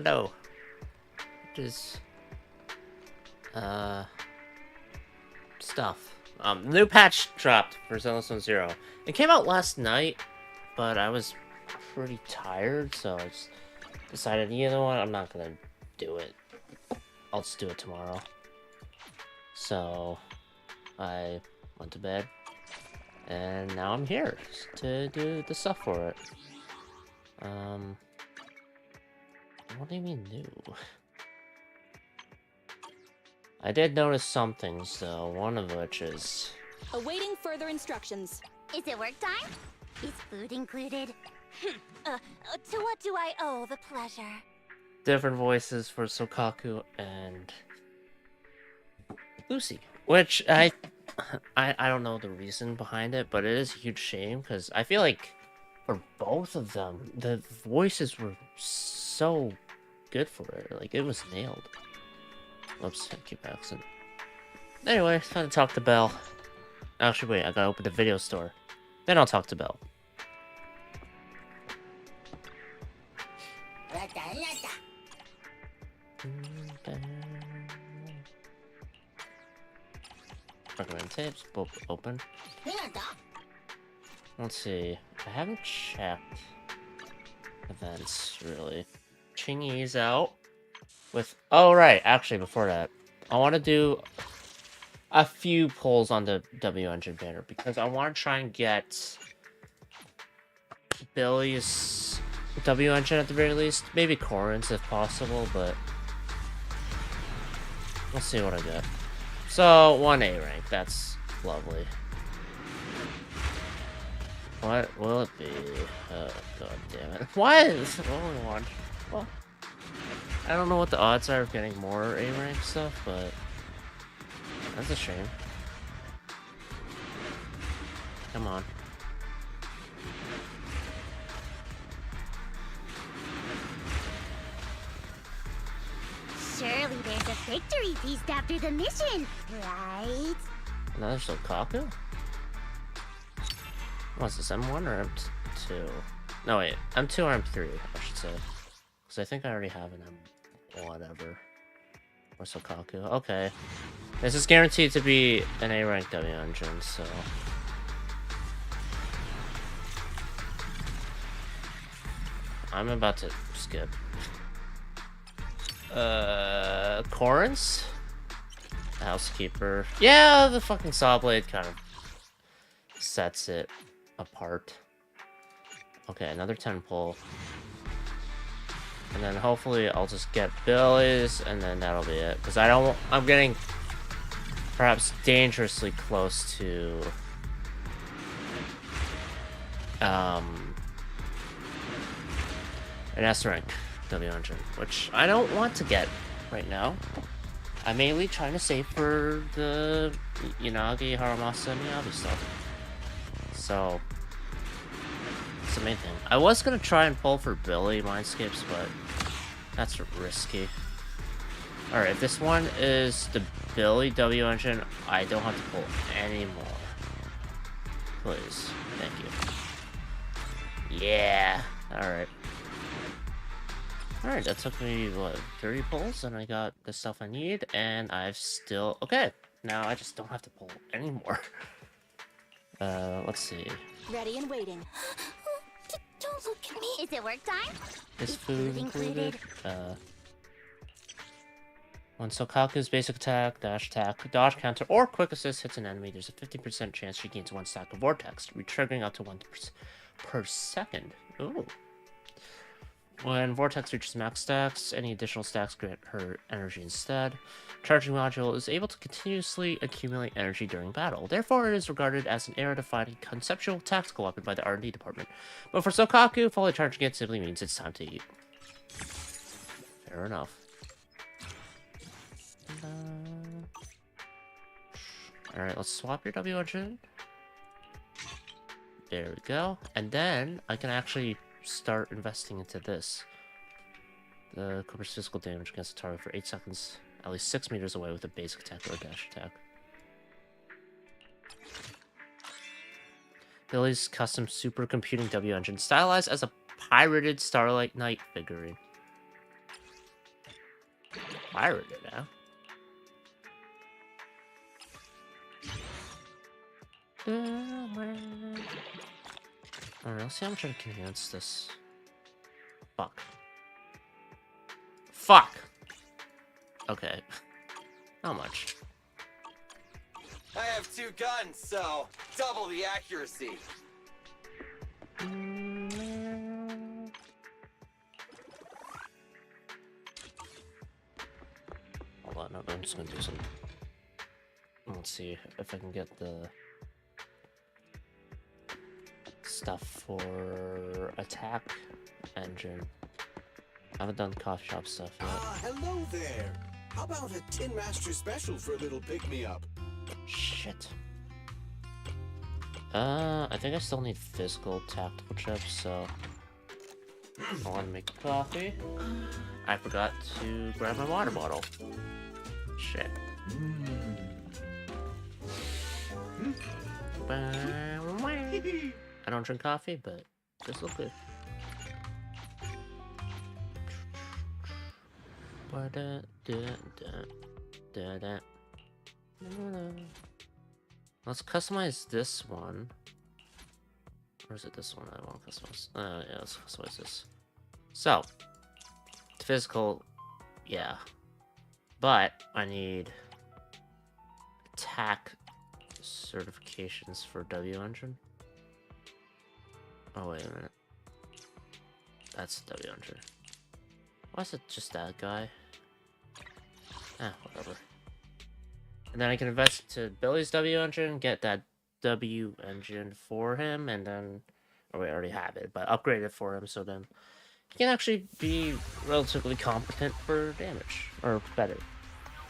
No. It is stuff. New patch dropped for ZZZ 0. It came out last night, but I was pretty tired, so I just decided, you know what, I'm not gonna do it. I'll just do it tomorrow. So I went to bed, and now I'm here to do the stuff for it. What do you mean new? I did notice some things, though, one of which is... Awaiting further instructions. Is it work time? Is food included? To what do I owe the pleasure? different voices for Sokaku and Lucy, which I don't know the reason behind it, but it is a huge shame because I feel like for both of them, the voices were so good for it. Like, it was nailed. Oops, I keep accident. Anyway, it's time to talk to Belle. Actually, wait, I gotta open the video store. Then I'll talk to Belle. Recommend tapes, book open. Let's see. I haven't checked events really. Chingy's out with. Oh right, actually before that, I want to do a few polls on the W Engine banner because I want to try and get Billy's W Engine at the very least. Maybe Corin's if possible, but we'll see what I get. So 1A rank, that's lovely. What will it be? Oh god damn it! Why is it only one? Well, I don't know what the odds are of getting more A rank stuff, but that's a shame. Come on. Surely there's a victory feast after the mission, right? Another Sokaku? What's this, M1 or M2? No, wait, M2 or M3, I should say. Because I think I already have an M whatever. Or Sokaku. Okay. This is guaranteed to be an A rank W engine, so. I'm about to skip. Corin's? Housekeeper. Yeah, the fucking saw blade kind of sets it apart. Okay, another 10 pull. And then hopefully I'll just get Billy's and then that'll be it. Because I'm getting perhaps dangerously close to an S rank W engine, which I don't want to get right now. I'm mainly trying to save for the Yanagi, Haramasa, and Miyabi stuff. So, that's the main thing. I was gonna try and pull for Billy Mindscapes, but that's risky. Alright, if this one is the Billy W engine, I don't have to pull anymore. Please. Thank you. Yeah. Alright. Alright, that took me, what, 30 pulls, and I got the stuff I need, and I've still... Okay, now I just don't have to pull anymore. Let's see. Ready and waiting. Don't look at me. Is it work time? Is food included? When Sokaku's basic attack, dash attack, dodge counter, or quick assist hits an enemy, there's a 50% chance she gains 1 stack of Vortex, re-triggering up to 1 per second. Ooh. When Vortex reaches max stacks, any additional stacks grant her energy instead. Charging module is able to continuously accumulate energy during battle. Therefore, it is regarded as an era-defining conceptual tactical weapon by the R&D department. But for Sokaku, fully charging it simply means it's time to eat. Fair enough. Alright, let's swap your W engine. There we go. And then I can actually start investing into this. The Cooper's physical damage against the target for 8 seconds, at least 6 meters away with a basic attack or a dash attack. Billy's custom supercomputing W engine, stylized as a pirated Starlight Knight figurine. pirated now. Alright, let's see how much I can enhance this. Fuck. Fuck! Okay. Not much. I have 2 guns, so double the accuracy. Hold on, no, I'm just gonna do some. Let's see if I can get the stuff for attack engine. I haven't done coffee shop stuff yet. Hello there. How about a Tin Master special for a little pick-me-up? Shit. I think I still need physical tactical chips, so I want to make coffee. I forgot to grab my water bottle. Shit. I don't drink coffee, but this looks good. Let's customize this one. Or is it this one I want to customize? Yeah, let's customize this. So, physical, yeah. But I need attack certifications for W engine. Oh, wait a minute. That's W engine. Why is it just that guy? Whatever. And then I can invest to Billy's W engine, get that W engine for him, and then... Oh, we already have it, but upgrade it for him, so then he can actually be relatively competent for damage, or better.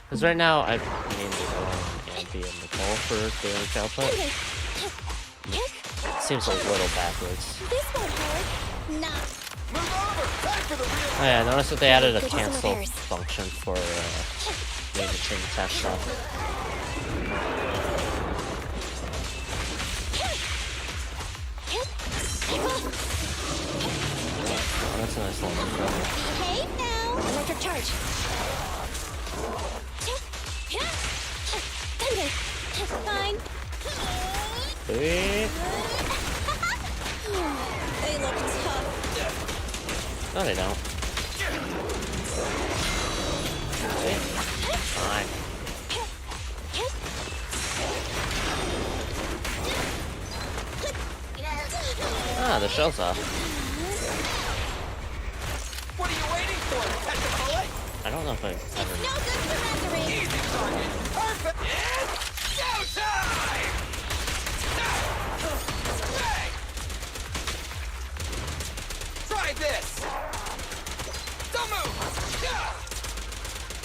Because right now, I've mainly going Andy and Nicole for damage output. Seems a little backwards. This won't hurt. Nah. Move over! Back for the real. Oh yeah, I noticed that they added a Good to some cancel repairs. function for maybe chain attack stuff. Oh, that's a nice little intro. Behave now. Electric charge. Thunder. Fine. Wait. They look tough. No, they don't. Wait. Fine. Ah, the shell's off. What are you waiting for? Catch a bullet? I don't know if I ever... No good surrendering. Easy target. Perfect. It's showtime! Bang! Try this. Don't move.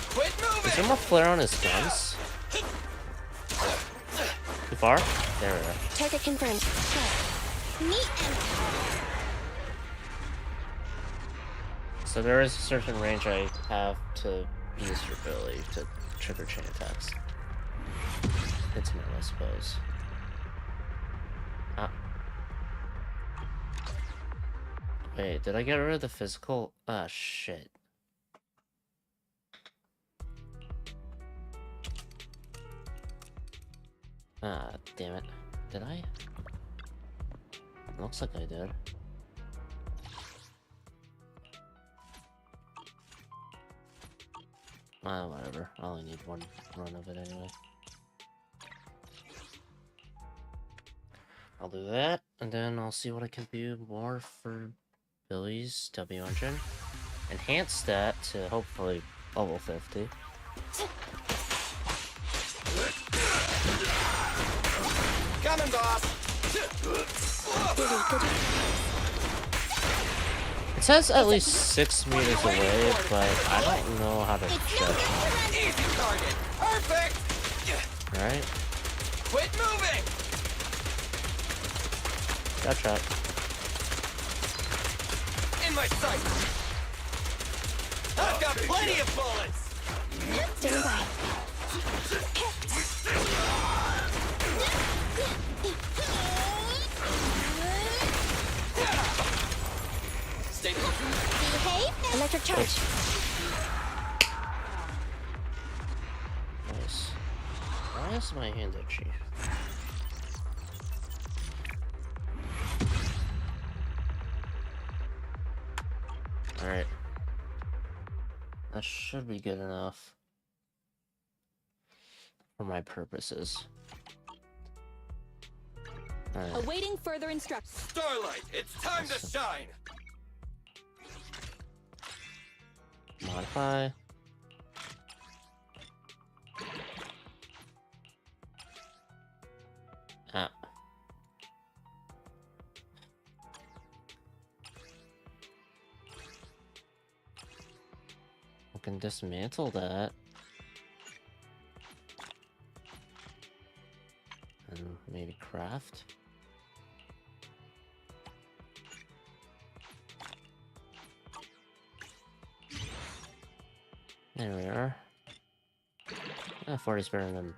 Quit Is moving. there more flare on his guns? Too far? There we go. Target confirmed. Meet and So there is a certain range I have to use your ability to trigger chain attacks. Intimate, I suppose. Ah. Wait, did I get rid of the physical? Ah, shit. Ah, damn it. Did I? Looks like I did. Whatever. I only need one run of it anyway. I'll do that, and then I'll see what I can do more for Billy's W engine. Enhance that to hopefully level 50. Coming, boss. It says at least 6 meters away, but I don't know how to judge. Easy target. Perfect. Right? Quit moving. Gotcha. In my sight. I've got plenty of bullets. stand by. Stay put. Behave. Electric charge. Why is my hand itchy? Alright. That should be good enough for my purposes. Alright. Awaiting further instructions. Starlight, it's time to shine! Modify. Ah. I can dismantle that. And maybe craft. There we are. 40 is better than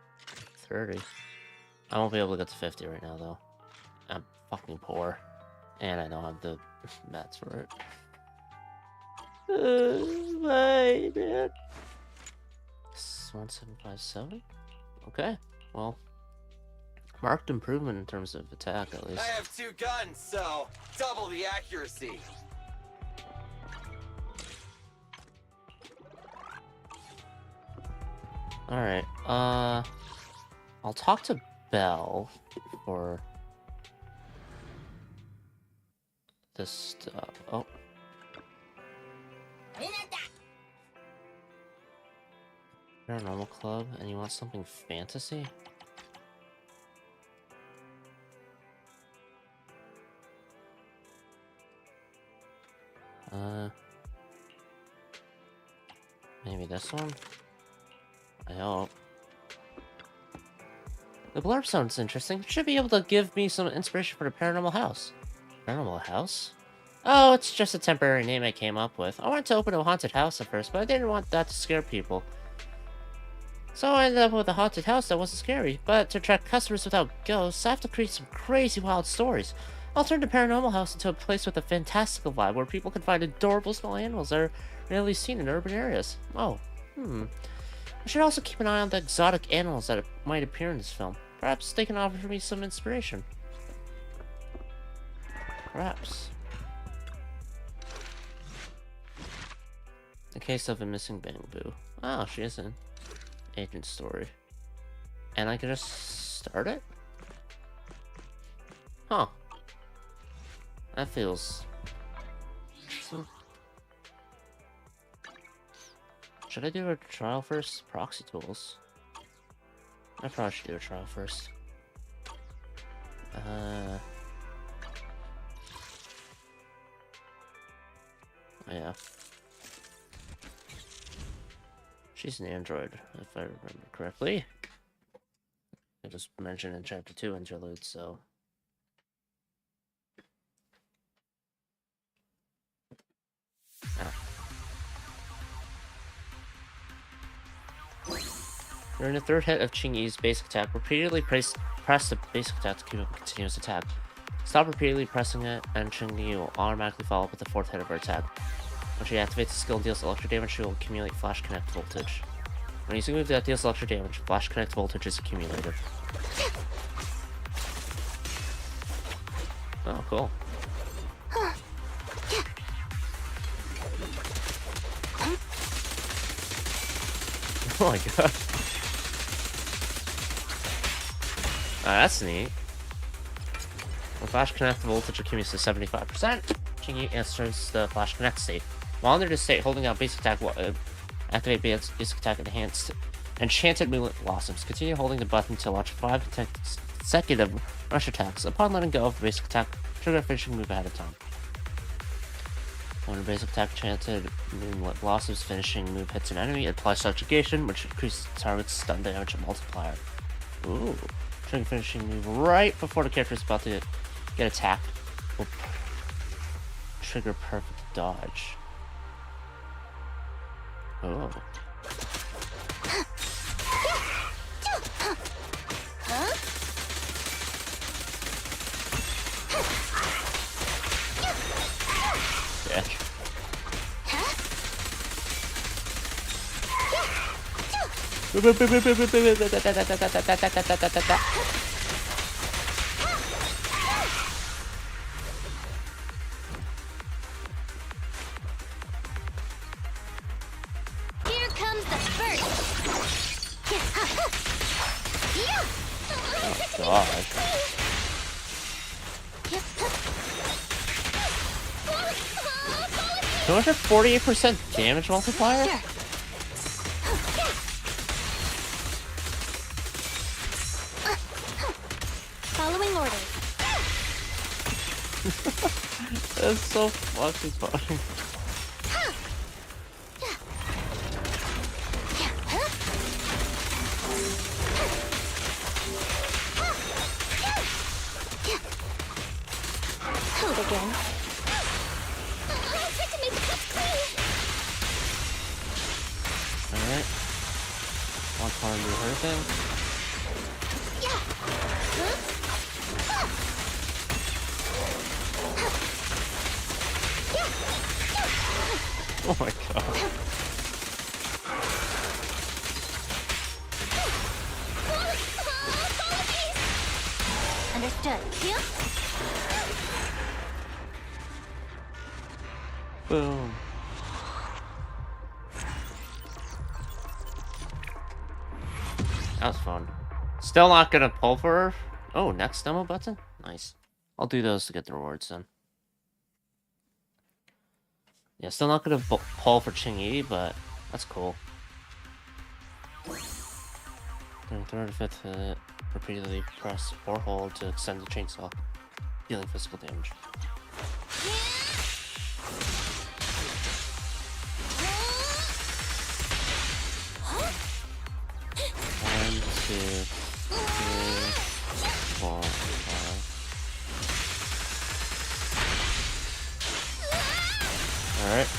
30. I won't be able to get to 50 right now, though. I'm fucking poor. And I don't have the mats for it. My man. 1757? Okay. Well, marked improvement in terms of attack, at least. I have 2 guns, so double the accuracy. Alright, I'll talk to Belle for this stuff. Oh. Paranormal Club, and you want something fantasy? Maybe this one? I hope. The blurb sounds interesting. Should be able to give me some inspiration for the paranormal house. Paranormal house? Oh, it's just a temporary name I came up with. I wanted to open a haunted house at first, but I didn't want that to scare people. So I ended up with a haunted house that wasn't scary, but to attract customers without ghosts, I have to create some crazy wild stories. I'll turn the paranormal house into a place with a fantastical vibe where people can find adorable small animals that are rarely seen in urban areas. Oh, I should also keep an eye on the exotic animals that might appear in this film. Perhaps they can offer me some inspiration. Perhaps. The case of a missing bamboo. Oh, she is an agent story. And I can just start it? Huh. That feels... Should I do a trial first? Proxy tools. I probably should do a trial first. Yeah. She's an android, if I remember correctly. It was mentioned in Chapter 2 interlude, so... During the third hit of Ching-Yi's basic attack, repeatedly press the basic attack to keep up a continuous attack. Stop repeatedly pressing it, and Ching-Yi will automatically follow up with the fourth hit of her attack. When she activates the skill and deals electric damage, she will accumulate Flash Connect voltage. When using a move that deals electric damage, Flash Connect voltage is accumulated. Oh, cool. Oh my god. That's neat. When Flash Connect voltage accumulates to 75%, Ching-Yi enters the Flash Connect state. While under this state, holding out basic attack will activate basic attack enhanced enchanted movement blossoms. Continue holding the button to launch 5 consecutive rush attacks. Upon letting go of the basic attack, trigger a finishing move ahead of time. When a basic attack enchanted moonlit blossoms finishing move hits an enemy, it applies subjugation, which increases the target's stun damage multiplier. Ooh. Trigger finishing move right before the character is about to get attacked will trigger perfect dodge. Oh. Yeah. Here comes the first. God. 248% damage multiplier? Sure. Following orders. That's so fucking funny. Hold again. I'll try to make the cuts clean. Alright. Want to do her thing? Yeah. Oh my god. Understood. Yeah. Boom. That was fun. Still not gonna pull for her. Oh, next demo button? Nice. I'll do those to get the rewards then. Yeah, still not gonna pull for Ching-Yi, but that's cool. During third or fifth hit, repeatedly press or hold to extend the chainsaw, dealing physical damage. One, two, three, 4, 5. Alright.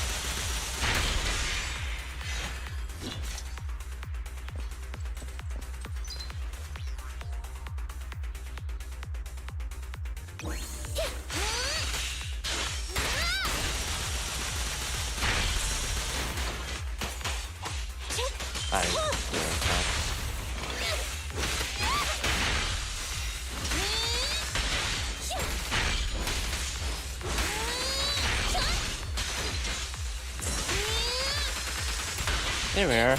There we are.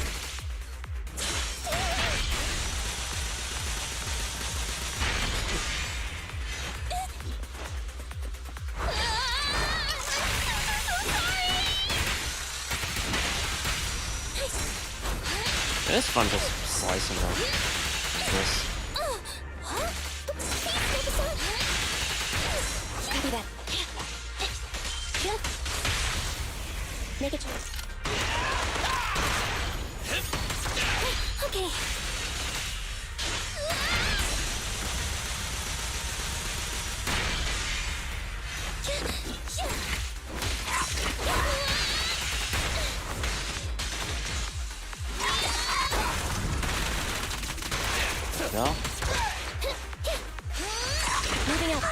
It is fun just slicing them. This. Copy that. Make a choice. Okay. Go. Moving up.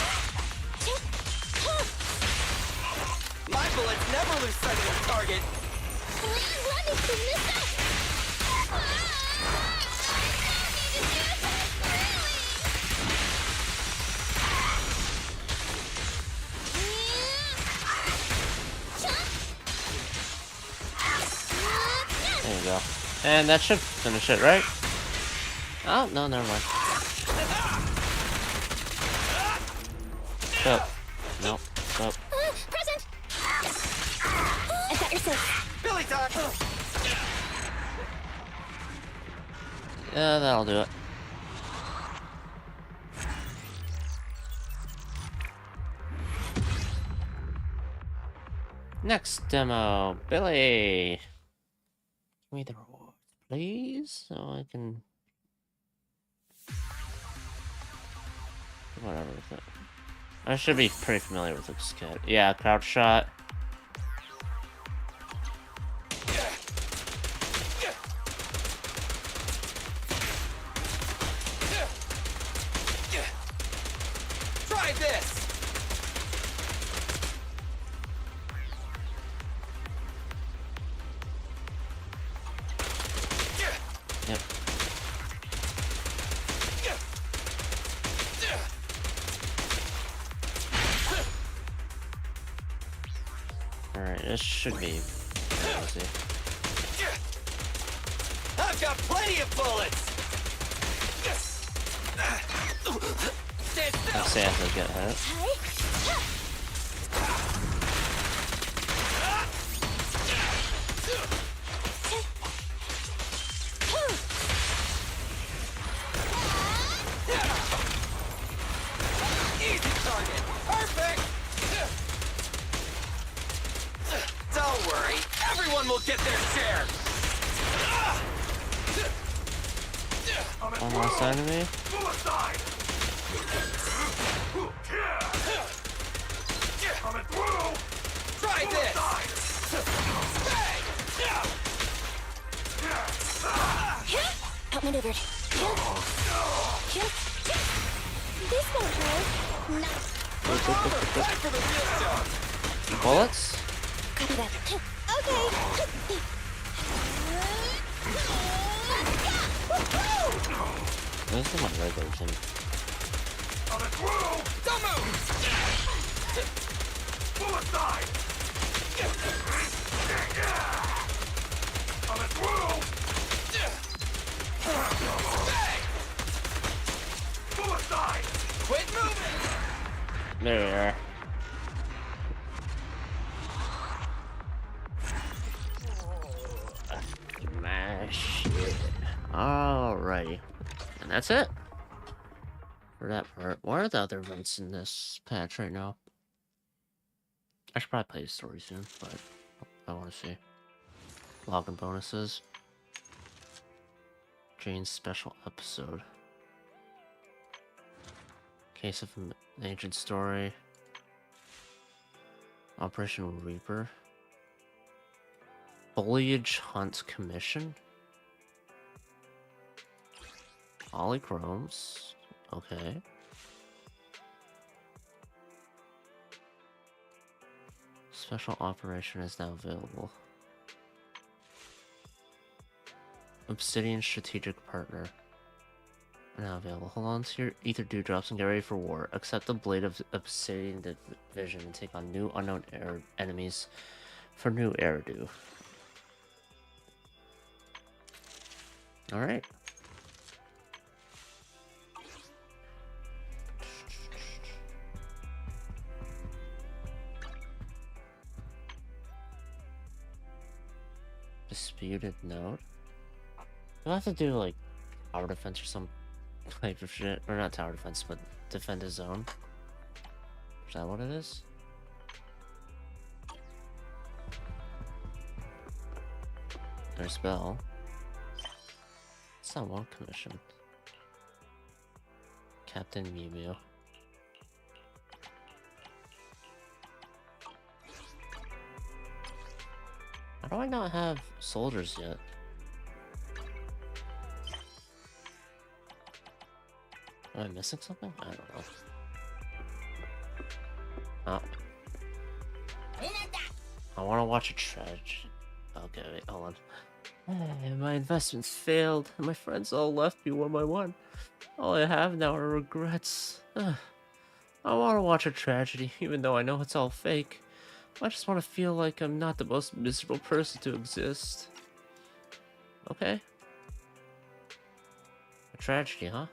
My bullets never lose sight of their target. Running to miss up. There you go. And that should finish it, right? Oh, no, never mind. Up. Nope. Up. Present. I've got your safe. Billy time. Yeah, that'll do it. Next demo, Billy. Give me the rewards, please, so I can. Whatever with it. I should be pretty familiar with this kit. Yeah, crouch shot. Try this. Yep. It should be easy. I've got plenty of bullets. Stand I'll still. say as I get hit. Easy target. Perfect. Don't worry. Everyone will get their share. One last enemy. Try this. Outmaneuvered. This won't hurt. Time for the real stuff. Bullets? Copy that. Okay. This is my regular team. Don't move. Quit moving. There we are. Smash it. Alrighty. And that's it. For that part. What are the other events in this patch right now? I should probably play the story soon, but I want to see. Login bonuses. Jane's special episode. Case of an ancient story. Operation Reaper. Foliage Hunt Commission. Polychromes. Okay. Special operation is now available. Obsidian Strategic Partner. Now available. Hold on to your ether dewdrops and get ready for war. Accept the Blade of Obsidian Division and take on new unknown enemies for new Eridu. Alright. Disputed node? Do I have to do like tower defense or some type of shit? Or not tower defense, but defend a zone? Is that what it is? There's Bell. It's not one commission. Captain Mew Mew. How do I not have soldiers yet? Am I missing something? I don't know. Oh. I want to watch a tragedy. Okay, wait, hold on. My investments failed, and my friends all left me one by one. All I have now are regrets. I want to watch a tragedy, even though I know it's all fake. I just want to feel like I'm not the most miserable person to exist. Okay. A tragedy, huh?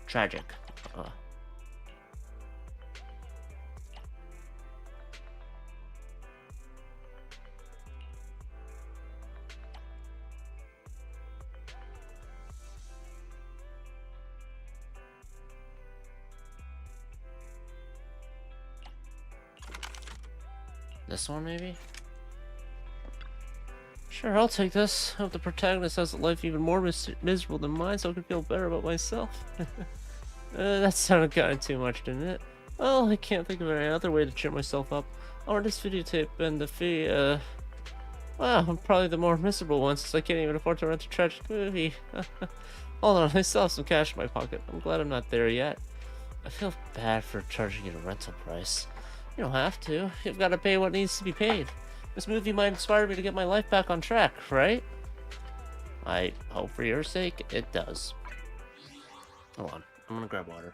Tragic. This one, maybe? Sure, I'll take this. I hope the protagonist has a life even more miserable than mine, so I can feel better about myself. That sounded kind of too much, didn't it? Well, I can't think of any other way to cheer myself up. Or this videotape and the fee, well, I'm probably the more miserable one since I can't even afford to rent a tragic movie. Hold on, I still have some cash in my pocket. I'm glad I'm not there yet. I feel bad for charging you a rental price. You don't have to. You've got to pay what needs to be paid. This movie might inspire me to get my life back on track, right? I hope for your sake it does. Hold on. I'm gonna grab water.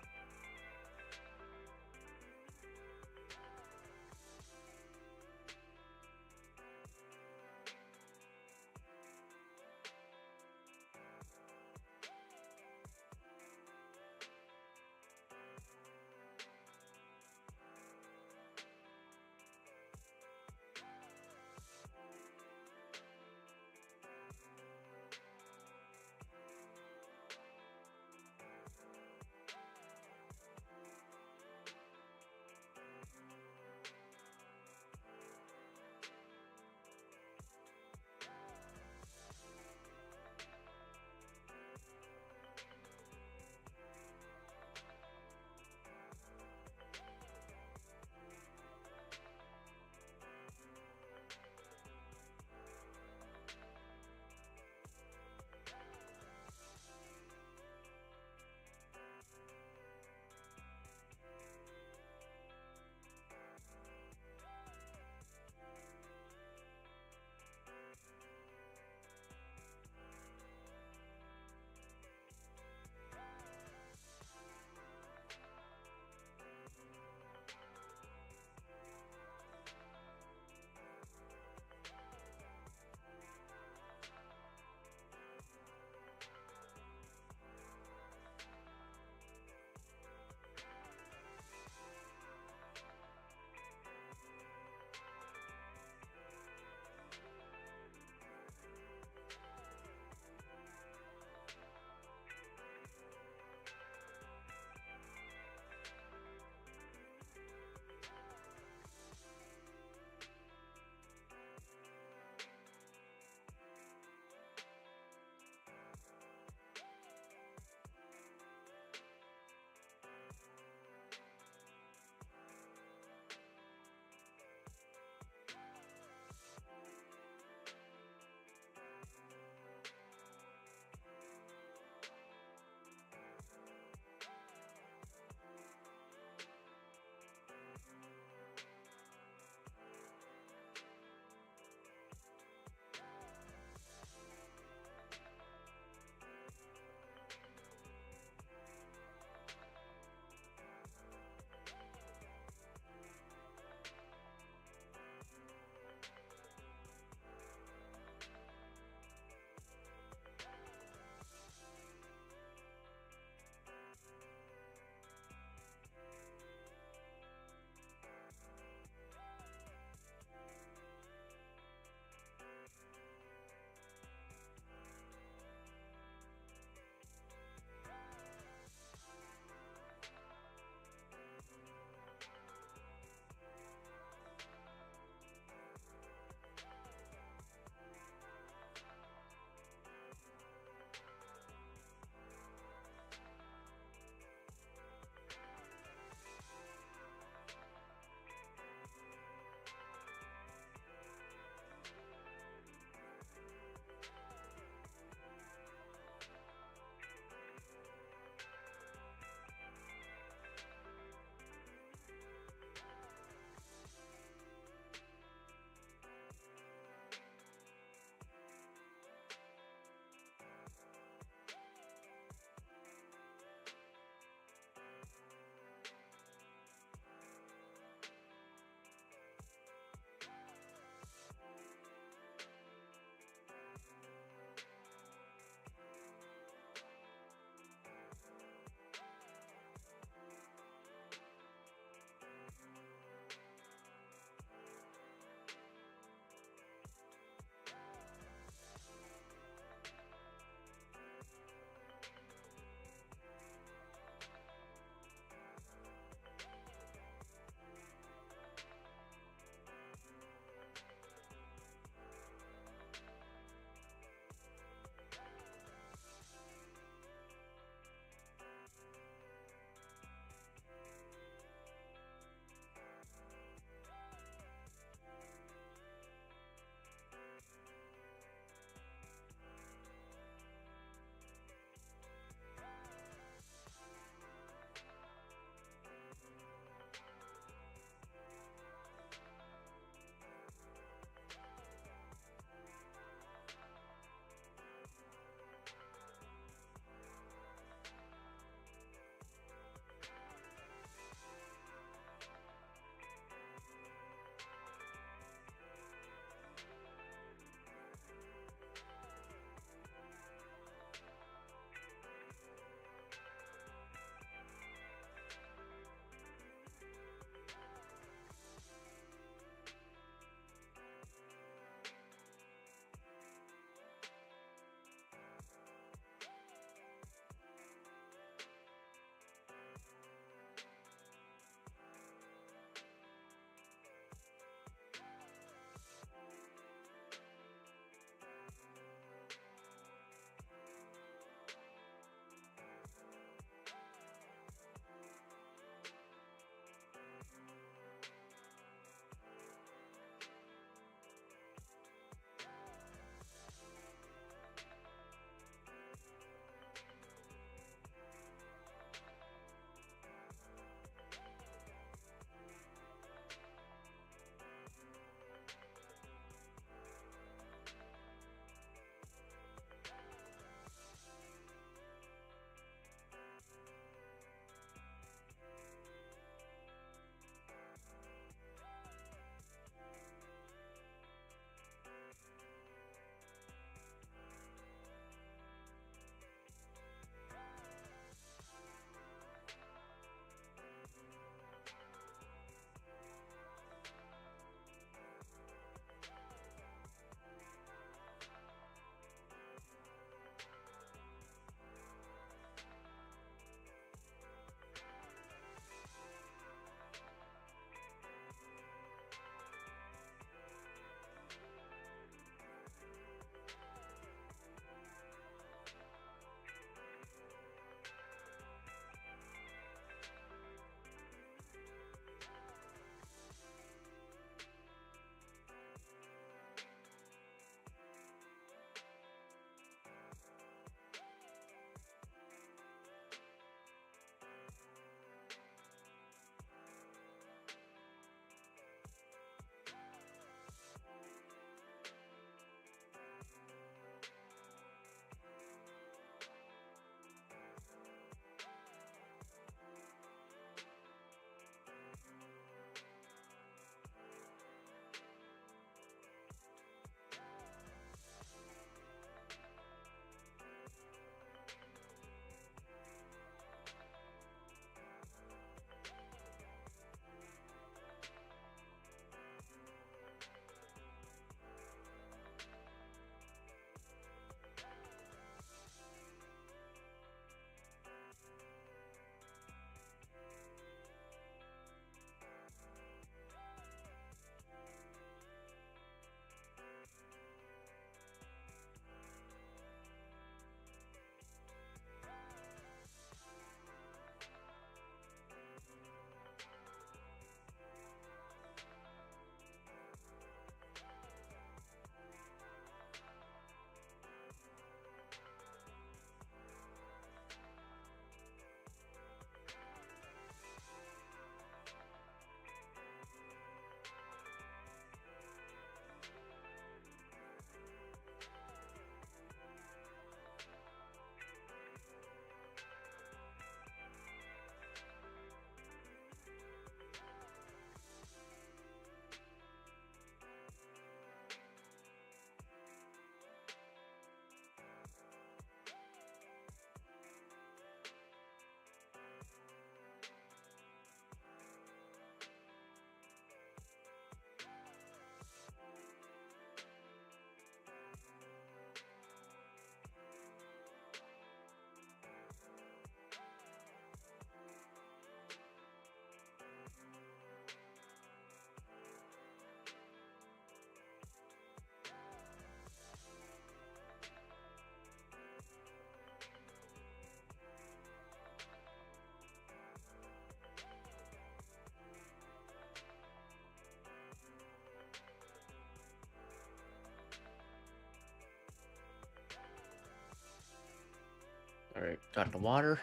Alright, got the water.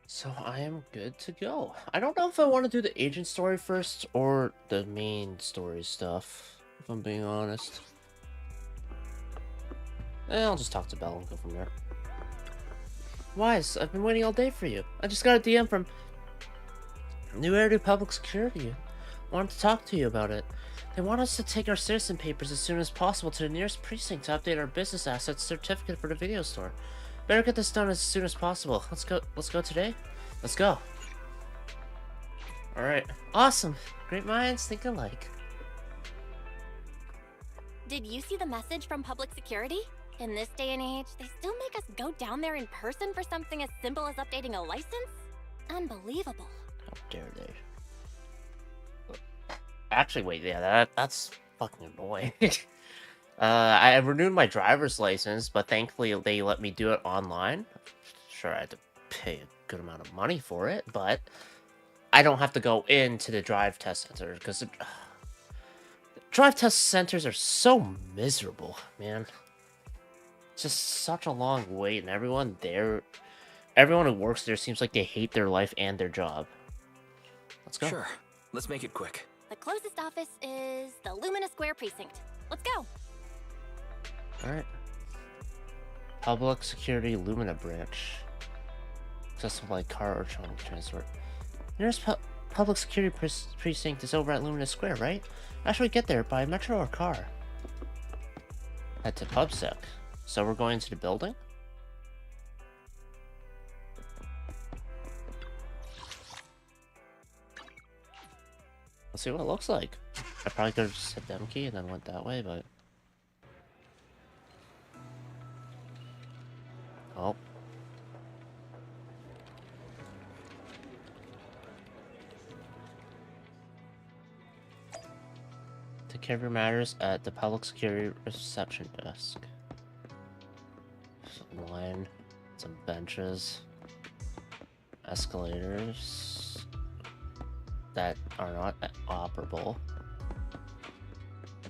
So I am good to go. I don't know if I want to do the agent story first or the main story stuff, if I'm being honest. I'll just talk to Belle and go from there. Wise, I've been waiting all day for you. I just got a DM from New Area Public Security. Wanted to talk to you about it. They want us to take our citizen papers as soon as possible to the nearest precinct to update our business assets certificate for the video store. Better get this done as soon as possible. Let's go today? Let's go. Alright. Awesome. Great minds think alike. Did you see the message from public security? In this day and age, they still make us go down there in person for something as simple as updating a license? Unbelievable. How dare they? Actually, wait, yeah, that's fucking annoying. I renewed my driver's license, but thankfully they let me do it online. Sure, I had to pay a good amount of money for it, but I don't have to go into the drive test center, because drive test centers are so miserable, man. It's just such a long wait, and everyone who works there seems like they hate their life and their job. Let's go. Sure, let's make it quick. The closest office is the Lumina Square precinct. Let's go. Alright. Public Security Lumina Branch. Accessible by car or trunk transport. Nearest public security precinct is over at Lumina Square, right? How should we get there? By metro or car? Head to PubSec. So we're going to the building? Let's see what it looks like. I probably could have just hit the M key and then went that way, but... Oh. Take care of your matters at the public security reception desk. Some line, some benches, escalators that are not operable.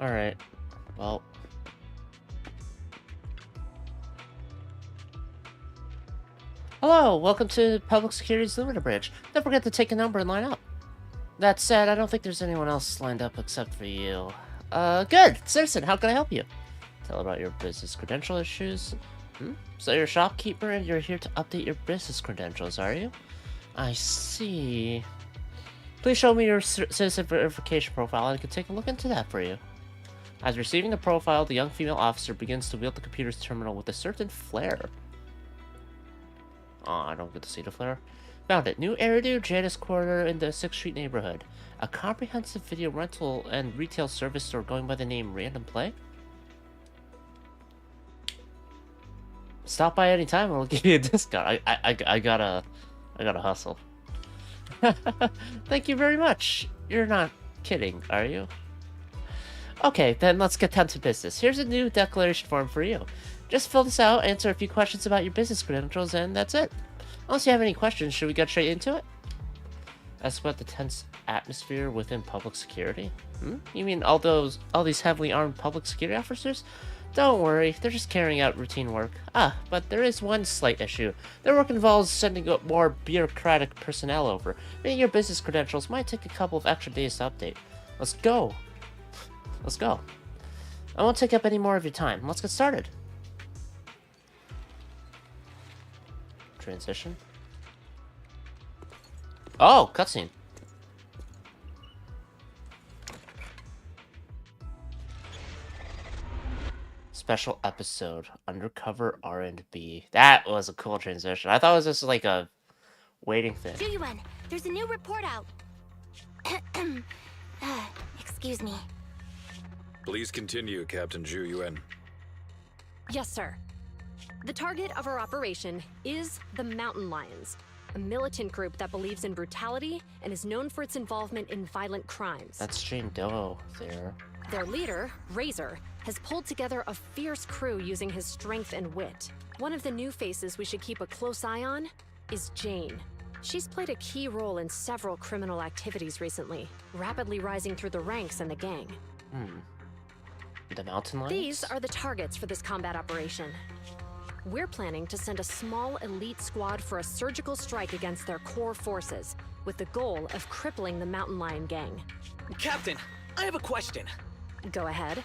Alright, well... Hello, welcome to Public Security's Lumina Bridge. Don't forget to take a number and line up. That said, I don't think there's anyone else lined up except for you. Good! Citizen, how can I help you? Tell about your business credential issues. So you're a shopkeeper and you're here to update your business credentials, are you? I see. Please show me your citizen verification profile and I can take a look into that for you. As receiving the profile, the young female officer begins to wield the computer's terminal with a certain flair. Oh, I don't get to see the flare. Found it. New Eridu Jadis Quarter in the 6th Street neighborhood. A comprehensive video rental and retail service store going by the name Random Play. Stop by any time and we'll give you a discount. I gotta hustle. Thank you very much. You're not kidding, are you? Okay, then let's get down to business. Here's a new declaration form for you. Just fill this out, answer a few questions about your business credentials, and that's it. Unless you have any questions, should we get straight into it? Ask about the tense atmosphere within public security? You mean all these heavily armed public security officers? Don't worry, they're just carrying out routine work. But there is one slight issue. Their work involves sending more bureaucratic personnel over, meaning your business credentials might take a couple of extra days to update. Let's go. Let's go. I won't take up any more of your time. Let's get started. Transition. Oh, cutscene. Special episode, Undercover R&B. That was a cool transition. I thought it was just like a waiting thing. Juyuan, there's a new report out. Excuse me. Please continue, Captain Zhu. Yes, sir. The target of our operation is the Mountain Lions, a militant group that believes in brutality and is known for its involvement in violent crimes. That's Jane Doe there. Their leader, Razor, has pulled together a fierce crew using his strength and wit. One of the new faces we should keep a close eye on is Jane. She's played a key role in several criminal activities recently, rapidly rising through the ranks in the gang. The Mountain Lions? These are the targets for this combat operation. We're planning to send a small elite squad for a surgical strike against their core forces, with the goal of crippling the Mountain Lion gang. Captain, I have a question. Go ahead.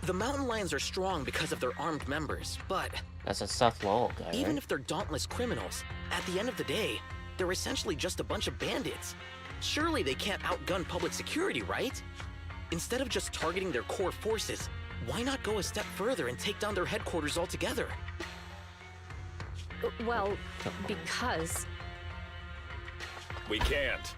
The Mountain Lions are strong because of their armed members, but That's a Seth Lowell guy, even right? if they're dauntless criminals, at the end of the day, they're essentially just a bunch of bandits. Surely they can't outgun public security, right? Instead of just targeting their core forces, why not go a step further and take down their headquarters altogether? Well, because... We can't.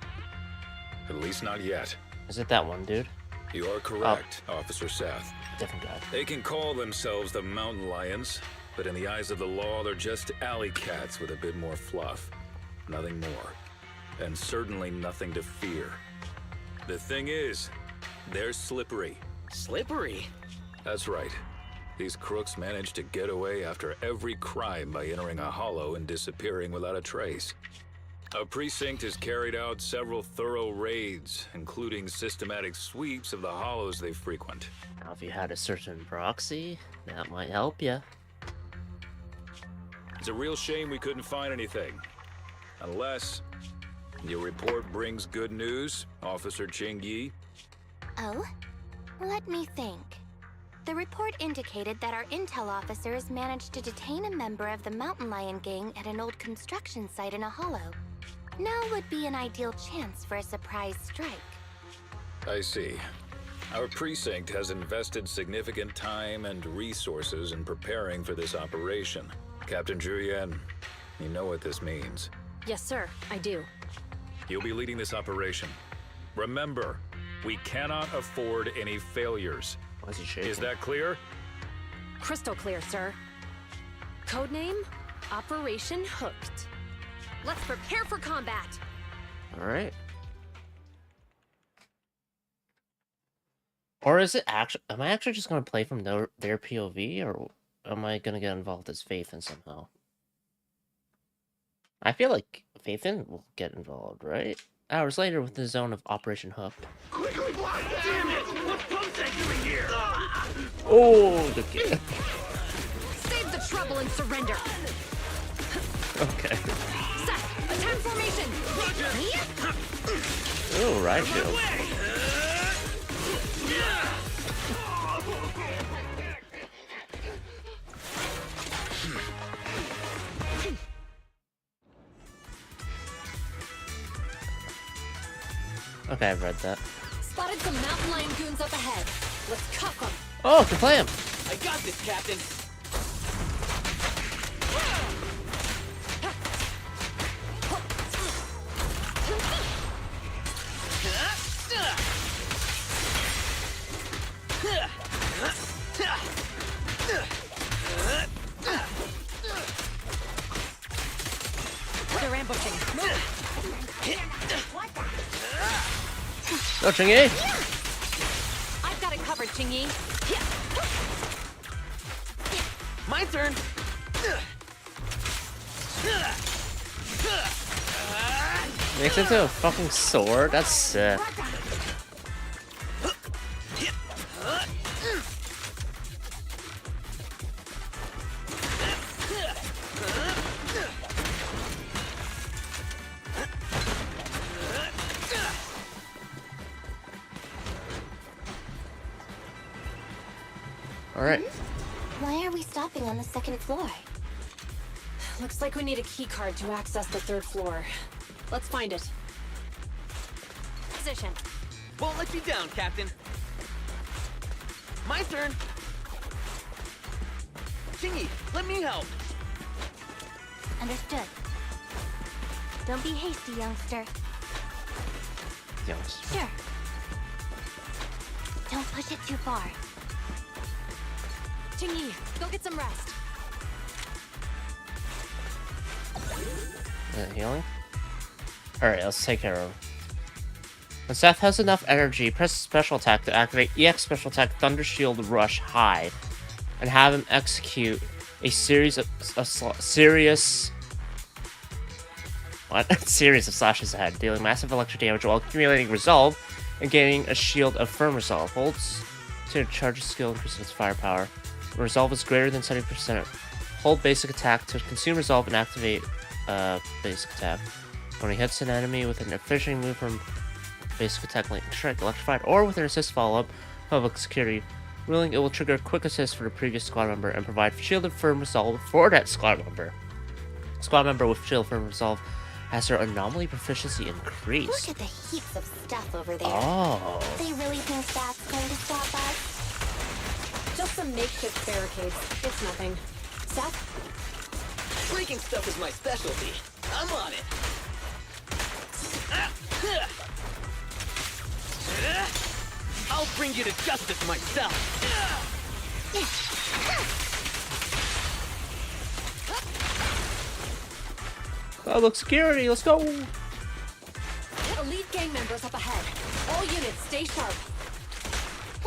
At least not yet. Is it that one, dude? You are correct, Officer Seth. Different guy. They can call themselves the Mountain Lions, but in the eyes of the law, they're just alley cats with a bit more fluff. Nothing more. And certainly nothing to fear. The thing is, they're slippery. Slippery? That's right. These crooks manage to get away after every crime by entering a hollow and disappearing without a trace. Our precinct has carried out several thorough raids, including systematic sweeps of the hollows they frequent. Now, if you had a certain proxy, that might help you. It's a real shame we couldn't find anything. Unless your report brings good news, Officer Ching-Yi. Oh? Let me think. The report indicated that our intel officers managed to detain a member of the Mountain Lion gang at an old construction site in a hollow. Now would be an ideal chance for a surprise strike. I see. Our precinct has invested significant time and resources in preparing for this operation. Captain Juyen, you know what this means. Yes, sir, I do. You'll be leading this operation. Remember, we cannot afford any failures. Why is he shaking? Is that clear? Crystal clear, sir. Codename, Operation Hooked. Let's prepare for combat! Alright. Or is it actually... Am I actually just going to play from their POV, or am I going to get involved as Faithin somehow? I feel like Faithin will get involved, right? Hours later, within the zone of Operation Hooked. Quickly block! Damn it! What's Pumsec doing here? Oh, the kid. Save the trouble and surrender! Okay. Set! Attack formation! Oh, right shield. Okay, I've read that. Spotted some Mountain Lion goons up ahead. Let's cuff them! Oh, can play him! I got this, Captain. They're ambushing. Go, Ching-Yi! I've got it covered, Ching-Yi. My turn. Makes it into a fucking sword? That's sick. Alright. Why are we stopping on the second floor? Looks like we need a key card to access the third floor. Let's find it. Position. Won't let you down, Captain. My turn. Chingy, let me help. Understood. Don't be hasty, youngster. Yes. Sure. Don't push it too far. Ching-Yi, go get some rest. Healing? Alright, let's take care of him. When Seth has enough energy, press special attack to activate EX special attack Thunder Shield Rush High, and have him execute a series of series of slashes ahead, dealing massive electric damage while accumulating resolve and gaining a shield of firm resolve. Holds to charge skill, increases its firepower. Resolve is greater than 70%. Hold basic attack to consume resolve and activate basic attack. When he hits an enemy with an efficient move from basic attack, like strike, electrified, or with an assist follow-up, public security ruling, it will trigger a quick assist for the previous squad member and provide shielded firm resolve for that squad member. Squad member with shield firm resolve has their anomaly proficiency increased. Look at the heaps of stuff over there. Oh. They really think that's going to stop us? Just some makeshift barricades. It's nothing. Seth? Breaking stuff is my specialty. I'm on it. I'll bring you to justice myself. Look, security, let's go. Elite gang members up ahead. All units, stay sharp.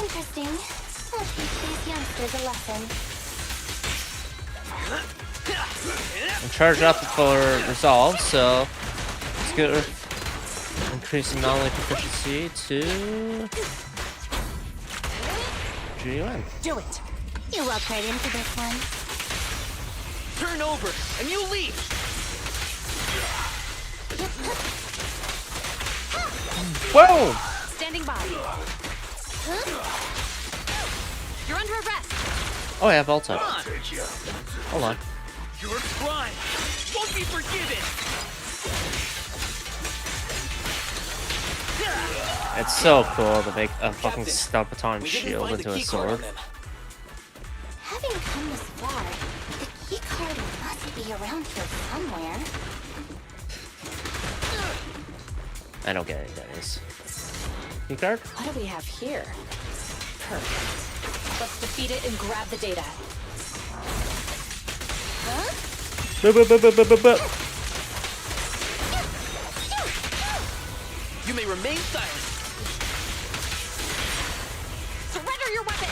Interesting. I'll teach these youngsters a lesson. I'm charged up for resolve, so let's get increasing anomaly proficiency to GUN. Do it. You walk right into this one. Turn over, and you leap. Whoa! Standing by. You're under arrest. Oh, I have ult up. Come on. Hold on. Your crime won't be forgiven. It's so cool to make a fucking Captain, stun baton we didn't shield find into the a key card on sword. them. Having come this far, the key card must be around here somewhere. I don't get any guys. Key card? What do we have here? Perfect. Let's defeat it and grab the data. Boop, boop, boop, boop, boop, boop, boop. You may remain silent. Surrender your weapon!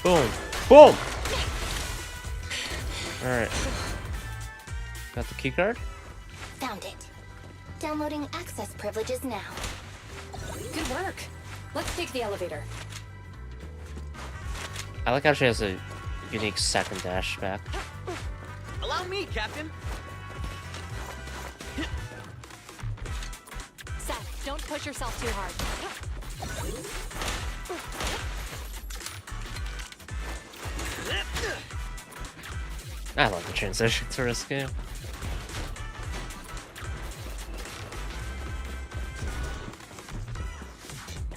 Boom. Boom! Alright. Got the key card? Found it. Downloading access privileges now. Good work. Let's take the elevator. I like how she has a unique second dash back. Allow me, Captain. Seth, don't push yourself too hard. I love the transition to this game.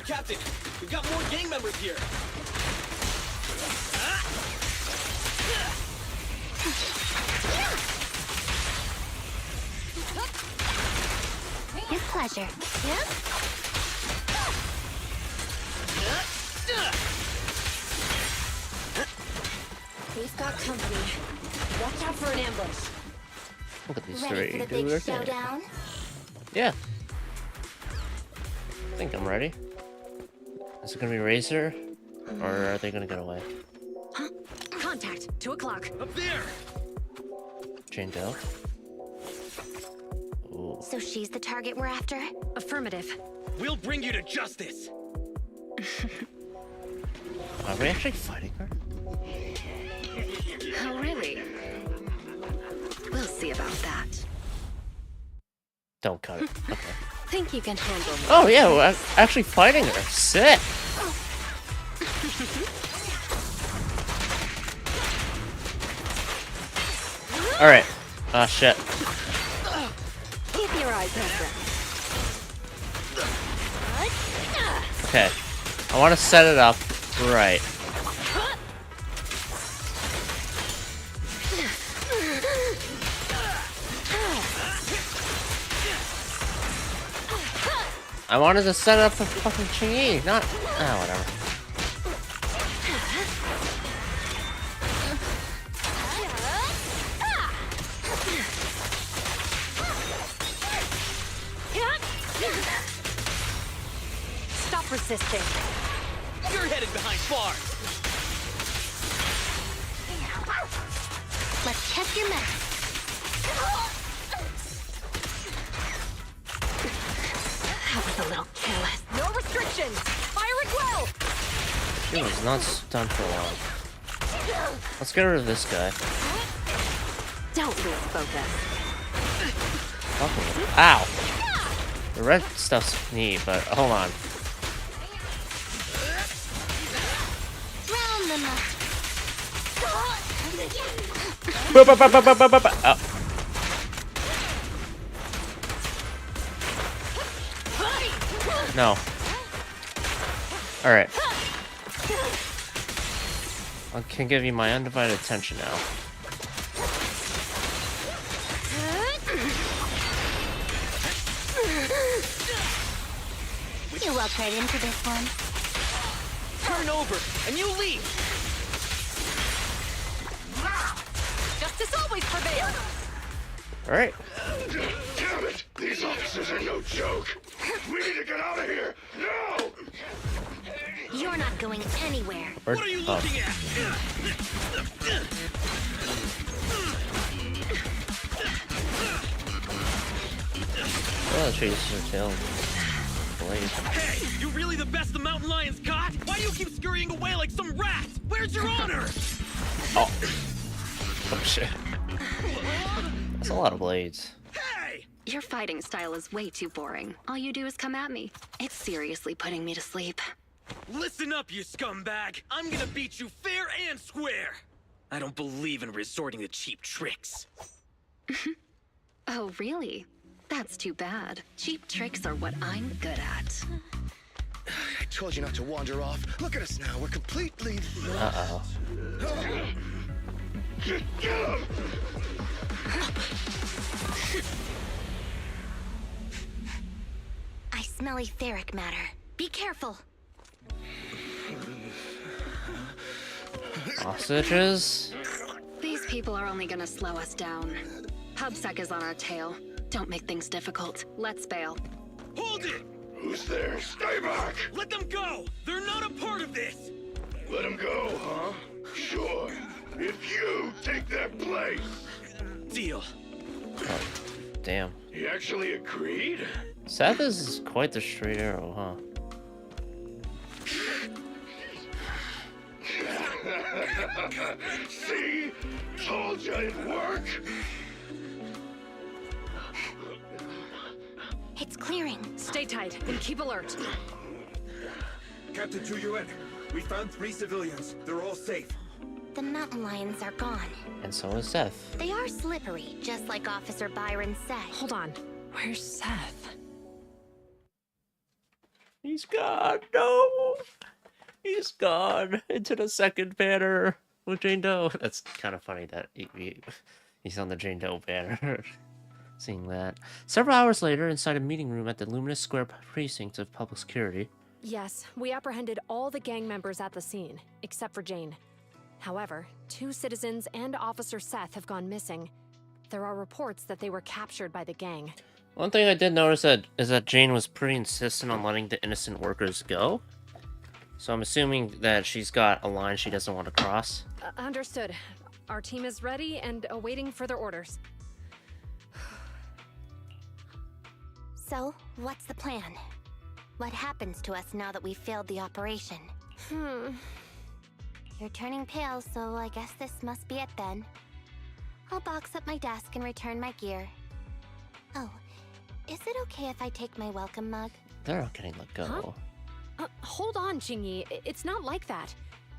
Captain, we've got more gang members here. Your pleasure. Yeah? We've got company. Watch out for an ambush. Look at these Ready three for the do big their thing. showdown? Yeah. I think I'm ready. Is it gonna be Razor? Or are they gonna get away? Contact. 2 o'clock. Up there. Jane Doe? Ooh. So she's the target we're after? Affirmative. We'll bring you to justice. Are we actually fighting her? Oh, really? We'll see about that. Don't cut it. Okay. Think you can handle me. Oh yeah, we're actually fighting her. Sick! Alright. Ah, shit. Keep your eyes open. Okay. I want to set it up right. I wanted to set up for fucking Chingy, not... Ah, whatever. Stop resisting. You're headed behind bars. Let's test your math. That was a little careless. No restrictions. Fire at will. He was not stunned for long. Let's get rid of this guy. Don't lose focus. Fucking ow! The red stuff's neat, but hold on. Round them up. Oh. No. Alright. I can give you my undivided attention now. You walked right into this one. Turn over, and you leave! Justice always prevails. Alright. Damn it! These officers are no joke! We need to get out of here! Now! You're not going anywhere. What What are you looking at? Oh, trees are tail. Blade. Hey, you really the best the mountain lions got? Why do you keep scurrying away like some rat? Where's your honor? Oh. Oh shit. That's a lot of blades. Hey! Your fighting style is way too boring. All you do is come at me. It's seriously putting me to sleep. Listen up, you scumbag! I'm gonna beat you fair and square! I don't believe in resorting to cheap tricks. Oh, really? That's too bad. Cheap tricks are what I'm good at. I told you not to wander off. Look at us now. We're completely... Uh-oh. Get him! I smell etheric matter. Be careful. Hostages? These people are only gonna slow us down. PubSec is on our tail. Don't make things difficult. Let's bail. Hold it! Who's there? Stay back! Let them go! They're not a part of this! Let him go, huh? Sure. If you take their place. Deal. Oh, damn. He actually agreed? Seth is quite the straight arrow, huh? See? Told you it'd work. It's clearing. Stay tight and keep alert. Captain Chuyuan, we found 3 civilians. They're all safe. The mountain lions are gone. And so is Seth. They are slippery, just like Officer Byron said. Hold on. Where's Seth? He's gone. No. He's gone into the second banner with Jane Doe. That's kind of funny that he's on the Jane Doe banner. Seeing that. Several hours later, inside a meeting room at the Luminous Square precinct of public security. Yes, we apprehended all the gang members at the scene, except for Jane. However, 2 citizens and Officer Seth have gone missing. There are reports that they were captured by the gang. One thing I did notice is that Jane was pretty insistent on letting the innocent workers go. So I'm assuming that she's got a line she doesn't want to cross. Understood. Our team is ready and awaiting further orders. So, what's the plan? What happens to us now that we failed the operation? You're turning pale, so I guess this must be it then. I'll box up my desk and return my gear. Oh, is it okay if I take my welcome mug? They're not getting let go. Huh? Hold on, Jingyi. It's not like that.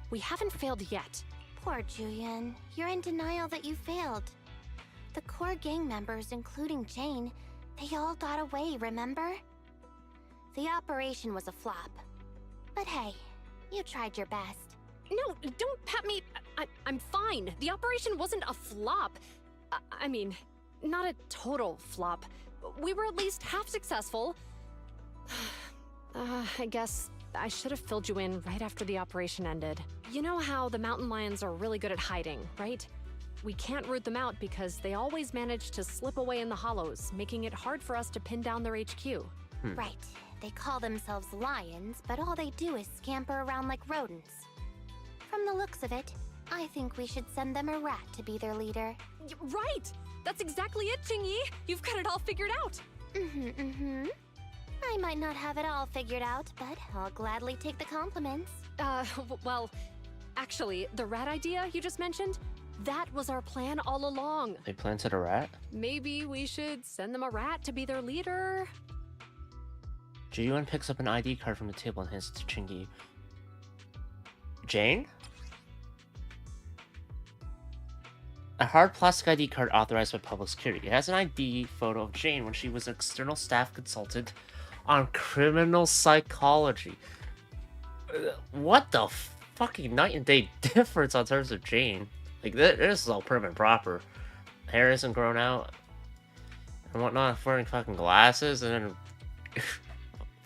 We haven't failed yet. Poor Julian. You're in denial that you failed. The core gang members, including Jane, they all got away, remember? The operation was a flop. But hey, you tried your best. No, don't pat me. I'm fine. The operation wasn't a flop. I mean, not a total flop. We were at least half successful. I guess I should have filled you in right after the operation ended. You know how the mountain lions are really good at hiding, right? We can't root them out because they always manage to slip away in the hollows, making it hard for us to pin down their HQ. Right. They call themselves lions, but all they do is scamper around like rodents. From the looks of it, I think we should send them a rat to be their leader. Right! That's exactly it, Jingyi! You've got it all figured out! I might not have it all figured out, but I'll gladly take the compliments. Well, actually, the rat idea you just mentioned, that was our plan all along. They planted a rat? Maybe we should send them a rat to be their leader. Ji-Yuan picks up an ID card from the table and hands it to Chingy. Jane? A hard plastic ID card authorized by public security. It has an ID photo of Jane when she was an external staff consultant on criminal psychology. What the fucking night and day difference on terms of Jane? Like, this is all prim and proper. Hair isn't grown out and whatnot, wearing fucking glasses, and then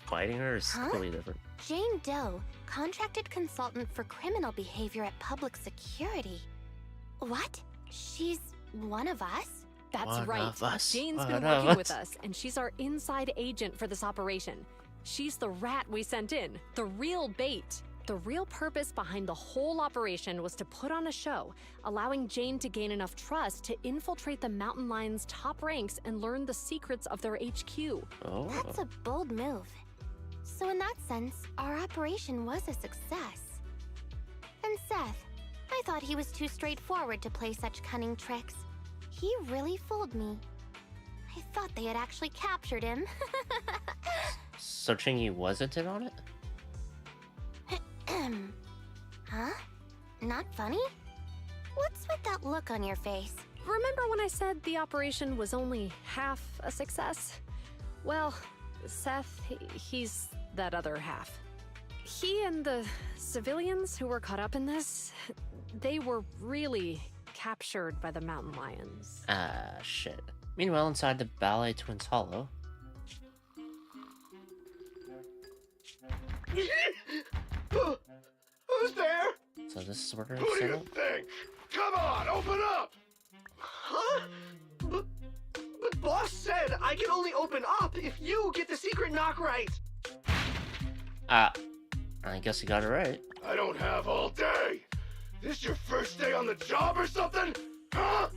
fighting her is completely different. Jane Doe, contracted consultant for criminal behavior at public security. What? She's one of us? That's One right. of us. Jane's One been of working with us. us, and she's our inside agent for this operation. She's the rat we sent in, the real bait. The real purpose behind the whole operation was to put on a show, allowing Jane to gain enough trust to infiltrate the Mountain Lion's top ranks and learn the secrets of their HQ. Oh. That's a bold move. So in that sense, our operation was a success. And Seth, I thought he was too straightforward to play such cunning tricks. He really fooled me. I thought they had actually captured him. So Chingy wasn't in on it? Huh? Not funny? What's with that look on your face? Remember when I said the operation was only half a success? Well, Seth, he's that other half. He and the civilians who were caught up in this, they were really captured by the Mountain Lions. Ah, shit. Meanwhile, inside the Ballet Twins Hollow... Who's there? So this is where they're Who do set you up? think? Come on, open up! Huh? But boss said I can only open up if you get the secret knock right. I guess you got it right. I don't have all day. This your first day on the job or something? Huh?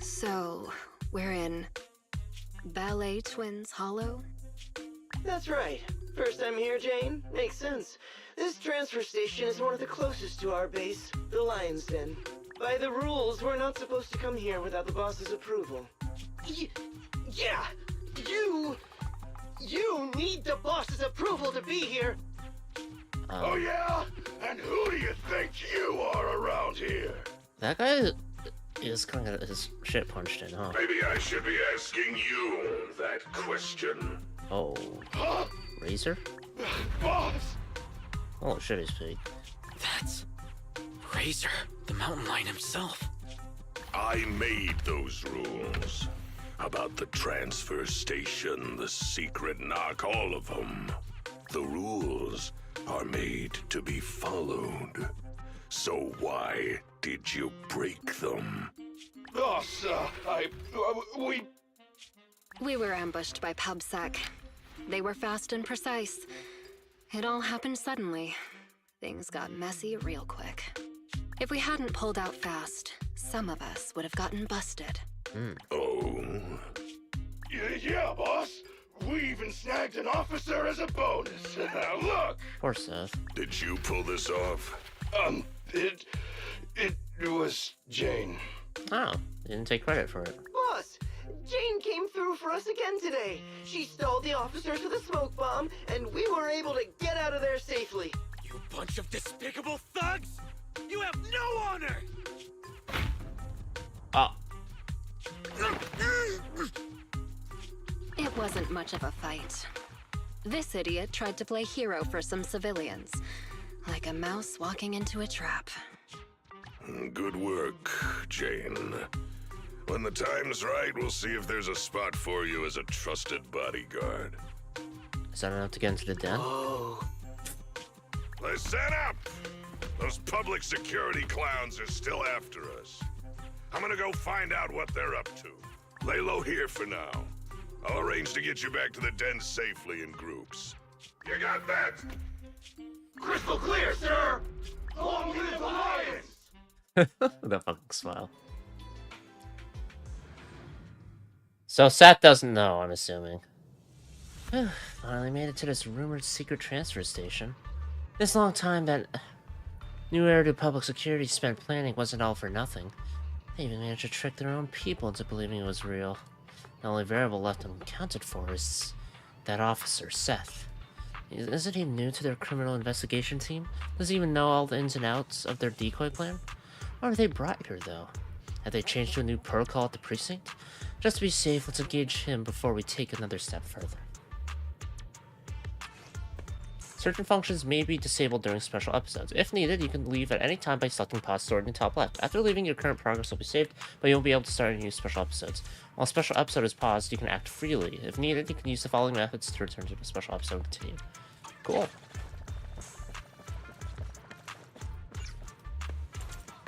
So, we're in Ballet Twins Hollow? That's right. First time here, Jane? Makes sense. This transfer station is one of the closest to our base, the Lion's Den. By the rules, we're not supposed to come here without the boss's approval. Yeah! You need the boss's approval to be here! Oh yeah? And who do you think you are around here? That guy is kind of his shit punched in, huh? Maybe I should be asking you that question. Oh. Huh? Razor? Boss! Oh shit, he's big. That's Razor, the mountain lion himself. I made those rules. About the transfer station, the secret knock, all of them. The rules are made to be followed. So why did you break them? Boss, We were ambushed by PubSec. They were fast and precise. It all happened suddenly. Things got messy real quick. If we hadn't pulled out fast, some of us would have gotten busted. Oh. Yeah, boss. We even snagged an officer as a bonus. Look! Poor Seth. Did you pull this off? It was Jane. Oh, he didn't take credit for it. Boss, Jane came through for us again today. She stalled the officers with a smoke bomb, and we were able to get out of there safely. You bunch of despicable thugs! You have no honor! It wasn't much of a fight. This idiot tried to play hero for some civilians, like a mouse walking into a trap. Good work, Jane. When the time's right, we'll see if there's a spot for you as a trusted bodyguard. Is that enough to get into the den? Oh. Listen up! Those public security clowns are still after us. I'm gonna go find out what they're up to. Lay low here for now. I'll arrange to get you back to the den safely in groups. You got that? Crystal clear, sir! Long live the Lions! The fucking smile. So Seth doesn't know, I'm assuming. Finally made it to this rumored secret transfer station. This long time that new era to public security spent planning wasn't all for nothing. They even managed to trick their own people into believing it was real. The only variable left unaccounted for is that officer, Seth. Isn't he new to their criminal investigation team? Does he even know all the ins and outs of their decoy plan? Why were they brought here, though? Have they changed to a new protocol at the precinct? Just to be safe, let's engage him before we take another step further. Certain functions may be disabled during special episodes. If needed, you can leave at any time by selecting pause stored in the top left. After leaving, your current progress will be saved, but you won't be able to start any new special episodes. While a special episode is paused, you can act freely. If needed, you can use the following methods to return to the special episode and continue. Cool.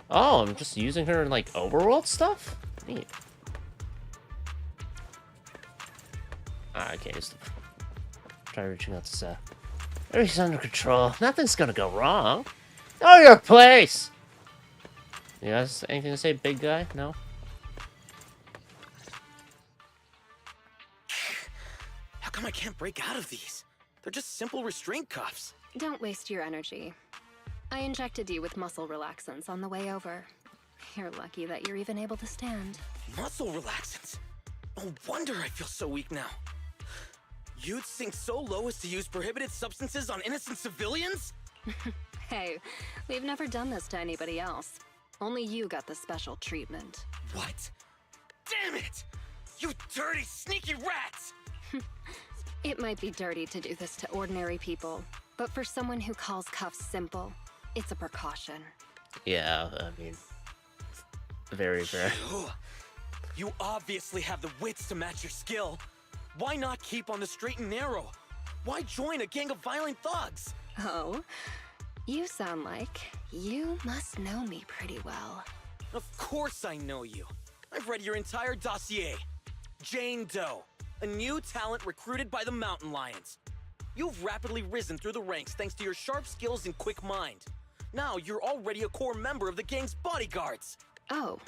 Oh, I'm just using her in, like, overworld stuff? Neat. I can't use them. Try reaching out to Seth. Everything's under control. Nothing's gonna go wrong. Know your place! You guys anything to say, big guy? No? How come I can't break out of these? They're just simple restraint cuffs. Don't waste your energy. I injected you with muscle relaxants on the way over. You're lucky that you're even able to stand. Muscle relaxants? No wonder I feel so weak now. You'd sink so low as to use prohibited substances on innocent civilians? Hey, we've never done this to anybody else. Only you got the special treatment. What? Damn it! You dirty, sneaky rats! It might be dirty to do this to ordinary people, but for someone who calls cuffs simple, it's a precaution. Yeah, I mean... Very fair. You obviously have the wits to match your skill. Why not keep on the straight and narrow? Why join a gang of violent thugs? Oh, you sound like you must know me pretty well. Of course I know you. I've read your entire dossier. Jane Doe, a new talent recruited by the Mountain Lions. You've rapidly risen through the ranks thanks to your sharp skills and quick mind. Now you're already a core member of the gang's bodyguards. Oh.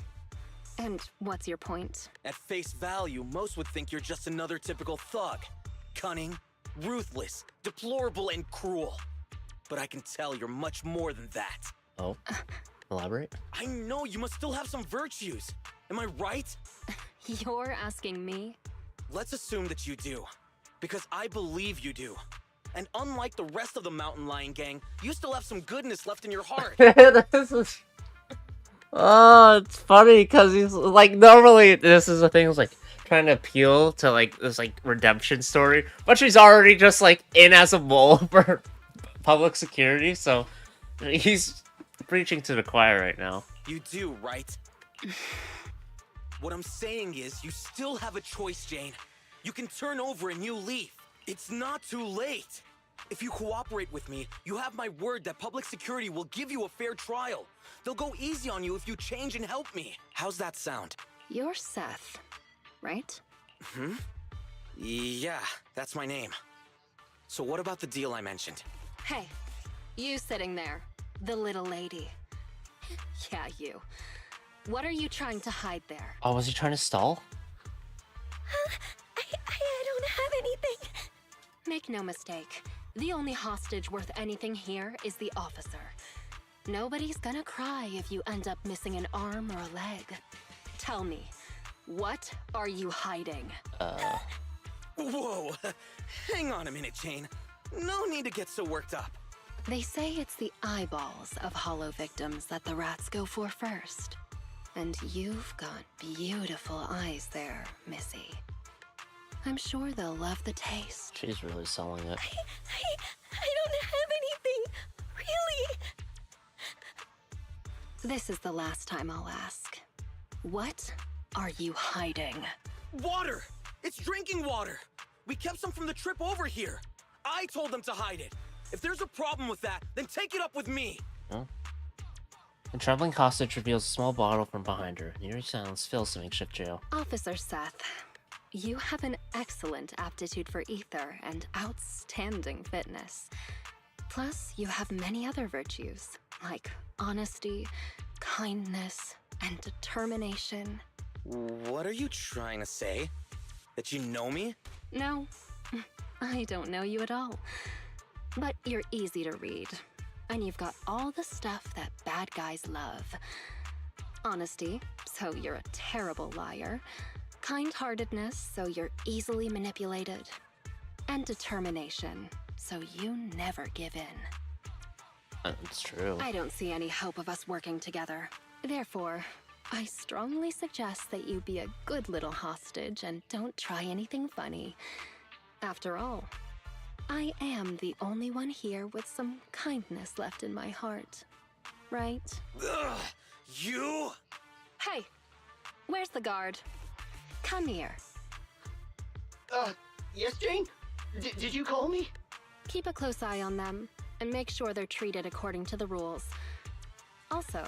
And what's your point? At face value, most would think you're just another typical thug. Cunning, ruthless, deplorable, and cruel. But I can tell you're much more than that. Oh? Elaborate? I know you must still have some virtues. Am I right? You're asking me? Let's assume that you do. Because I believe you do. And unlike the rest of the Mountain Lion gang, you still have some goodness left in your heart. This is... Oh, it's funny because he's like, normally this is a thing, it's like trying to appeal to like this like redemption story, but she's already just like in as a mole for public security, so he's preaching to the choir right now. You do, right? What I'm saying is, you still have a choice, Jane. You can turn over a new leaf. It's not too late. If you cooperate with me, you have my word that public security will give you a fair trial. They'll go easy on you if you change and help me. How's that sound? You're Seth, right? Hmm? Yeah, that's my name. So what about the deal I mentioned? Hey, you sitting there, the little lady. Yeah, you. What are you trying to hide there? Oh, was he trying to stall? I don't have anything. Make no mistake, the only hostage worth anything here is the officer. Nobody's gonna cry if you end up missing an arm or a leg. Tell me, what are you hiding? Whoa! Hang on a minute, Jane. No need to get so worked up. They say it's the eyeballs of hollow victims that the rats go for first. And you've got beautiful eyes there, Missy. I'm sure they'll love the taste. She's really selling it. I don't have anything. Really? This is the last time I'll ask. What are you hiding? Water! It's drinking water! We kept some from the trip over here. I told them to hide it. If there's a problem with that, then take it up with me. Huh? The traveling hostage reveals a small bottle from behind her. An eerie silence fills the makeshift jail. Officer Seth, you have an excellent aptitude for ether and outstanding fitness. Plus, you have many other virtues, like honesty, kindness, and determination. What are you trying to say? That you know me? No, I don't know you at all. But you're easy to read. And you've got all the stuff that bad guys love. Honesty, so you're a terrible liar. Kind-heartedness, so you're easily manipulated. And determination, so you never give in. That's true. I don't see any hope of us working together. Therefore, I strongly suggest that you be a good little hostage and don't try anything funny. After all, I am the only one here with some kindness left in my heart. Right? Ugh, you? Hey, where's the guard? Come here. Yes, Jane? Did you call me? Keep a close eye on them, and make sure they're treated according to the rules. Also,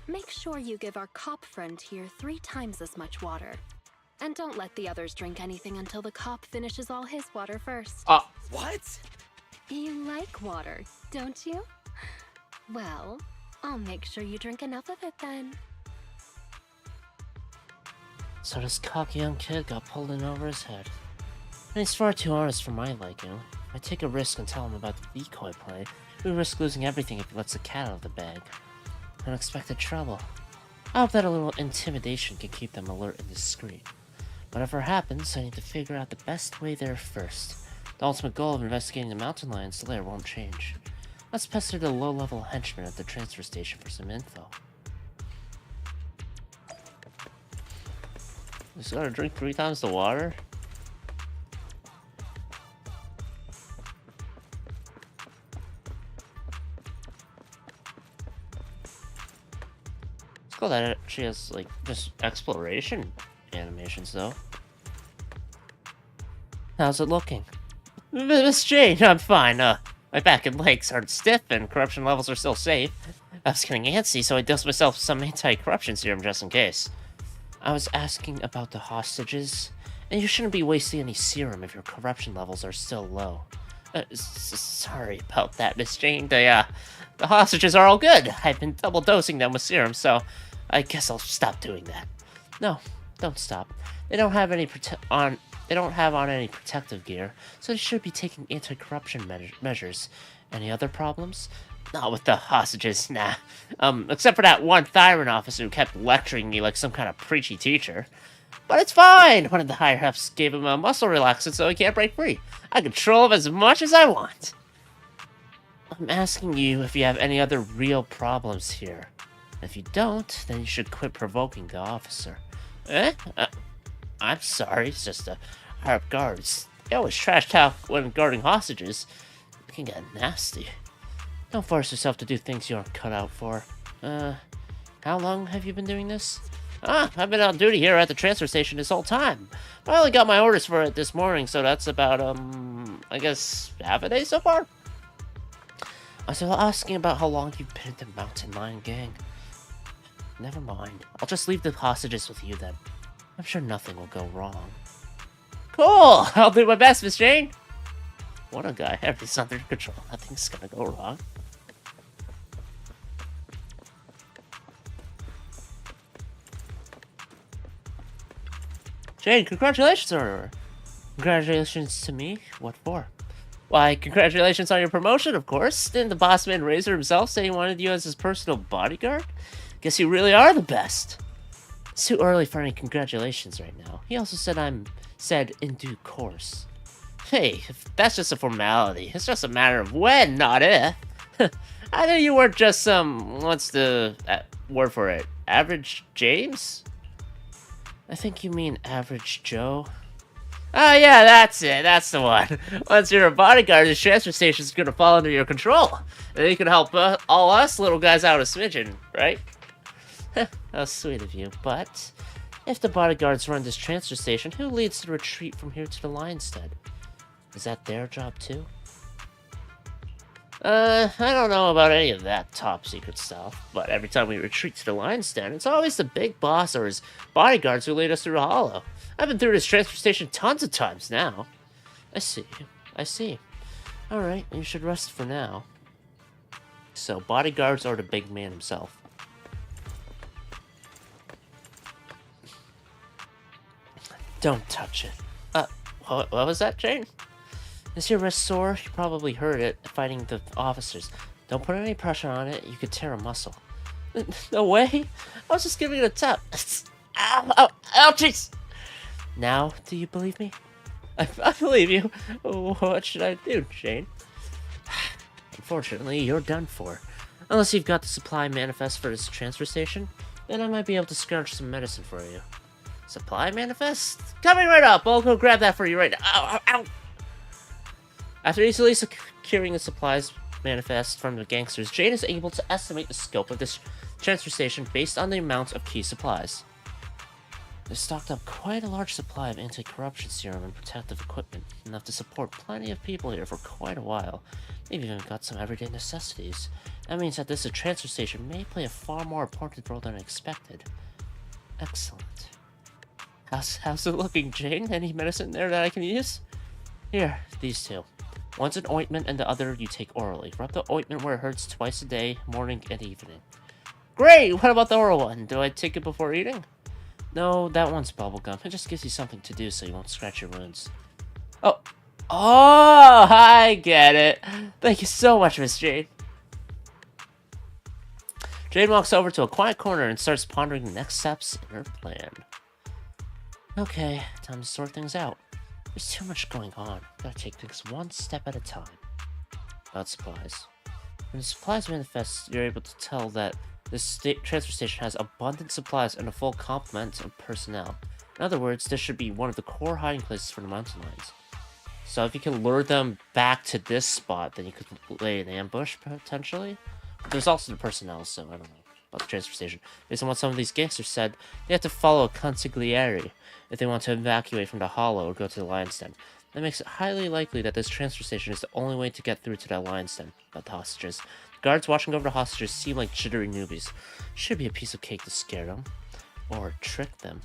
make sure you give our cop friend here 3 times as much water. And don't let the others drink anything until the cop finishes all his water first. What? You like water, don't you? Well, I'll make sure you drink enough of it then. So this cocky young kid got pulled in over his head. And he's far too honest for my liking. If I take a risk and tell him about the decoy play, we risk losing everything if he lets the cat out of the bag. Unexpected trouble. I hope that a little intimidation can keep them alert and discreet. Whatever happens, I need to figure out the best way there first. The ultimate goal of investigating the mountain lion's lair won't change. Let's pester the low-level henchman at the transfer station for some info. Just gotta drink 3 times the water? It's cool that she has, like, just exploration animations, though. How's it looking? Miss Jane, I'm fine. My back and legs aren't stiff, and corruption levels are still safe. I was getting antsy, so I dosed myself some anti-corruption serum just in case. I was asking about the hostages, and you shouldn't be wasting any serum if your corruption levels are still low. Sorry about that, Miss Jane. The hostages are all good. I've been double dosing them with serum, so I guess I'll stop doing that. No, don't stop. They don't have any any protective gear, so they should be taking anti-corruption measures. Any other problems? Not with the hostages, nah. Except for that one Thyron officer who kept lecturing me like some kind of preachy teacher. But it's fine! One of the higher-ups gave him a muscle relaxant so he can't break free. I control him as much as I want. I'm asking you if you have any other real problems here. If you don't, then you should quit provoking the officer. I'm sorry, it's just the higher-up guards. They always trash talk when guarding hostages. It can get nasty. Don't force yourself to do things you aren't cut out for. How long have you been doing this? I've been on duty here at the transfer station this whole time. I only got my orders for it this morning, so that's about, I guess, half a day so far? I was asking about how long you've been in the Mountain Lion gang. Never mind. I'll just leave the hostages with you then. I'm sure nothing will go wrong. Cool! I'll do my best, Miss Jane! What a guy. Everything's under control. Nothing's gonna go wrong. Jane, congratulations on her. Congratulations to me? What for? Why, congratulations on your promotion, of course. Didn't the boss man Razor himself say he wanted you as his personal bodyguard? Guess you really are the best. It's too early for any congratulations right now. He also said in due course. Hey, if that's just a formality. It's just a matter of when, not if. I knew you weren't just some, what's the word for it? Average James? I think you mean Average Joe. Oh yeah, that's it. That's the one. Once you're a bodyguard, the transfer station's gonna fall under your control. And you can help all us little guys out a smidgen, right? How sweet of you. But if the bodyguards run this transfer station, who leads the retreat from here to the Lion's Den? Is that their job too? I don't know about any of that top secret stuff, but every time we retreat to the Lion's Den, it's always the big boss or his bodyguards who lead us through a hollow. I've been through this transfer station tons of times now. I see. Alright, you should rest for now. So, bodyguards or the big man himself? Don't touch it. What was that, Jane? Is your wrist sore? You probably heard it fighting the officers. Don't put any pressure on it. You could tear a muscle. No way. I was just giving it a tap. Ow, ow, ouchies! Now, do you believe me? I believe you. What should I do, Jane? Unfortunately, you're done for. Unless you've got the supply manifest for this transfer station, then I might be able to scrounge some medicine for you. Supply manifest? Coming right up! I'll go grab that for you right now. Ow, ow, ow! After easily securing the supplies manifest from the gangsters, Jane is able to estimate the scope of this transfer station based on the amount of key supplies. They've stocked up quite a large supply of anti-corruption serum and protective equipment, enough to support plenty of people here for quite a while. They've even got some everyday necessities. That means that this transfer station may play a far more important role than expected. Excellent. How's it looking, Jane? Any medicine there that I can use? Here, these two. One's an ointment and the other you take orally. Rub the ointment where it hurts twice a day, morning and evening. Great! What about the oral one? Do I take it before eating? No, that one's bubblegum. It just gives you something to do so you won't scratch your wounds. Oh! Oh! I get it! Thank you so much, Miss Jane. Jane walks over to a quiet corner and starts pondering the next steps in her plan. Okay, time to sort things out. There's too much going on. Gotta take things one step at a time. About supplies. When the supplies manifest, you're able to tell that this transfer station has abundant supplies and a full complement of personnel. In other words, this should be one of the core hiding places for the mountain lions. So if you can lure them back to this spot, then you could lay an ambush, potentially. But there's also the personnel, so I don't know about the transfer station. Based on what some of these gangsters said, they have to follow a consigliere if they want to evacuate from the hollow or go to the lion's den. That makes it highly likely that this transfer station is the only way to get through to that lion's den. About the hostages. The guards watching over the hostages seem like jittery newbies. Should be a piece of cake to scare them. Or trick them.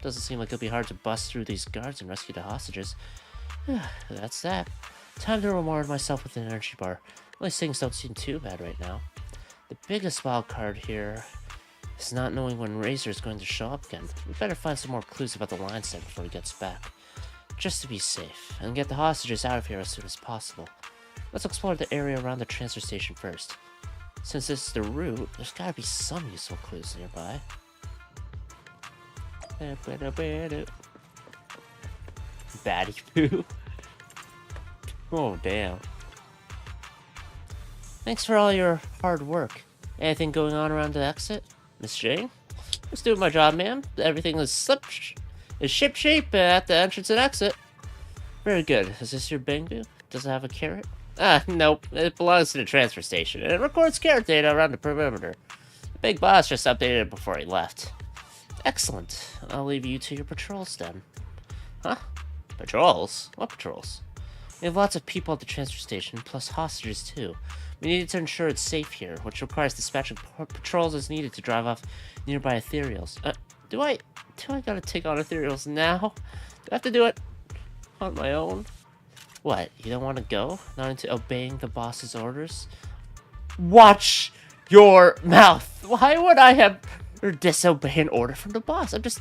Doesn't seem like it'll be hard to bust through these guards and rescue the hostages. That's that. Time to reward myself with an energy bar. At least things don't seem too bad right now. The biggest wild card here is not knowing when Razor is going to show up again. We better find some more clues about the lion's den before he gets back. Just to be safe, and get the hostages out of here as soon as possible. Let's explore the area around the transfer station first. Since this is the route, there's gotta be some useful clues nearby. Batty poo. Oh, damn. Thanks for all your hard work. Anything going on around the exit? Miss Jane? Just doing my job, ma'am. Everything is ship-shape at the entrance and exit. Very good. Is this your Bangbu? Does it have a carrot? Nope. It belongs to the transfer station, and it records carrot data around the perimeter. The big boss just updated it before he left. Excellent. I'll leave you to your patrols then. Huh? Patrols? What patrols? We have lots of people at the transfer station, plus hostages too. We needed to ensure it's safe here, which requires dispatching patrols as needed to drive off nearby ethereals. Do I gotta take on ethereals now? Do I have to do it on my own? What, you don't want to go? Not into obeying the boss's orders? Watch your mouth! Why would I have disobey an order from the boss? I'm just,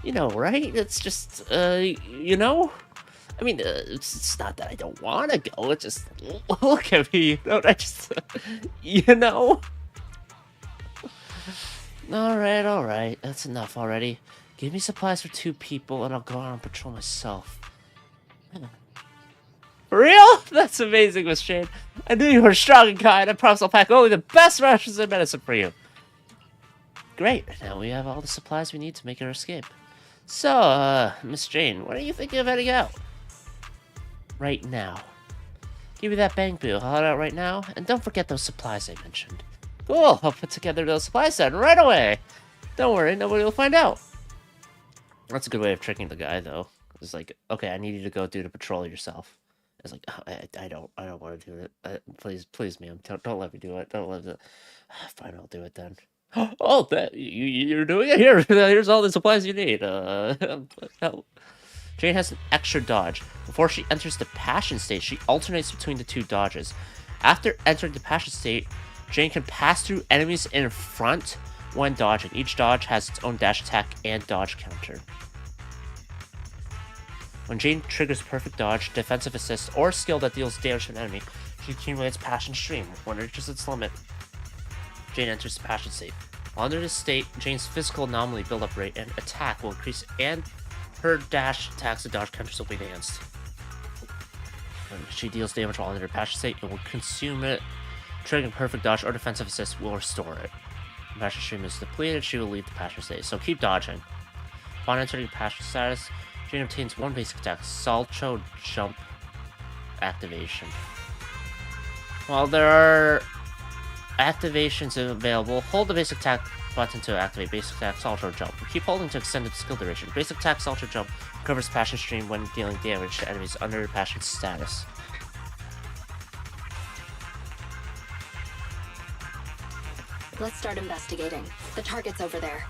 you know, right? It's just, you know? I mean, it's not that I don't want to go, it's just, look at me, you know? I just, you know? Alright, that's enough already. Give me supplies for 2 people and I'll go out on patrol myself. For real? That's amazing, Miss Jane. I knew you were strong and kind. I promise I'll pack only the best rations and medicine for you. Great, now we have all the supplies we need to make our escape. So, Miss Jane, when are you thinking of heading out? Right now. Give me that Bangbu. I'll head out right now, and don't forget those supplies I mentioned. Cool, I'll put together those supplies then right away. Don't worry, nobody will find out. That's a good way of tricking the guy, though. It's like, okay, I need you to go do the patrol yourself. It's like, oh, I don't want to do it. Please, ma'am, don't let me do it. Don't let it. Fine, I'll do it then. Oh, you're doing it? Here's all the supplies you need. Jane has an extra dodge. Before she enters the passion state, she alternates between the 2 dodges. After entering the passion state, Jane can pass through enemies in front when dodging. Each dodge has its own dash attack and dodge counter. When Jane triggers perfect dodge, defensive assist, or skill that deals damage to an enemy, she accumulates Passion Stream. When it reaches its limit, Jane enters the Passion state. While under this state, Jane's physical anomaly buildup rate and attack will increase, and her dash attacks and dodge counters will be enhanced. When she deals damage while under Passion state, it will consume it. Triggering perfect dodge or defensive assist will restore it. When Passion Stream is depleted, she will leave the Passion state, so keep dodging. Upon entering Passion status, Jane obtains one basic attack, Salcho Jump activation. While there are activations available, hold the basic attack button to activate basic attack Salcho Jump. Keep holding to extend its skill duration. Basic attack Salcho Jump covers Passion Stream when dealing damage to enemies under Passion status. Let's start investigating. The target's over there.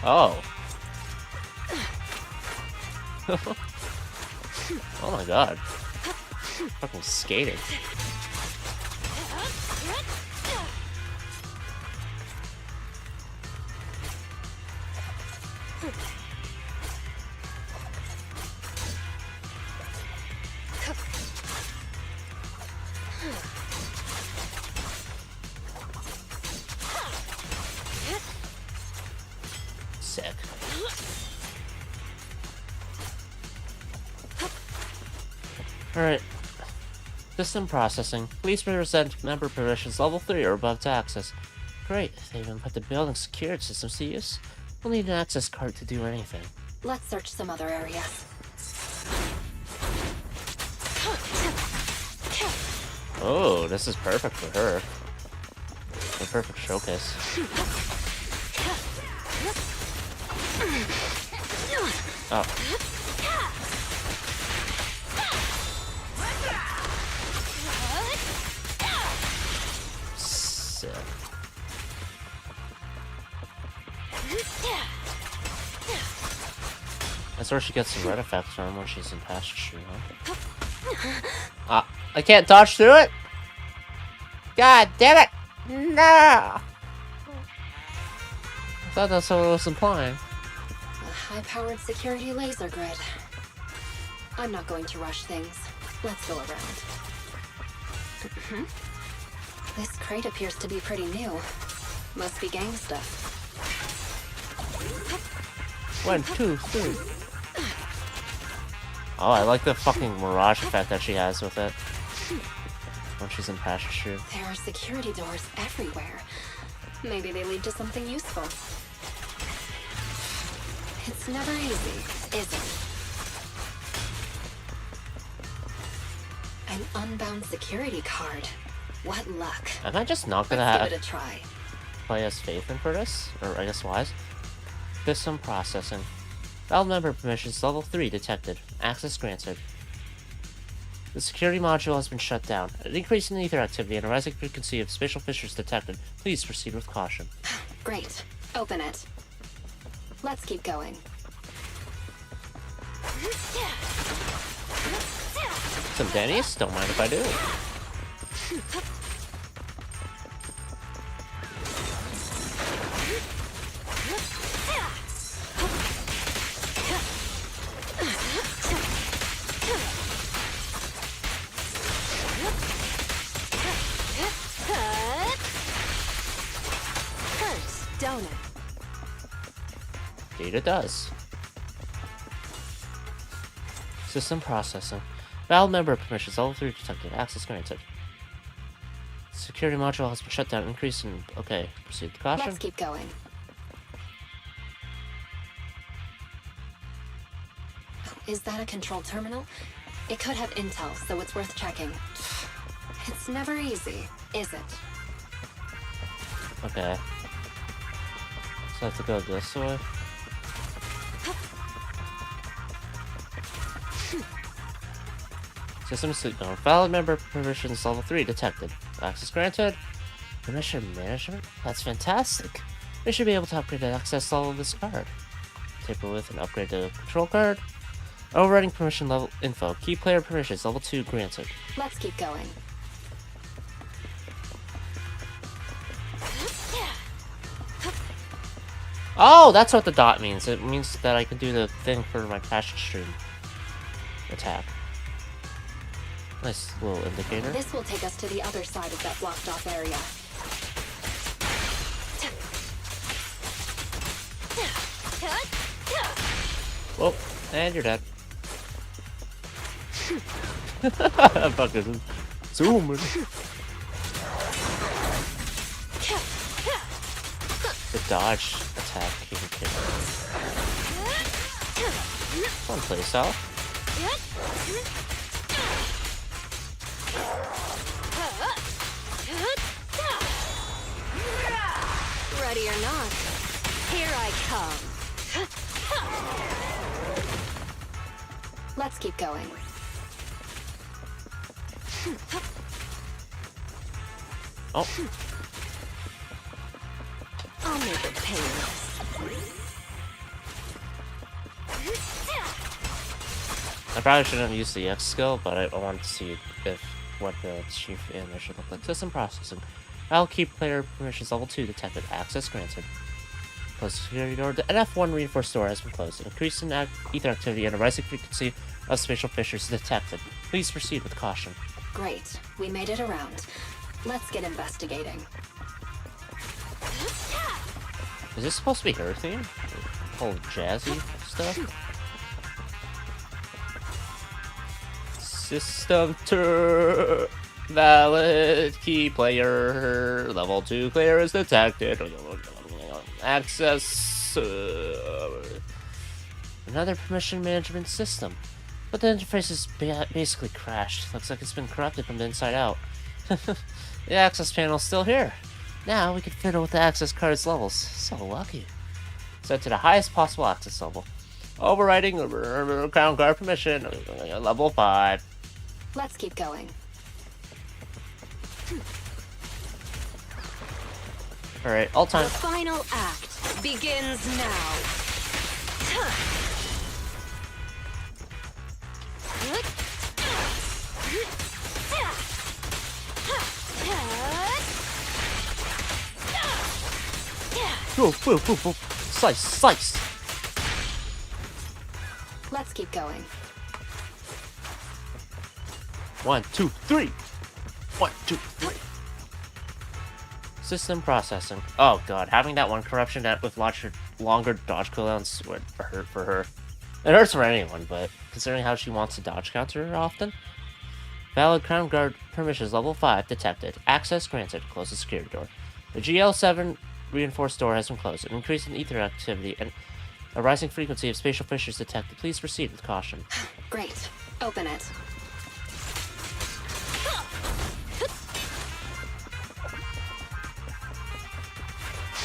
Oh. Oh my god. Fucking skating. Sick. Alright. System processing. Please present member permissions level 3 or above to access. Great. They even put the building security systems to use. We'll need an access card to do anything. Let's search some other areas. Oh, this is perfect for her. A perfect showcase. Oh. Sick. That's where she gets some red effects from when she's in Passion Stream, huh? I can't dodge through it? God damn it! No! I thought that's what it was implying. A high-powered security laser grid. I'm not going to rush things. Let's go around. This crate appears to be pretty new. Must be gang stuff. 1, 2, 3. Oh, I like the fucking mirage effect that she has with it. When she's in Passion Stream. There are security doors everywhere. Maybe they lead to something useful. It's never easy, is it? An unbound security card. What luck. Am I just not gonna Let's give it a try. play as Faithin for this? Or I guess Wise? System processing. Valve member permissions level 3 detected. Access granted. The security module has been shut down. An increase in ether activity and a rising frequency of spatial fissures detected. Please proceed with caution. Great. Open it. Let's keep going. Some Denny's? Don't mind if I do. Don't it? Indeed it does. System processing. Valve member permissions level 3 detected. Access granted. Security module has been shut down. Increase in... Okay, proceed with caution. Let's keep going. Is that a control terminal? It could have intel, so it's worth checking. It's never easy, is it? Okay. So I have to go this way. System sleep mode. Valid member permissions level 3 detected. Access granted. Permission management? That's fantastic. We should be able to upgrade the access level of this card. Tamper with and upgrade the control card. Overriding permission level info. Key player permissions level 2 granted. Let's keep going. Oh, that's what the dot means. It means that I can do the thing for my passion stream attack. Nice little indicator. This will take us to the other side of that blocked off area. Whoa, and you're dead. Fucking zoom. The dodge attack can kill. Fun playstyle. Ready or not, here I come. Let's keep going. Oh. I'll make it painless. I probably shouldn't have used the X skill, but I wanted to see if what the chief animation looked like. System processing. I'll keep player permissions level 2 detected. Access granted. Close security door. The NF1 reinforced door has been closed. An increase in ether activity and a rising frequency of spatial fissures detected. Please proceed with caution. Great. We made it around. Let's get investigating. Is this supposed to be her theme? Whole jazzy stuff? System tour. Valid key player. Level 2 player is detected. Access. Another permission management system. But the interface is basically crashed. Looks like it's been corrupted from the inside out. The access panel's still here. Now we can fiddle with the access card's levels. So lucky. Set to the highest possible access level. Overriding crown guard permission. Level 5. Let's keep going. Alright, all time. The final act begins now. Whoa, whoa, whoa, whoa. Slice, slice. Let's keep going. 1, 2, 3. 1, 2, 3. System processing. Oh god, having that one corruption that with longer dodge cooldowns would hurt for her. It hurts for anyone, but considering how she wants to dodge counter often. Valid crown guard permissions level 5 detected. Access granted. Close the security door. The GL7 reinforced door has been closed. An increase in ether activity and a rising frequency of spatial fissures detected. Please proceed with caution. Great. Open it.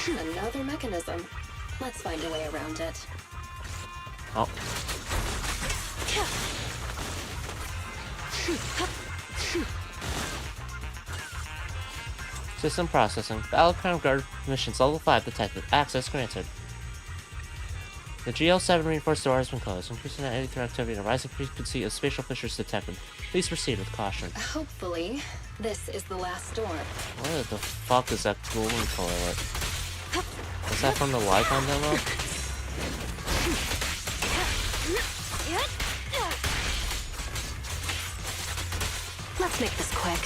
Another mechanism. Let's find a way around it. Oh. System processing. Valid crown guard missions level 5 detected. Access granted. The GL7 reinforced door has been closed. Increasing the ether activity and a rising frequency of spatial fissures detected. Please proceed with caution. Hopefully, this is the last door. What the fuck is that cooling toilet? Is that from the Lycon demo? Let's make this quick.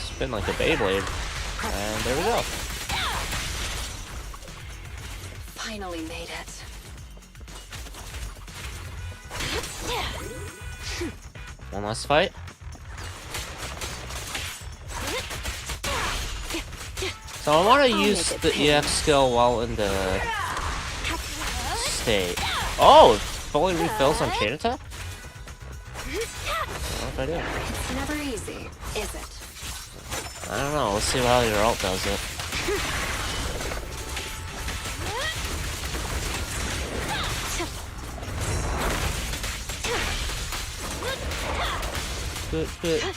Spin like a Beyblade. And there we go. Finally made it. One last fight. So I want to use the EX skill while in the state. Oh, it fully refills on chain attack? I don't know if I do. It's never easy, is it? I don't know. Let's see how your ult does it. Good.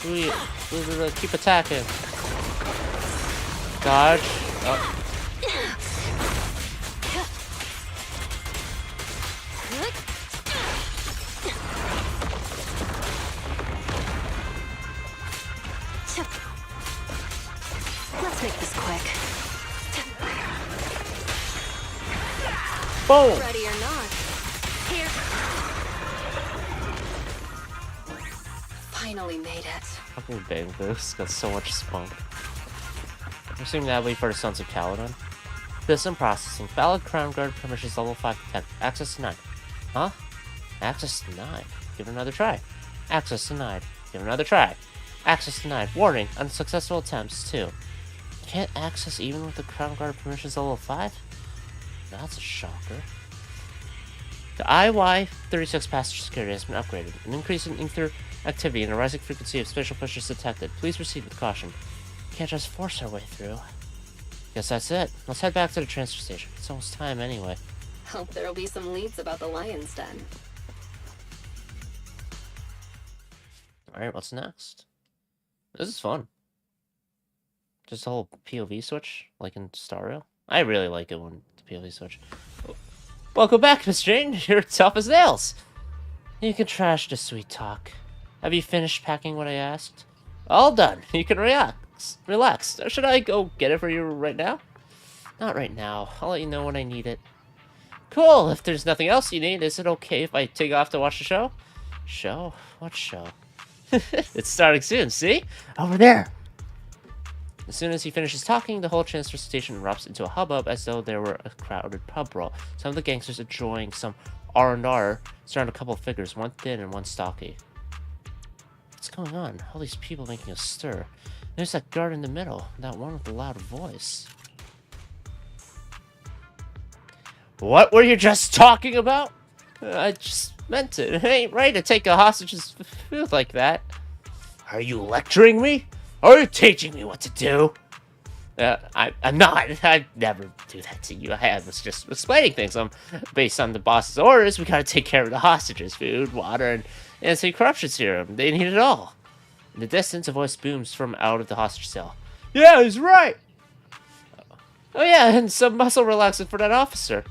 We keep attacking. Dodge. Oh. Boom! Ready or not. Here. Finally made it. Fucking bang boost got so much spunk. I'm assuming that way for the Sons of Caledon. System processing. Valid Crown Guard permissions level 5 to 10. Access denied. Huh? Access denied. Give it another try. Access denied. Give it another try. Access denied. Warning. Unsuccessful attempts too. Can't access even with the Crown Guard permissions level 5? That's a shocker. The IY-36 passenger security has been upgraded. An increase in ether activity and a rising frequency of spatial pushers detected. Please proceed with caution. Can't just force our way through. Guess that's it. Let's head back to the transfer station. It's almost time anyway. Hope there'll be some leads about the lion's den. Alright, what's next? This is fun. Just a whole POV switch, like in Star Rail. I really like it when the POV switch. Welcome back, Miss Jane. You're tough as nails. You can trash the sweet talk. Have you finished packing what I asked? All done. You can relax. Relax. Should I go get it for you right now? Not right now. I'll let you know when I need it. Cool. If there's nothing else you need, is it okay if I take off to watch the show? Show? What show? It's starting soon, see? Over there. As soon as he finishes talking, the whole transfer station erupts into a hubbub as though there were a crowded pub brawl. Some of the gangsters enjoying some R&R surround a couple of figures, one thin and one stocky. What's going on? All these people making a stir. There's that guard in the middle, that one with the loud voice. What were you just talking about? I just meant it. It ain't right to take a hostage's food like that. Are you lecturing me? Are you teaching me what to do? I'm not. I'd never do that to you. I was just explaining things. Based on the boss's orders, we gotta take care of the hostages. Food, water, and anti-corruption serum. They need it all. In the distance, a voice booms from out of the hostage cell. Yeah, he's right! Oh yeah, and some muscle relaxant for that officer.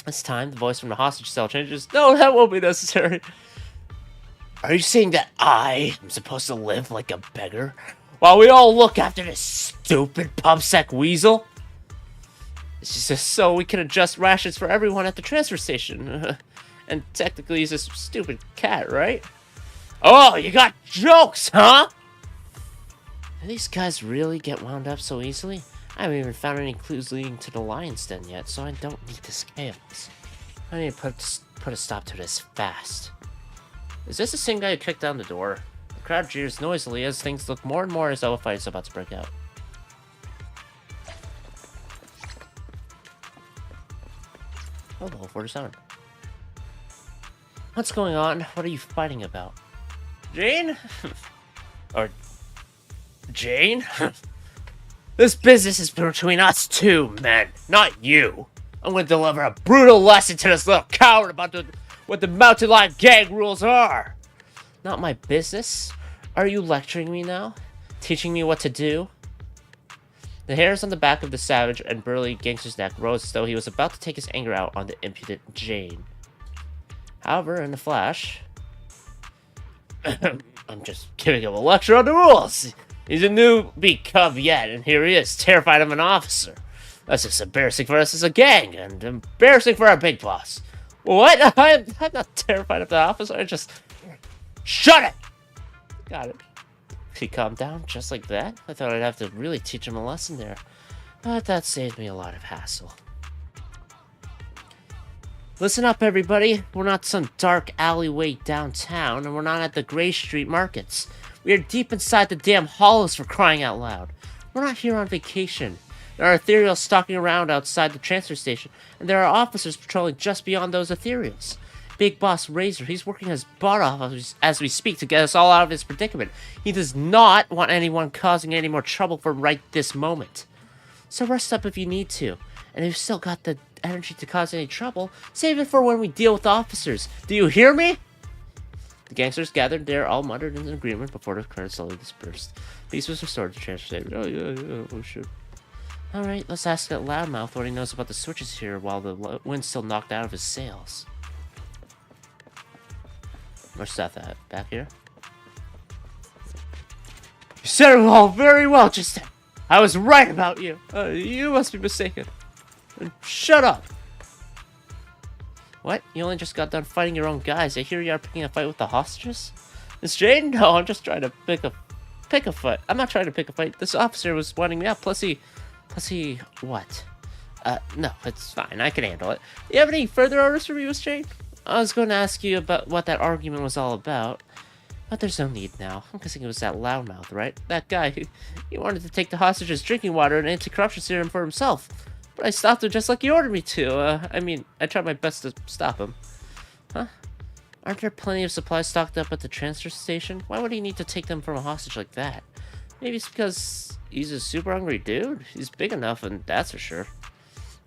This time, the voice from the hostage cell changes. No, that won't be necessary. Are you saying that I am supposed to live like a beggar while we all look after this stupid pubsec weasel? It's just so we can adjust rations for everyone at the transfer station. And technically he's a stupid cat, right? Oh, you got jokes, huh? Do these guys really get wound up so easily? I haven't even found any clues leading to the lion's den yet, so I don't need this chaos. I need to put a stop to this fast. Is this the same guy who kicked down the door? The crowd jeers noisily as things look more and more as though a fight is about to break out. Oh, level 47. What's going on? What are you fighting about? Jane? Or... Jane? This business is between us two, men, not you. I'm going to deliver a brutal lesson to this little coward about what the Mountain Lion gang rules are. Not my business? Are you lecturing me now? Teaching me what to do? The hairs on the back of the savage and burly gangster's neck rose as though he was about to take his anger out on the impudent Jane. However, in a flash... I'm just giving him a lecture on the rules. He's a newbie cub yet, and here he is, terrified of an officer. That's just embarrassing for us as a gang, and embarrassing for our big boss. What? I'm not terrified of the officer, I just... Shut it! Got it. He calmed down just like that? I thought I'd have to really teach him a lesson there. But that saved me a lot of hassle. Listen up, everybody. We're not some dark alleyway downtown, and we're not at the Gray Street markets. We are deep inside the damn hollows, for crying out loud. We're not here on vacation. There are ethereals stalking around outside the transfer station, and there are officers patrolling just beyond those ethereals. Big Boss Razor, he's working his butt off as we speak to get us all out of this predicament. He does not want anyone causing any more trouble for right this moment. So rest up if you need to, and if you've still got the energy to cause any trouble, save it for when we deal with officers. Do you hear me? The gangsters gathered there, all muttered in agreement before the crowd slowly dispersed. Peace was restored to transfer station. Oh yeah, oh shit. Alright, let's ask that loudmouth what he knows about the switches here while the wind's still knocked out of his sails. Where's Seth at? Back here? You said it all very well just then. I was right about you. You must be mistaken. Shut up. What? You only just got done fighting your own guys. I hear you are picking a fight with the hostages? Miss Jane? No, I'm just trying to pick a fight. I'm not trying to pick a fight. This officer was winding me up. Plus he, what? No, it's fine. I can handle it. Do you have any further orders for me, Miss Jane? I was going to ask you about what that argument was all about. But there's no need now. I'm guessing it was that loudmouth, right? That guy, he wanted to take the hostages' drinking water and anti-corruption serum for himself. But I stopped him just like he ordered me to. I mean, I tried my best to stop him. Huh? Aren't there plenty of supplies stocked up at the transfer station? Why would he need to take them from a hostage like that? Maybe it's because he's a super hungry dude. He's big enough, and that's for sure.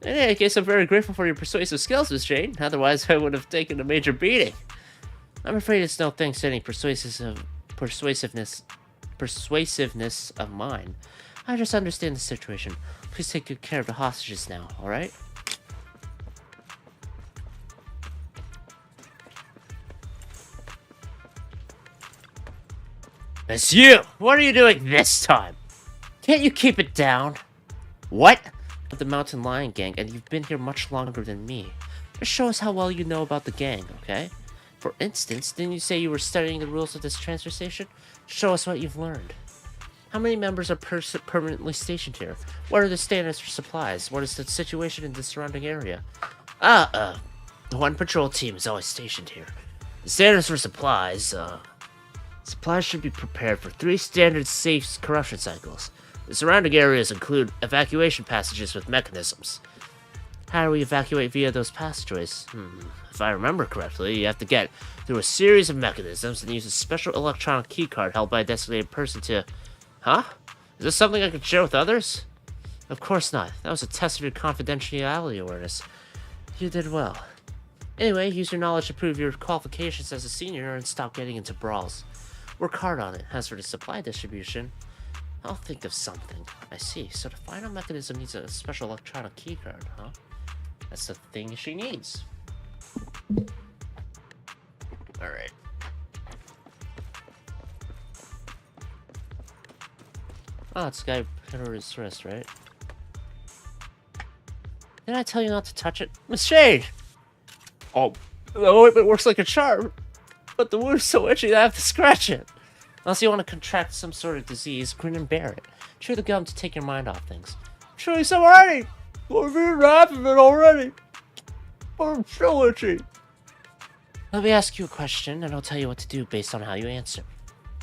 In any case, I'm very grateful for your persuasive skills, Miss Jane. Otherwise, I would have taken a major beating. I'm afraid it's no thanks to any persuasiveness of mine. I just understand the situation. Please take good care of the hostages now, alright? It's you! What are you doing this time? Can't you keep it down? What? Of the Mountain Lion Gang, and you've been here much longer than me. Just show us how well you know about the gang, okay? For instance, didn't you say you were studying the rules of this transfer station? Show us what you've learned. How many members are permanently stationed here? What are the standards for supplies? What is the situation in the surrounding area? One patrol team is always stationed here. The standards for supplies, supplies should be prepared for 3 standard safe corruption cycles. The surrounding areas include evacuation passages with mechanisms. How do we evacuate via those passageways? If I remember correctly, you have to get through a series of mechanisms and use a special electronic keycard held by a designated person to... Huh? Is this something I can share with others? Of course not. That was a test of your confidentiality awareness. You did well. Anyway, use your knowledge to prove your qualifications as a senior and stop getting into brawls. Work hard on it. As for the supply distribution, I'll think of something. I see. So the final mechanism needs a special electronic keycard, huh? That's the thing she needs. Alright. Oh, it's the guy hit over his wrist, right? Didn't I tell you not to touch it? Miss Shade! Oh, the ointment works like a charm. But the wound's so itchy that I have to scratch it. Unless you want to contract some sort of disease, grin and bear it. Chew the gum to take your mind off things. I'm chewing some already! I've eaten half of it already! I'm so itchy! Let me ask you a question, and I'll tell you what to do based on how you answer.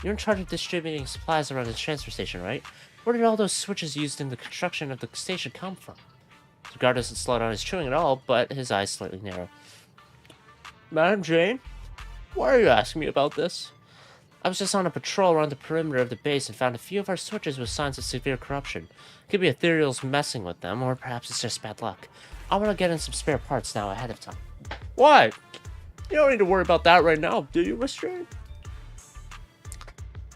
You're in charge of distributing supplies around the transfer station, right? Where did all those switches used in the construction of the station come from? The guard doesn't slow down his chewing at all, but his eyes slightly narrow. Madam Jane? Why are you asking me about this? I was just on a patrol around the perimeter of the base and found a few of our switches with signs of severe corruption. Could be Ethereal's messing with them, or perhaps it's just bad luck. I want to get in some spare parts now ahead of time. Why? You don't need to worry about that right now, do you, Miss Jane?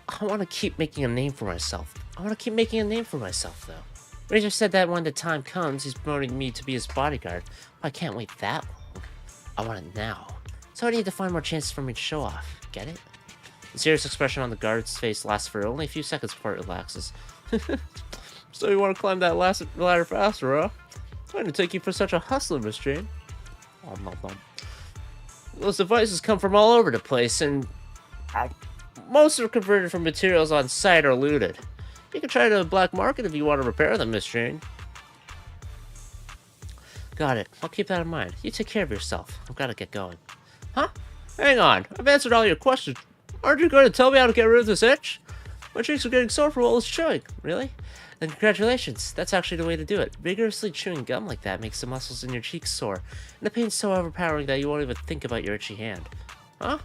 I want to keep making a name for myself. Though. Razor said that when the time comes, he's promoting me to be his bodyguard. But I can't wait that long. I want it now. So I need to find more chances for me to show off. Get it? The serious expression on the guard's face lasts for only a few seconds before it relaxes. So you want to climb that ladder faster, huh? I didn't take you for such a hustler, Miss Jane. Those devices come from all over the place, and most are converted from materials on site or looted. You can try to black market if you want to repair them, Miss Jane. Got it. I'll keep that in mind. You take care of yourself. I've got to get going. Huh? Hang on. I've answered all your questions. Aren't you going to tell me how to get rid of this itch? My cheeks are getting sore from all this chewing. Really? Then congratulations. That's actually the way to do it. Vigorously chewing gum like that makes the muscles in your cheeks sore, and the pain's so overpowering that you won't even think about your itchy hand. Huh?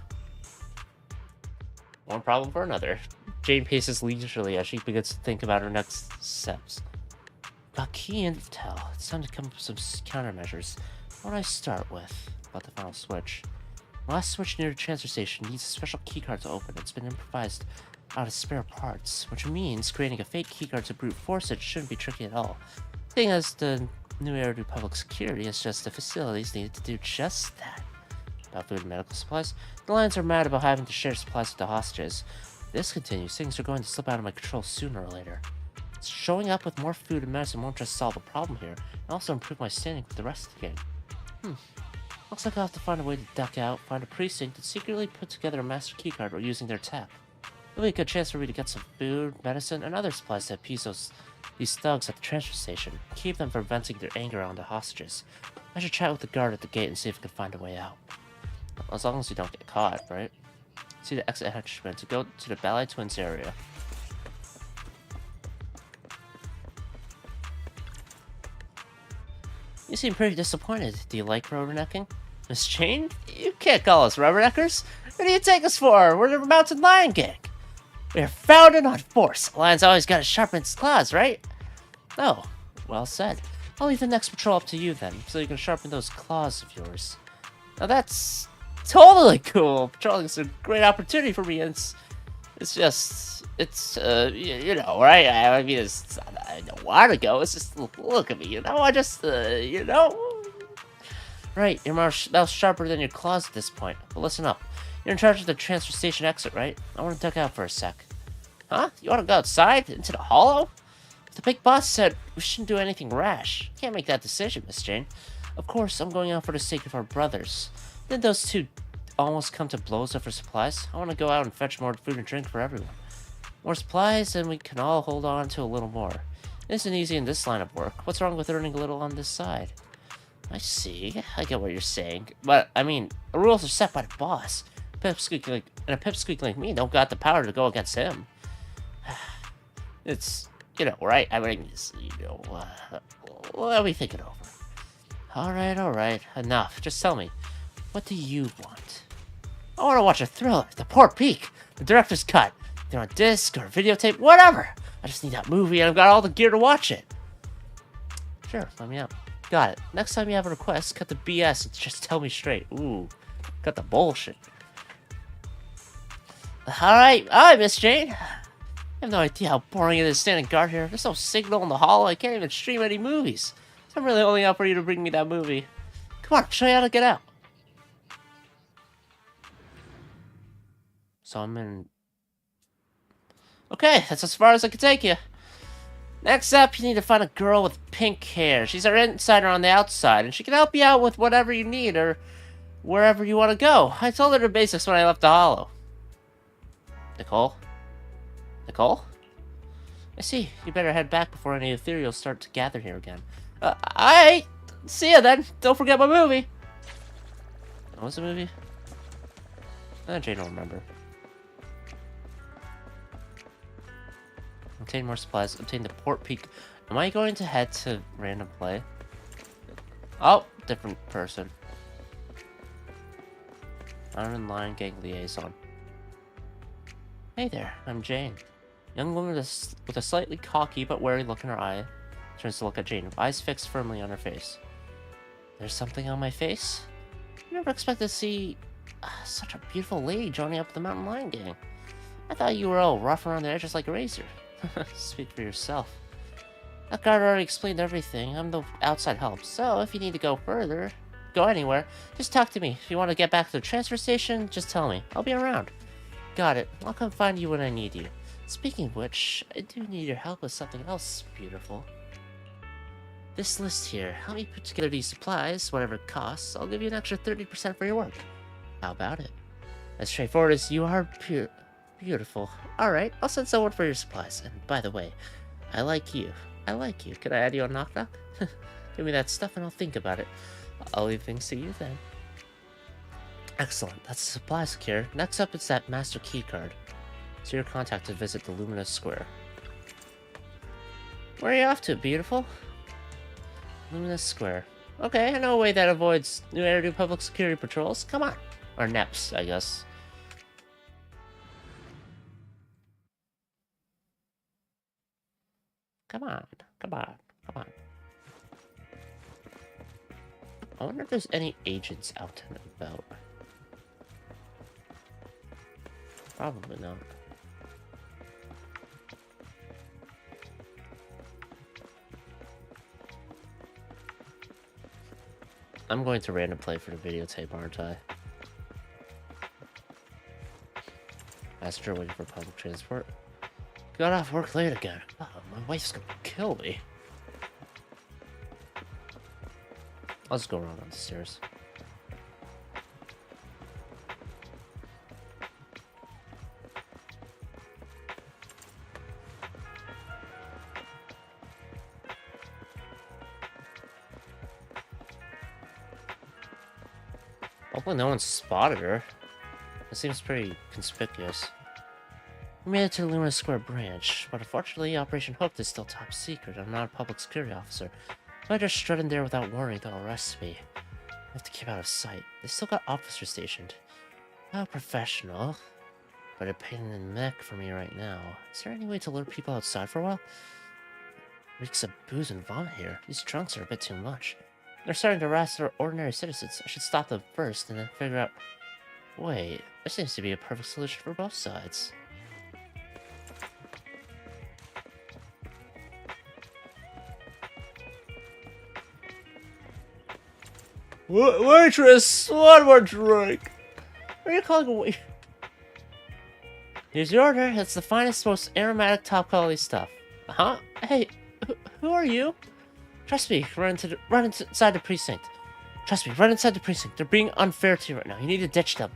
One problem for another. Jane paces leisurely as she begins to think about her next steps. Got key intel. It's time to come up with some countermeasures. What do I start with? About the final switch. The last switch near the transfer station needs a special keycard to open. It's been improvised out of spare parts, which means creating a fake keycard to brute force it shouldn't be tricky at all. Seeing as the new area to public security is just the facilities needed to do just that. About food and medical supplies, the Lions are mad about having to share supplies with the hostages. If this continues, things are going to slip out of my control sooner or later. Showing up with more food and medicine won't just solve a problem here, and also improve my standing with the rest of the gang. Looks like I'll have to find a way to duck out, find a precinct, and secretly put together a master keycard using their tech. It'll be a good chance for me to get some food, medicine, and other supplies to appease these thugs at the transfer station. Keep them from venting their anger on the hostages. I should chat with the guard at the gate and see if I can find a way out. As long as you don't get caught, right? See the exit henchman to go to the Ballet Twins area. You seem pretty disappointed. Do you like rubbernecking? Miss Jane? You can't call us rubberneckers. What do you take us for? We're the Mountain Lion Gang. We're founded on force. A lion's always got to sharpen its claws, right? Oh, well said. I'll leave the next patrol up to you then, so you can sharpen those claws of yours. Now that's totally cool. Patrolling is a great opportunity for me, and it's just, you know, right? I mean, I don't want to go. It's just, look at me, you know? I just, you know? Right, your mouth's sharper than your claws at this point. But listen up. You're in charge of the transfer station exit, right? I want to duck out for a sec. Huh? You want to go outside? Into the hollow? The big boss said we shouldn't do anything rash. Can't make that decision, Miss Jane. Of course, I'm going out for the sake of our brothers. Did those two almost come to blows over supplies? I want to go out and fetch more food and drink for everyone. More supplies, and we can all hold on to a little more. It isn't easy in this line of work. What's wrong with earning a little on this side? I see. I get what you're saying. But, I mean, the rules are set by the boss. A pipsqueak like me don't got the power to go against him. It's, you know, right? I mean, you know, let me think it over. Alright. Enough. Just tell me, what do you want? I want to watch a thriller, The Poor Peak, the director's cut. They're on disc or videotape, whatever. I just need that movie and I've got all the gear to watch it. Sure, let me know. Got it. Next time you have a request, cut the BS and just tell me straight. Ooh, cut the bullshit. Alright, Miss Jane. I have no idea how boring it is standing guard here. There's no signal in the hall. I can't even stream any movies. So I'm really only out for you to bring me that movie. Come on, I'll show you how to get out. So I'm in... Okay, that's as far as I can take you. Next up, you need to find a girl with pink hair. She's our insider on the outside, and she can help you out with whatever you need or wherever you want to go. I told her the basics when I left the hollow. Nicole? I see. You better head back before any ethereals start to gather here again. Alright. See ya then. Don't forget my movie. What was the movie? Jane don't remember. Obtain more supplies. Obtain the Port Peak. Am I going to head to random play? Oh, different person. Iron Lion Gang Liaison. Hey there, I'm Jane. Young woman with a slightly cocky but wary look in her eye turns to look at Jane, eyes fixed firmly on her face. There's something on my face? I never expected to see such a beautiful lady joining up with the Mountain Lion Gang. I thought you were all rough around the edges like a razor. Speak for yourself. That guard already explained everything. I'm the outside help, so if you need to go anywhere, just talk to me. If you want to get back to the transfer station, just tell me. I'll be around. Got it. I'll come find you when I need you. Speaking of which, I do need your help with something else beautiful. This list here. Help me put together these supplies, whatever it costs. I'll give you an extra 30% for your work. How about it? As straightforward as you are beautiful. Alright, I'll send someone for your supplies. And by the way, I like you. Can I add you on Knock Knock? Give me that stuff and I'll think about it. I'll leave things to you then. Excellent, that's the supply secure. Next up, it's that master key card. So your contact to visit the Luminous Square. Where are you off to, beautiful? Luminous Square. Okay, I know a way that avoids new air to public security patrols. Come on. Or NEPs, I guess. Come on. I wonder if there's any agents out and about. Probably not. I'm going to random play for the videotape, aren't I? Passenger waiting for public transport. Got off work late again. Oh, my wife's gonna kill me. I'll just go around on the stairs. Hopefully no one spotted her. It seems pretty conspicuous. We made it to the Luna Square branch, but unfortunately Operation Hooked is still top secret. I'm not a public security officer, so I just strut in there without warning they'll arrest me. I have to keep out of sight. They still got officers stationed. How professional. But a pain in the neck for me right now. Is there any way to lure people outside for a while? Reeks of booze and vomit here. These drunks are a bit too much. They're starting to harass our ordinary citizens. I should stop them first and then figure out... Wait, there seems to be a perfect solution for both sides. Waitress! One more drink! What are you calling a wait? Here's your order. It's the finest, most aromatic, top-quality stuff. Huh? Hey, who are you? Trust me, run inside the precinct. Trust me, run inside the precinct. They're being unfair to you right now. You need to ditch them.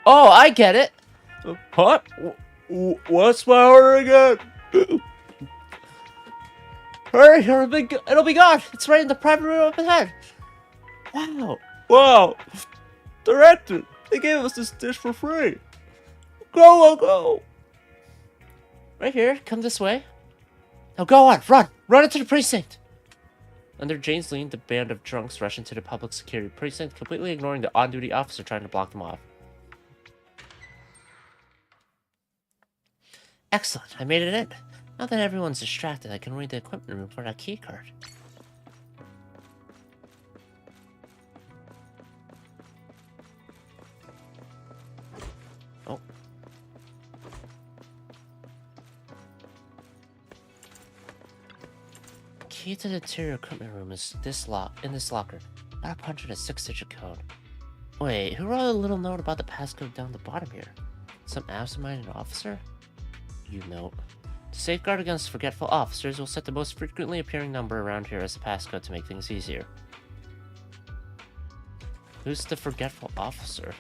Oh, I get it! What? What's my order again? Hurry, it'll be gone! It's right in the private room up ahead. Wow! Director, they gave us this dish for free. Go! Right here, come this way. Now go on, run into the precinct! Under Jane's lead, the band of drunks rush into the public security precinct, completely ignoring the on-duty officer trying to block them off. Excellent, I made it in. Now that everyone's distracted, I can read the equipment room for that key card. Oh. Key to the interior equipment room is in this locker. About to punch in a 6-digit code. Wait, who wrote a little note about the passcode down the bottom here? Some absent-minded officer? You note. To safeguard against forgetful officers, we'll set the most frequently appearing number around here as the passcode to make things easier. Who's the forgetful officer?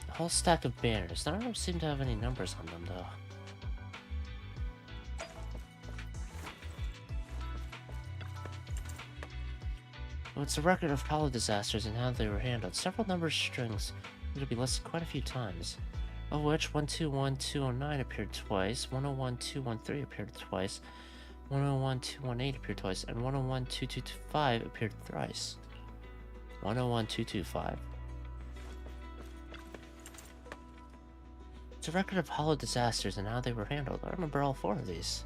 A whole stack of banners. None of them seem to have any numbers on them, though. Well, it's a record of hollow disasters and how they were handled. Several number strings need to be listed quite a few times, of which 121-209 appeared twice, 101-213 appeared twice, 101-218 appeared twice, and 101-2225 appeared thrice. 101-225. It's a record of hollow disasters and how they were handled. I remember all 4 of these.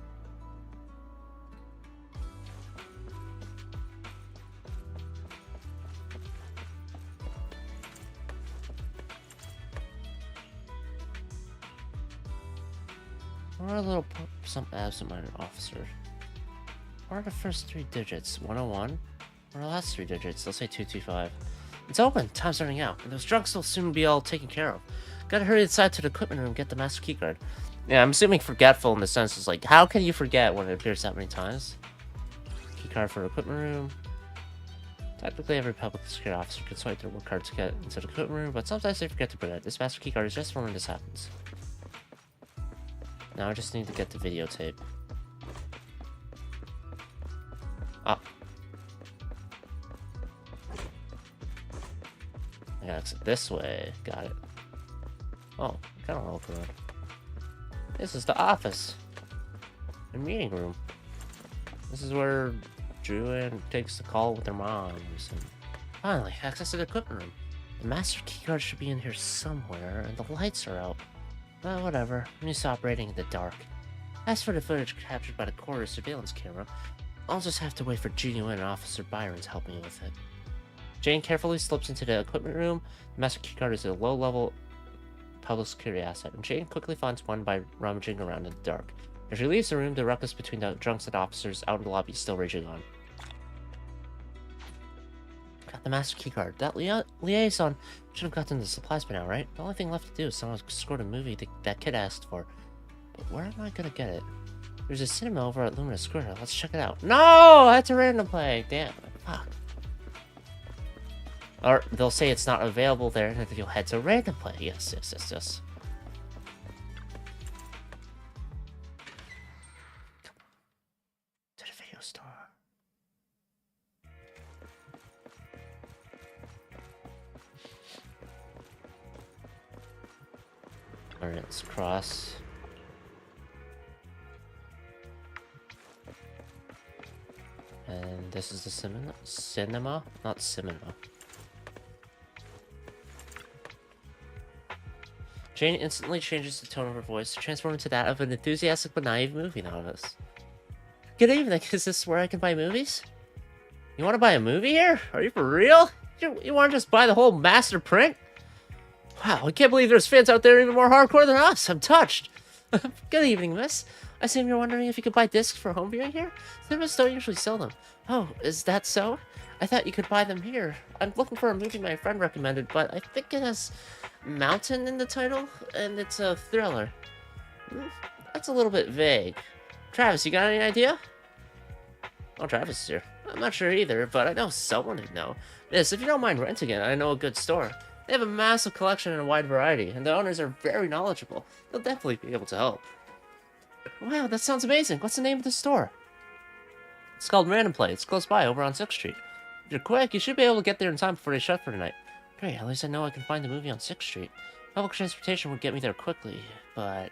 Or a little some absent-minded officer. What are the first 3 digits? 101? Or the last 3 digits? Let's say 225. It's open! Time's running out. And those drunks will soon be all taken care of. Gotta hurry inside to the equipment room and get the master keycard. Yeah, I'm assuming forgetful in the sense is like, how can you forget when it appears that many times? Keycard for equipment room. Technically, every public security officer can swipe their work card to get into the equipment room, but sometimes they forget to bring it. This master keycard is just for when this happens. Now I just need to get the videotape. Ah. I gotta exit this way. Got it. Oh, kind of open it. This is the office. The meeting room. This is where Julian takes the call with their moms. And finally, access to the equipment room. The master keycard should be in here somewhere, and the lights are out. Well, whatever. I'm used to operating in the dark. As for the footage captured by the corner surveillance camera, I'll just have to wait for Gino and Officer Byron to help me with it. Jane carefully slips into the equipment room. The master keycard is a low-level public security asset, and Jane quickly finds one by rummaging around in the dark. As she leaves the room, the ruckus between the drunks and officers out in the lobby is still raging on. Got the master keycard. That liaison should have gotten the supplies by now, right? The only thing left to do is someone scored a movie that kid asked for. But where am I gonna get it? There's a cinema over at Luna Square. Let's check it out. No! That's a random play. Damn. Fuck. Or they'll say it's not available there, and then you'll head to random play. Yes. To the video store. Alright, let's cross. And this is the cinema? Not cinema. Jane instantly changes the tone of her voice to transform into that of an enthusiastic but naive movie novice. Good evening, is this where I can buy movies? You want to buy a movie here? Are you for real? You want to just buy the whole master print? Wow, I can't believe there's fans out there even more hardcore than us. I'm touched. Good evening, miss. I assume you're wondering if you could buy discs for home viewing here? Cinemas don't usually sell them. Oh, is that so? I thought you could buy them here. I'm looking for a movie my friend recommended, but I think it has Mountain in the title, and it's a thriller. That's a little bit vague. Travis, you got any idea? Oh, Travis is here. I'm not sure either, but I know someone would know. Miss, if you don't mind renting it, I know a good store. They have a massive collection and a wide variety, and the owners are very knowledgeable. They'll definitely be able to help. Wow, that sounds amazing. What's the name of the store? It's called Random Play. It's close by, over on 6th Street. If you're quick, you should be able to get there in time before they shut for tonight. Great, at least I know I can find the movie on 6th Street. Public transportation would get me there quickly, but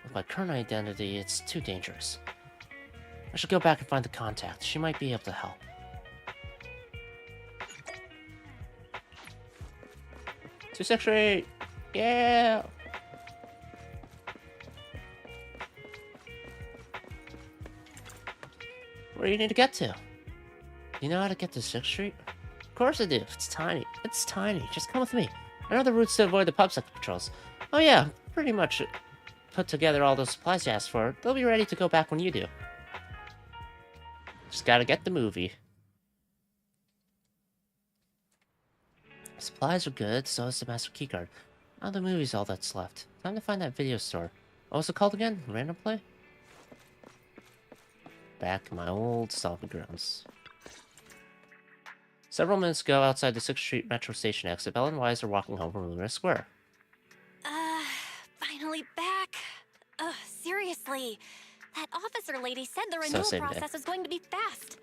with my current identity, it's too dangerous. I should go back and find the contact. She might be able to help. To 6th Street! Yeah! Where do you need to get to? You know how to get to 6th Street? Of course I do. It's tiny. It's tiny. Just come with me. I know the routes to avoid the pub sector patrols. Oh yeah, pretty much put together all those supplies you asked for. They'll be ready to go back when you do. Just gotta get the movie. Supplies are good, so is the master keycard. Now the movie's all that's left. Time to find that video store. What was it called again? Random Play? Back in my old stomping grounds. Several minutes ago, outside the 6th Street Metro Station exit, Belle and Wise are walking home from Luminous Square. Finally back. Seriously. That officer lady said the renewal process was going to be fast.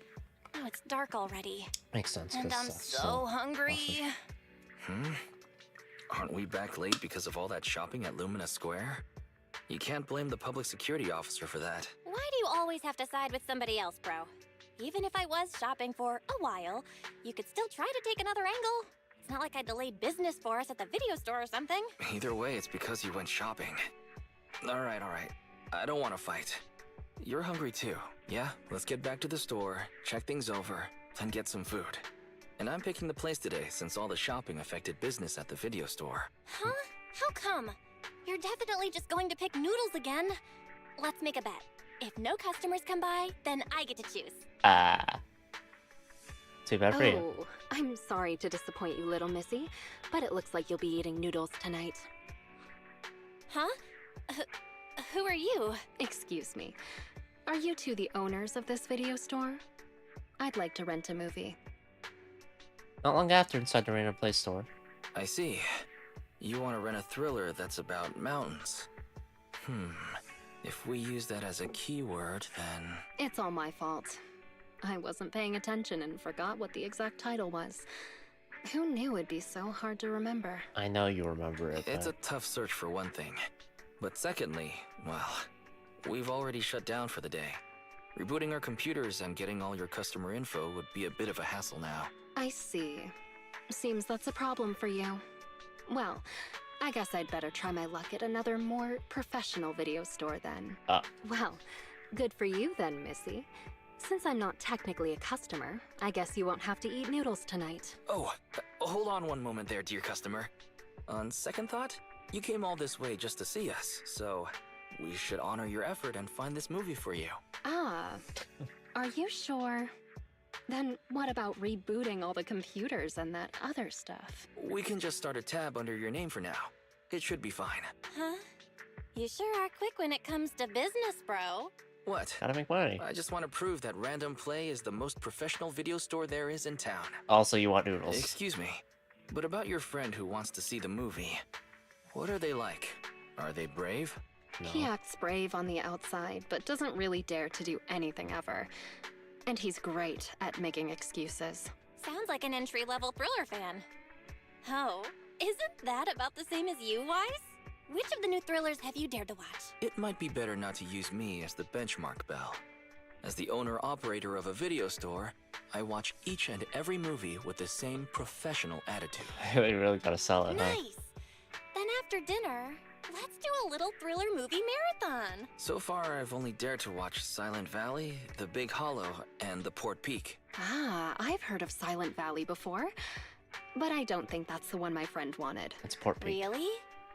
Now it's dark already. Makes sense. And I'm so hungry. Awesome. Aren't we back late because of all that shopping at Lumina Square? You can't blame the public security officer for that. Why do you always have to side with somebody else, bro? Even if I was shopping for a while, you could still try to take another angle. It's not like I delayed business for us at the video store or something. Either way, it's because you went shopping. Alright. I don't want to fight. You're hungry too, yeah? Let's get back to the store, check things over, then get some food. And I'm picking the place today since all the shopping affected business at the video store. Huh? How come? You're definitely just going to pick noodles again. Let's make a bet. If no customers come by, then I get to choose. Too bad for you. Oh, I'm sorry to disappoint you, little missy, but it looks like you'll be eating noodles tonight. Huh? Who are you? Excuse me. Are you two the owners of this video store? I'd like to rent a movie. Not long after, inside the Random Play store. I see. You want to rent a thriller that's about mountains. If we use that as a keyword, then... It's all my fault. I wasn't paying attention and forgot what the exact title was. Who knew it'd be so hard to remember? I know you remember it. It's a tough search for one thing. But secondly, well, we've already shut down for the day. Rebooting our computers and getting all your customer info would be a bit of a hassle now. I see. Seems that's a problem for you. Well, I guess I'd better try my luck at another more professional video store then. Well, good for you then, Missy. Since I'm not technically a customer, I guess you won't have to eat noodles tonight. Oh, hold on one moment there, dear customer. On second thought, you came all this way just to see us, so we should honor your effort and find this movie for you. Are you sure? Then what about rebooting all the computers and that other stuff? We can just start a tab under your name for now. It should be fine. Huh? You sure are quick when it comes to business, bro. What? Gotta make money. I just want to prove that Random Play is the most professional video store there is in town. Also, you want noodles. Excuse me, but about your friend who wants to see the movie, what are they like? Are they brave? No. He acts brave on the outside, but doesn't really dare to do anything ever. And he's great at making excuses. Sounds like an entry-level thriller fan. Oh, isn't that about the same as you, Wise? which of the new thrillers have you dared to watch? It might be better not to use me as the benchmark, Belle. As the owner-operator of a video store, I watch each and every movie with the same professional attitude. They really gotta sell it, huh? Nice! Then after dinner, let's do a little thriller movie marathon. So far, I've only dared to watch Silent Valley, The Big Hollow, and The Port Peak. Ah, I've heard of Silent Valley before, but I don't think that's the one my friend wanted. It's Port Peak. Really?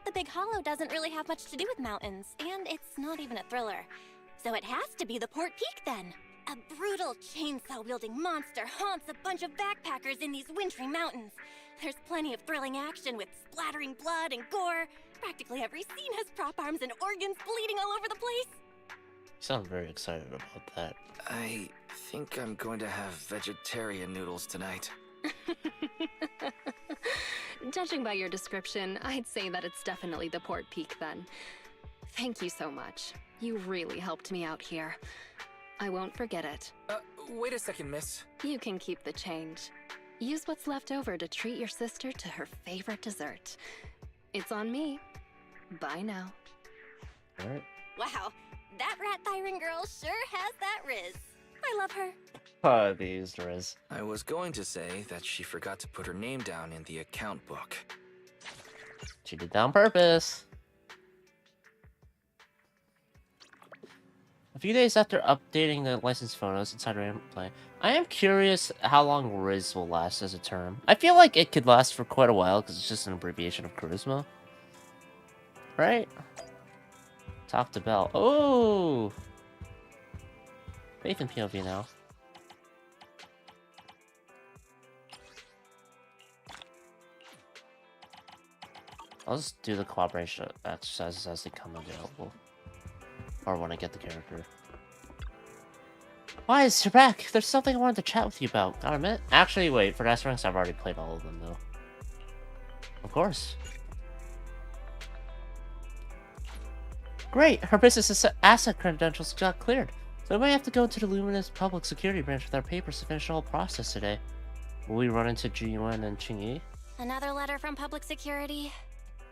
The Big Hollow doesn't really have much to do with mountains, and it's not even a thriller. So it has to be the Port Peak then. A brutal chainsaw-wielding monster haunts a bunch of backpackers in these wintry mountains. There's plenty of thrilling action with splattering blood and gore. Practically every scene has prop arms and organs bleeding all over the place. You sound very excited about that. I think I'm going to have vegetarian noodles tonight. Judging by your description, I'd say that it's definitely the Port Peak then. Thank you so much. You really helped me out here. I won't forget it. Wait a second, miss. You can keep the change. Use what's left over to treat your sister to her favorite dessert. It's on me. Bye now. Alright. Wow, that rat Thyron girl sure has that riz. I love her. Oh, they used Riz. I was going to say that she forgot to put her name down in the account book. She did that on purpose. A few days after updating the licensed photos inside her gameplay, I am curious how long Riz will last as a term. I feel like it could last for quite a while because it's just an abbreviation of charisma. Right? Talk to Belle. Oh! Faith in POV now. I'll just do the cooperation exercises as they come available. Or when I get the character. Wise, you're back! There's something I wanted to chat with you about. Got a minute? Actually, wait, for S ranks, I've already played all of them, though. Of course. Great! Her business asset credentials got cleared. So we might have to go into the Luminous Public Security Branch with our papers to finish the whole process today. Will we run into Ji-Yuan and Qing-Yi? Another letter from Public Security.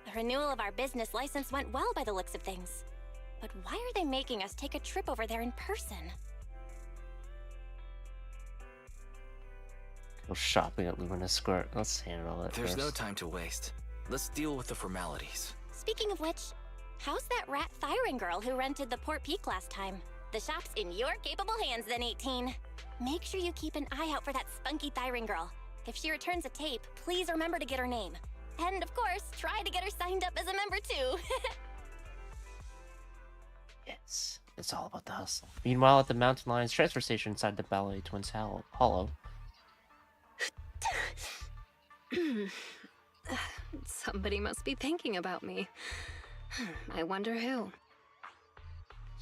The renewal of our business license went well by the looks of things. But why are they making us take a trip over there in person? Go shopping at Luminous Square. Let's handle it There's first. no time to waste. Let's deal with the formalities. Speaking of which, how's that rat Thyron girl who rented the Port Peak last time? The shop's in your capable hands then, 18. Make sure you keep an eye out for that spunky Thyron girl. If she returns a tape, please remember to get her name. And of course, try to get her signed up as a member too. Yes, it's all about the hustle. Meanwhile, at the Mountain Lions transfer station inside the Ballet Twins Hollow. Somebody must be thinking about me. I wonder who.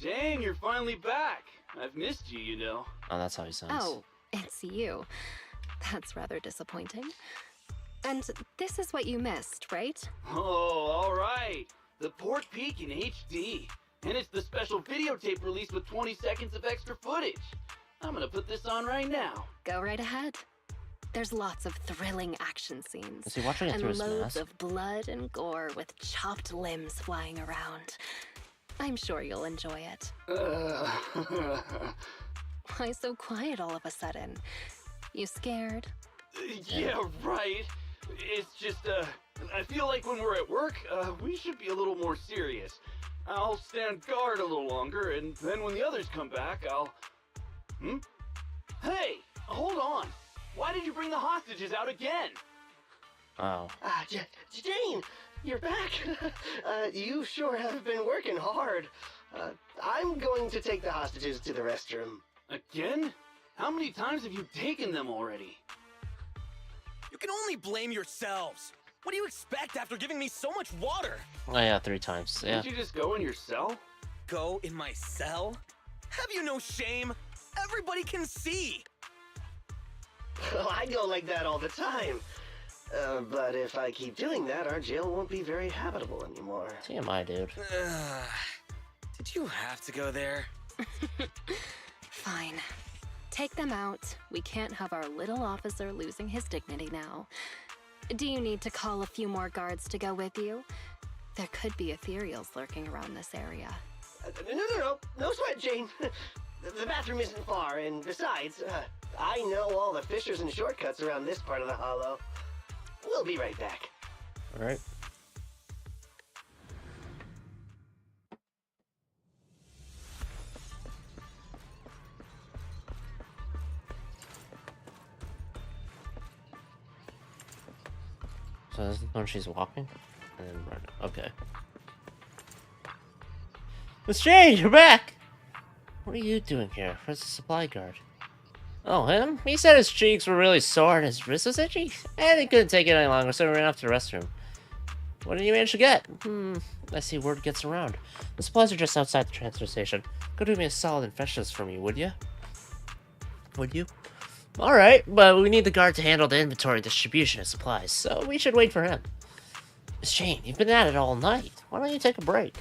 Jane, you're finally back. I've missed you, you know. Oh, that's how he sounds. Oh, it's you. That's rather disappointing. And this is what you missed, right? Oh, all right. The Port Peak in HD. And it's the special videotape release with 20 seconds of extra footage. I'm gonna put this on right now. Go right ahead. There's lots of thrilling action scenes. Is he watching it and through his loads mask? of blood and gore with chopped limbs flying around. I'm sure you'll enjoy it. Why so quiet all of a sudden? You scared? Yeah, right. It's just, I feel like when we're at work, we should be a little more serious. I'll stand guard a little longer, and then when the others come back, I'll... Hey, hold on. Why did you bring the hostages out again? Oh. Jane, you're back. You sure have been working hard. I'm going to take the hostages to the restroom. Again? How many times have you taken them already? You can only blame yourselves. What do you expect after giving me so much water? Oh yeah, 3 times. Yeah. Didn't you just go in your cell? Go in my cell? Have you no shame? Everybody can see. Well, I go like that all the time. But if I keep doing that, our jail won't be very habitable anymore. TMI, dude. Did you have to go there? Fine. Take them out. We can't have our little officer losing his dignity now. Do you need to call a few more guards to go with you? There could be ethereals lurking around this area. No sweat, Jane. The bathroom isn't far, and besides, I know all the fissures and shortcuts around this part of the hollow. We'll be right back. All right. So this is when she's walking? And then run. Okay. Miss Jane, you're back! What are you doing here? Where's the supply guard? Oh, him? He said his cheeks were really sore and his wrist was itchy. And he couldn't take it any longer, so he ran off to the restroom. What did you manage to get? I see word gets around. The supplies are just outside the transfer station. Go do me a solid and fetch this for me, would you? Would you? Alright, but we need the guard to handle the inventory distribution of supplies, so we should wait for him. Miss Jane, you've been at it all night. Why don't you take a break?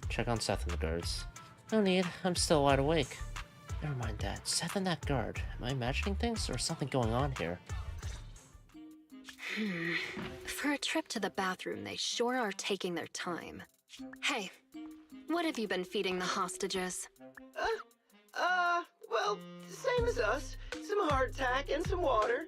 Check on Seth and the guards. No need, I'm still wide awake. Never mind that. Seth and that guard. Am I imagining things, or is something going on here? For a trip to the bathroom, they sure are taking their time. Hey, what have you been feeding the hostages? Well, same as us. Some hardtack and some water.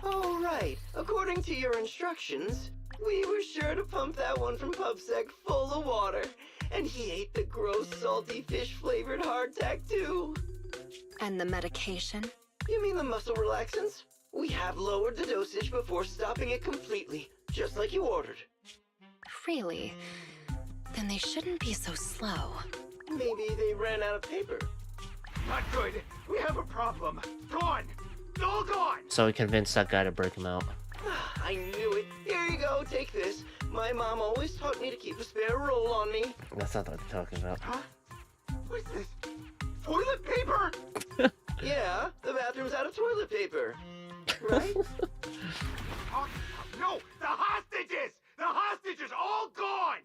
Oh, right. According to your instructions, we were sure to pump that one from PubSec full of water. And he ate the gross, salty, fish-flavored hardtack, too. And the medication? You mean the muscle relaxants? We have lowered the dosage before stopping it completely, just like you ordered. Really? Then they shouldn't be so slow. Maybe they ran out of paper. Not good. We have a problem. Gone. All gone. So he convinced that guy to break him out. I knew it. Here you go, take this. My mom always taught me to keep a spare roll on me. That's not what they're talking about. Huh? What's this? Toilet paper? Yeah, the bathroom's out of toilet paper. Right? No, the hostages! The hostages all gone!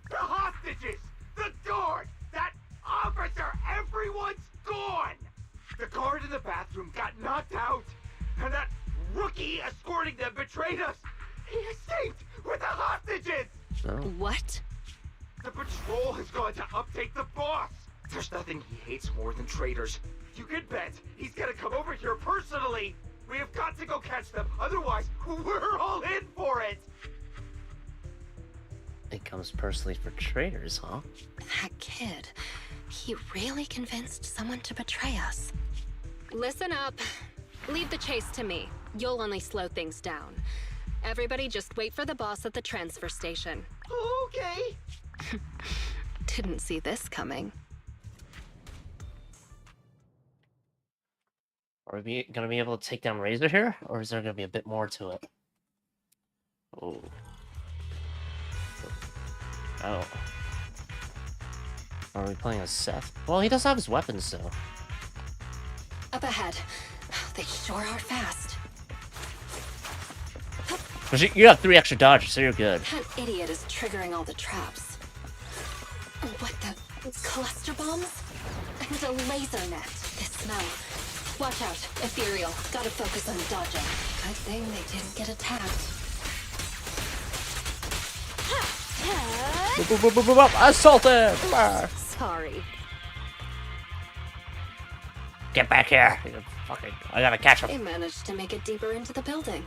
The hostages! The guard! That officer! Everyone's gone! The guard in the bathroom got knocked out, and that rookie escorting them betrayed us! He escaped with the hostages! What? The patrol has gone to update the boss! There's nothing he hates more than traitors. You can bet he's gonna come over here personally! We have got to go catch them, otherwise we're all in for it! It comes personally for traitors, huh? That kid, he really convinced someone to betray us. Listen up. Leave the chase to me. You'll only slow things down. Everybody just wait for the boss at the transfer station. Okay. Didn't see this coming. Are we gonna be able to take down Razor here? Or is there gonna be a bit more to it? Oh. Oh. Are we playing as Seth? Well, he doesn't have his weapons, so. Up ahead. They sure are fast. But you have 3 extra dodges, so you're good. That idiot is triggering all the traps. What the? Cluster bombs? And a laser net. This smell. Watch out. Ethereal. Gotta focus on dodging. Good thing they didn't get attacked. Assaulted! Sorry. Get back here! Fucking, I gotta catch him. They managed to make it deeper into the building.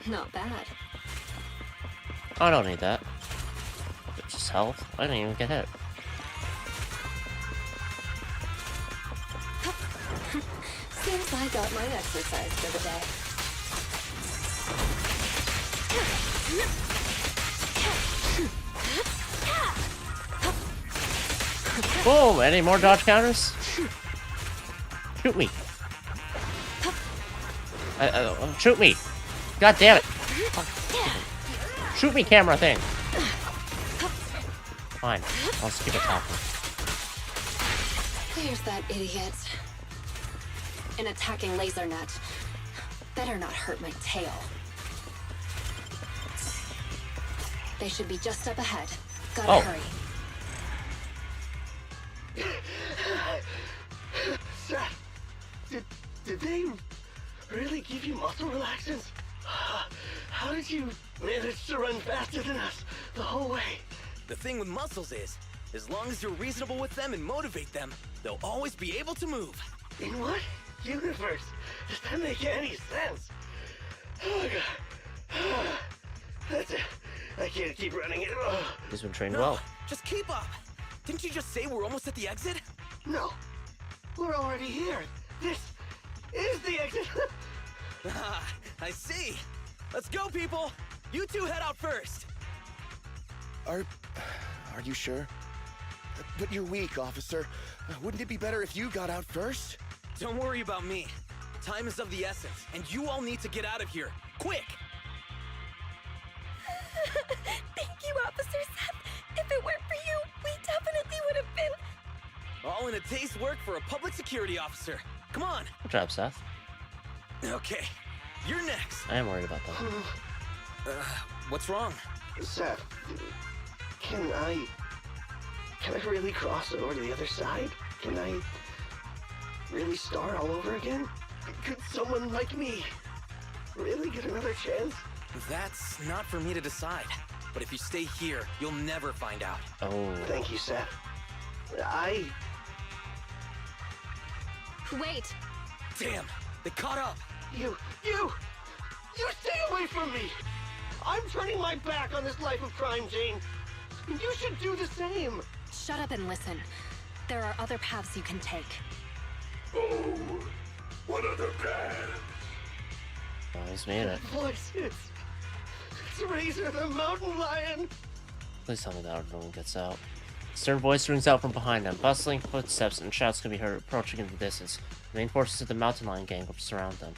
Not bad. I don't need that. It's just health. I didn't even get hit. Seems I got my exercise for the day. Boom! Any more dodge counters? Shoot me! Shoot me! God damn it! Shoot me, camera thing! Fine, I'll skip attacking. There's that idiot. An attacking laser net. Better not hurt my tail. They should be just up ahead. Gotta hurry. Seth, did they really give you muscle relaxants? How did you manage to run faster than us the whole way? The thing with muscles is, as long as you're reasonable with them and motivate them, they'll always be able to move. In what universe does that make any sense? Oh god. That's it. I can't keep running it. Ugh. He's been trained No, well. just keep up. Didn't you just say we're almost at the exit? No. We're already here. This is the exit. Ah, I see. Let's go, people. You two head out first. Are you sure? But you're weak, officer. Wouldn't it be better if you got out first? Don't worry about me. Time is of the essence, and you all need to get out of here. Quick! Thank you, Officer Seth. If it weren't for you, we definitely would have been... All in a day's work for a public security officer. Come on. Good job, Seth. Okay, you're next. I am worried about that. What's wrong? Seth, can I really cross over to the other side? Can I really start all over again? Could someone like me really get another chance? That's not for me to decide. But if you stay here, you'll never find out. Oh. Thank you, Seth. Wait! Damn, they caught up. You stay away from me! I'm turning my back on this life of crime, Jane. You should do the same. Shut up and listen. There are other paths you can take. Oh, what other path? Oh, he's made it. Voice, it's Razor the Mountain Lion. Please tell me that no one gets out. A stern voice rings out from behind them. Bustling footsteps and shouts can be heard approaching in the distance. The main forces of the Mountain Lion gang surround them.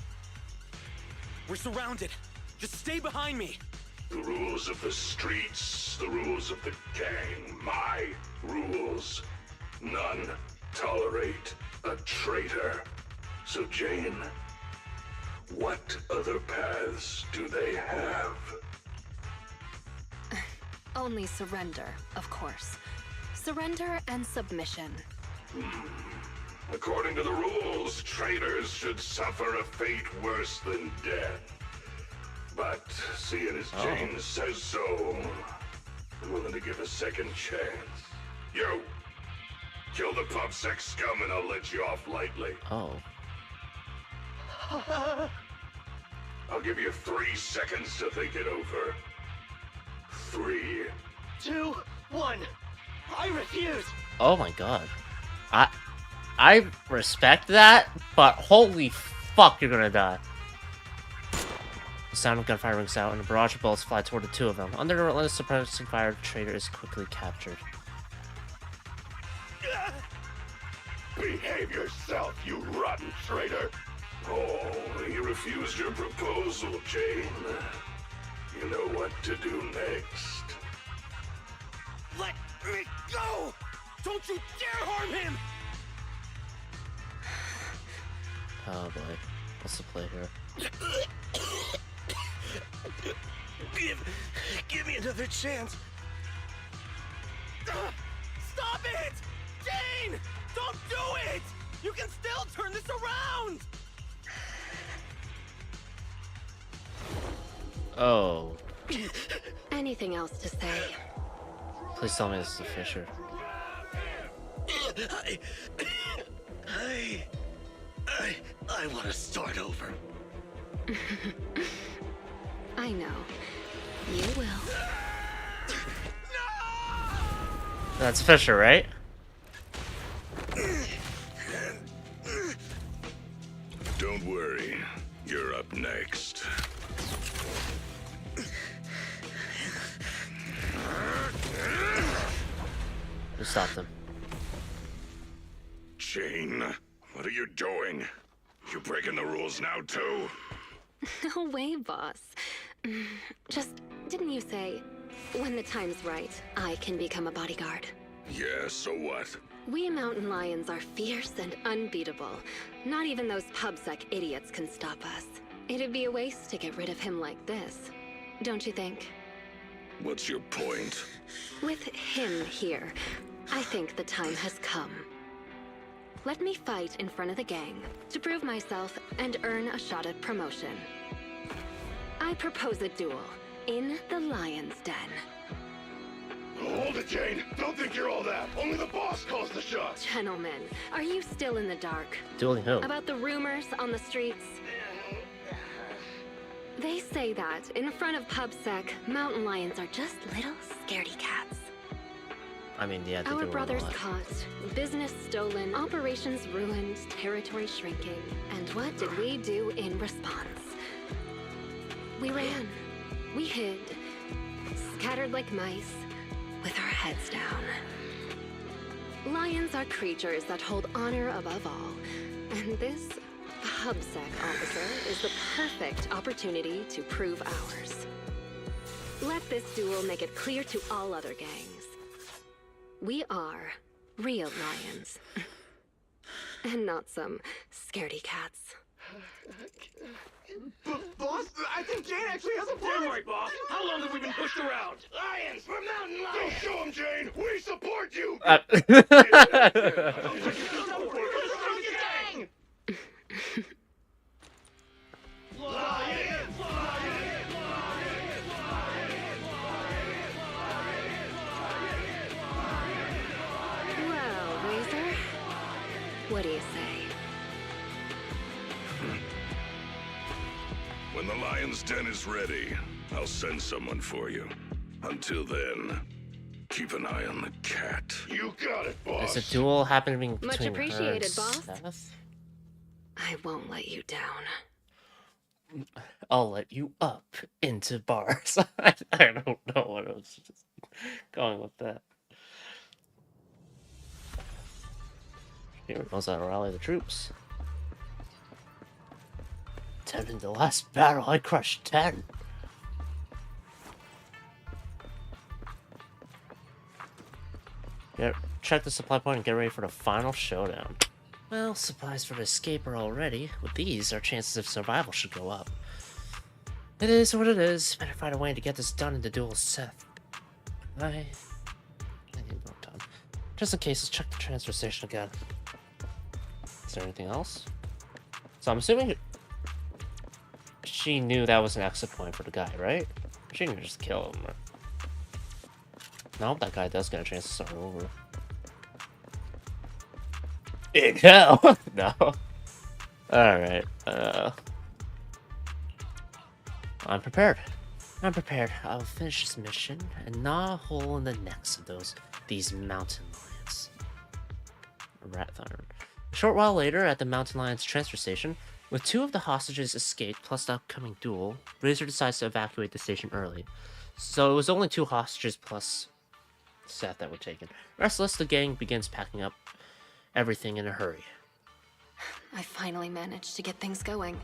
We're surrounded. Just stay behind me. The rules of the streets, the rules of the gang, my rules. None tolerate a traitor. So, Jane, what other paths do they have? Only surrender, of course. Surrender and submission. According to the rules, traitors should suffer a fate worse than death. But seeing as Jane says so, I'm willing to give a second chance. You! Kill the PubSec scum and I'll let you off lightly. Oh. I'll give you 3 seconds to think it over. 3, 2, 1. I refuse. Oh my god. I respect that, but holy fuck, you're gonna die. The sound of gunfire rings out, and a barrage of bullets fly toward the two of them. Under the relentless suppressing fire, the traitor is quickly captured. Behave yourself, you rotten traitor! Oh, you refused your proposal, Jane. You know what to do next. Let me go! Don't you dare harm him! Oh boy. What's the play here? Give me another chance. Stop it! Jane! Don't do it! You can still turn this around! Oh. Anything else to say? Please tell me this is a Fisher. I want to start over. I know. You will. That's Fisher, right? Don't worry. You're up next. Who stopped him? Jane, what are you doing? You breaking the rules now, too? No way, boss. Just, didn't you say, when the time's right, I can become a bodyguard? Yeah, so what? We mountain lions are fierce and unbeatable. Not even those PubSec idiots can stop us. It'd be a waste to get rid of him like this, don't you think? What's your point? With him here, I think the time has come. Let me fight in front of the gang to prove myself and earn a shot at promotion. I propose a duel in the Lion's Den. Hold it, Jane. Don't think you're all that. Only the boss calls the shots. Gentlemen, are you still in the dark? Dueling who? About the rumors on the streets? They say that in front of PubSec, mountain lions are just little scaredy cats. I mean, yeah, they Our do brothers a lot. caught, business stolen, operations ruined, territory shrinking. And what did we do in response? We ran. We hid. Scattered like mice, with our heads down. Lions are creatures that hold honor above all. And this PubSec officer is the perfect opportunity to prove ours. Let this duel make it clear to all other gangs. We are real lions. And not some scaredy cats. Boss, I think Jane actually has a plan. Damn right, boss. How long have we been pushed around? Lions! We're mountain lions! Go show them, Jane! We support you! Well, Razor, what do you say? When the lion's den is ready, I'll send someone for you. Until then, keep an eye on the cat. You got it, boss. Is a duel happening between Much her and appreciated, boss. Seth? I won't let you down. I'll let you up into bars. I don't know what I was just going with that. Here knows how to rally the troops. 10 in the last battle, I crushed 10. Check the supply point and get ready for the final showdown. Well, supplies for the escape are all ready. With these, our chances of survival should go up. It is what it is. Better find a way to get this done in the duel with Seth. I need more time. Just in case, let's check the transfer station again. Is there anything else? So I'm assuming she knew that was an exit point for the guy, right? She didn't just kill him. No, that guy does get a chance to start over. In hell! No. Alright, I'm prepared. I'm prepared. I'll finish this mission and gnaw a hole in the necks of these mountain lions. A rat thunder. A short while later, at the mountain lions transfer station, with 2 of the hostages escaped plus the upcoming duel, Razor decides to evacuate the station early. So it was only 2 hostages plus Seth that were taken. Restless, the gang begins packing up everything in a hurry. I finally managed to get things going.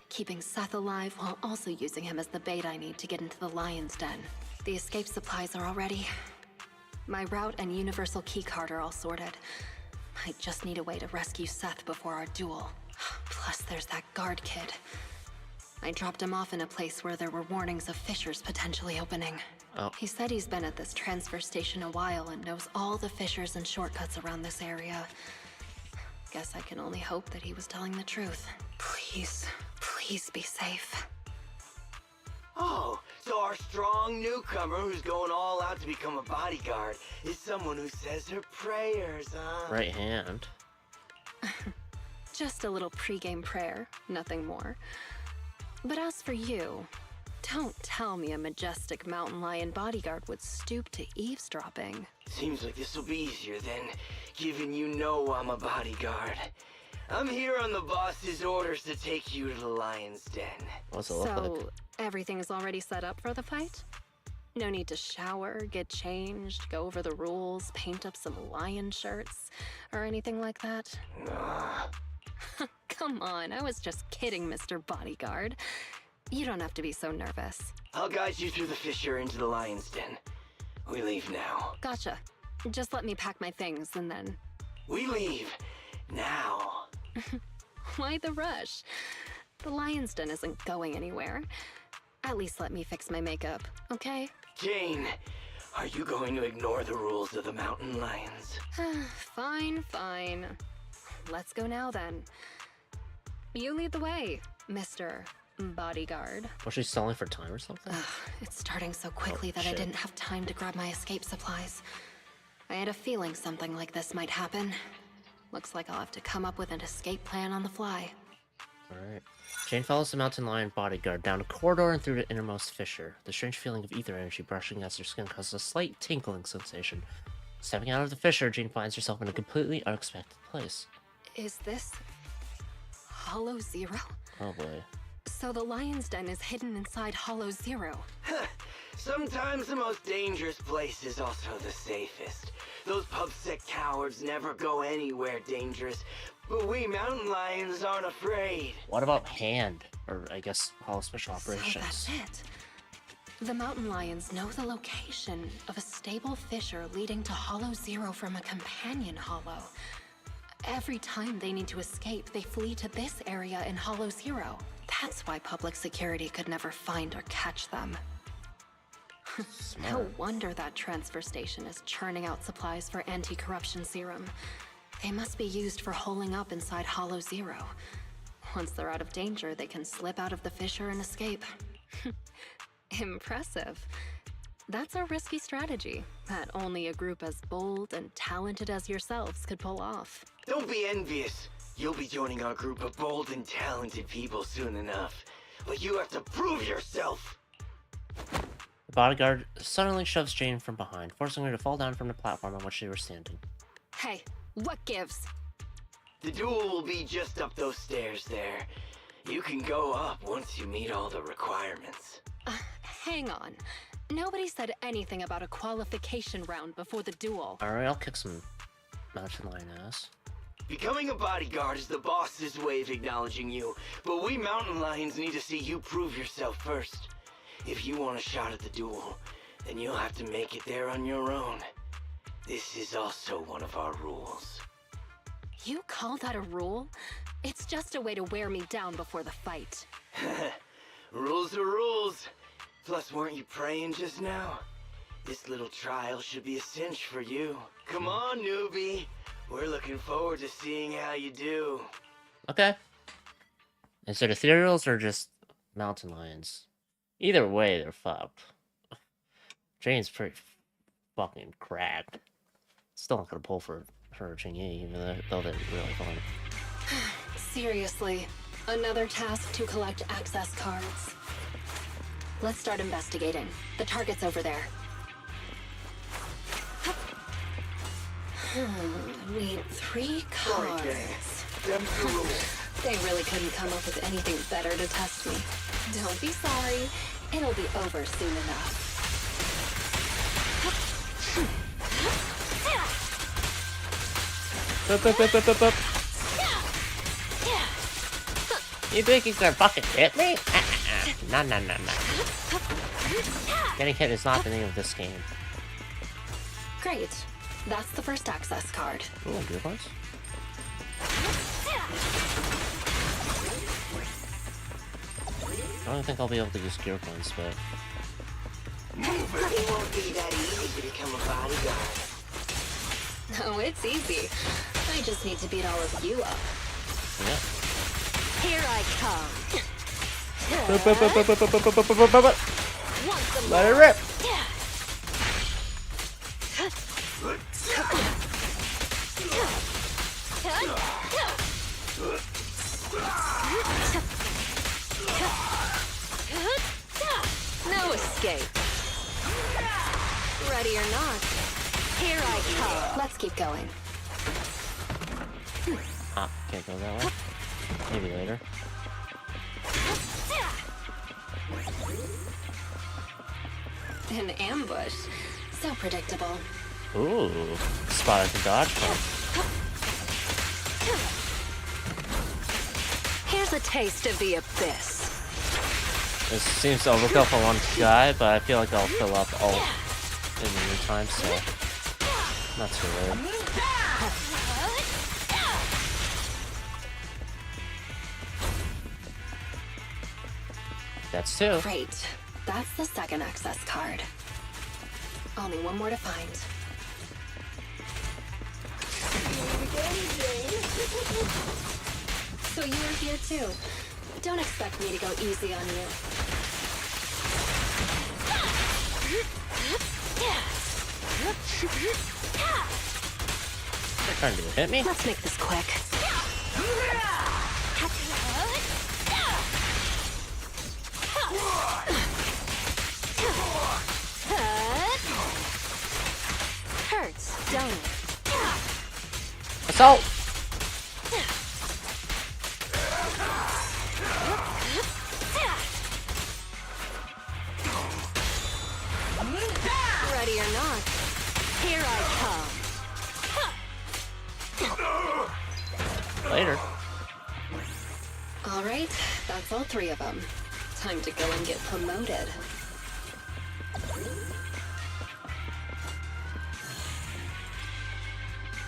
Keeping Seth alive while also using him as the bait I need to get into the Lion's Den. The escape supplies are all ready. My route and universal keycard are all sorted. I just need a way to rescue Seth before our duel. Plus, there's that guard kid. I dropped him off in a place where there were warnings of fissures potentially opening. Oh. He said he's been at this transfer station a while and knows all the fissures and shortcuts around this area. Guess I can only hope that he was telling the truth. Please, please be safe. Oh, so our strong newcomer who's going all out to become a bodyguard is someone who says her prayers, huh? Right hand. Just a little pregame prayer, nothing more. But as for you, don't tell me a majestic mountain lion bodyguard would stoop to eavesdropping. Seems like this will be easier then, given you know I'm a bodyguard. I'm here on the boss's orders to take you to the Lion's Den. What's it look like? So, everything is already set up for the fight? No need to shower, get changed, go over the rules, paint up some lion shirts, or anything like that? Come on, I was just kidding, Mr. Bodyguard. You don't have to be so nervous. I'll guide you through the fissure into the Lion's Den. We leave now. Gotcha. Just let me pack my things and then... We leave now. Why the rush? The Lion's Den isn't going anywhere. At least let me fix my makeup, okay? Jane, are you going to ignore the rules of the mountain lions? Fine, fine. Let's go now then. You lead the way, Mr. Bodyguard. Was she stalling for time or something? Ugh, it's starting so quickly that shit. I didn't have time to grab my escape supplies. I had a feeling something like this might happen. Looks like I'll have to come up with an escape plan on the fly. Alright. Jane follows the mountain lion bodyguard down a corridor and through the innermost fissure. The strange feeling of ether energy brushing against her skin causes a slight tinkling sensation. Stepping out of the fissure, Jane finds herself in a completely unexpected place. Is this Hollow Zero? Oh boy. So the lion's den is hidden inside Hollow Zero. Sometimes the most dangerous place is also the safest. Those pubsec cowards never go anywhere dangerous, but we mountain lions aren't afraid. What about Hand? Or I guess Hollow Special Operations. So that's it. The mountain lions know the location of a stable fissure leading to Hollow Zero from a companion hollow. Every time they need to escape, they flee to this area in Hollow Zero. That's why public security could never find or catch them. No wonder that transfer station is churning out supplies for anti-corruption serum. They must be used for holing up inside Hollow Zero. Once they're out of danger, they can slip out of the fissure and escape. Impressive. That's a risky strategy that only a group as bold and talented as yourselves could pull off. Don't be envious. You'll be joining our group of bold and talented people soon enough. But you have to prove yourself! The bodyguard suddenly shoves Jane from behind, forcing her to fall down from the platform on which they were standing. Hey, what gives? The duel will be just up those stairs there. You can go up once you meet all the requirements. Hang on. Nobody said anything about a qualification round before the duel. Alright, I'll kick some mountain lion ass. Becoming a bodyguard is the boss's way of acknowledging you, but we mountain lions need to see you prove yourself first. If you want a shot at the duel, then you'll have to make it there on your own. This is also one of our rules. You call that a rule? It's just a way to wear me down before the fight. Rules are rules. Plus, weren't you praying just now? This little trial should be a cinch for you. Come on, newbie. We're looking forward to seeing how you do. Okay. Is it ethereals or just mountain lions? Either way, they're fucked. Jane's pretty fucking cracked. Still not gonna pull for her Chingy, even though they're really fun. Seriously, another task to collect access cards. Let's start investigating. The target's over there. Need 3 cards. They really couldn't come up with anything better to test me. Don't be sorry. It'll be over soon enough. You think you can fucking hit me? No. Getting hit is not the name of this game. Great. That's the first access card. Ooh, good ones. I don't think I'll be able to use gear points, but... It won't be that easy to become a bodyguard. No, it's easy. I just need to beat all of you up. Yeah. Here I come. Let it rip! No escape. Ready or not, here I come. Let's keep going. Ah, can't go that way. Maybe later. An ambush. So predictable. Ooh, spotted the dodge from. Here's a taste of the abyss. This seems to overkill for one guy, but I feel like I'll fill up all in the meantime, so not too late. That's 2. Great. That's the second access card. Only one more to find. So you were here too. Don't expect me to go easy on you. They're trying to hit me? Let's make this quick. Hurts, don't it? Assault! Ready or not, here I come. Later. All right, that's all 3 of them. Time to go and get promoted.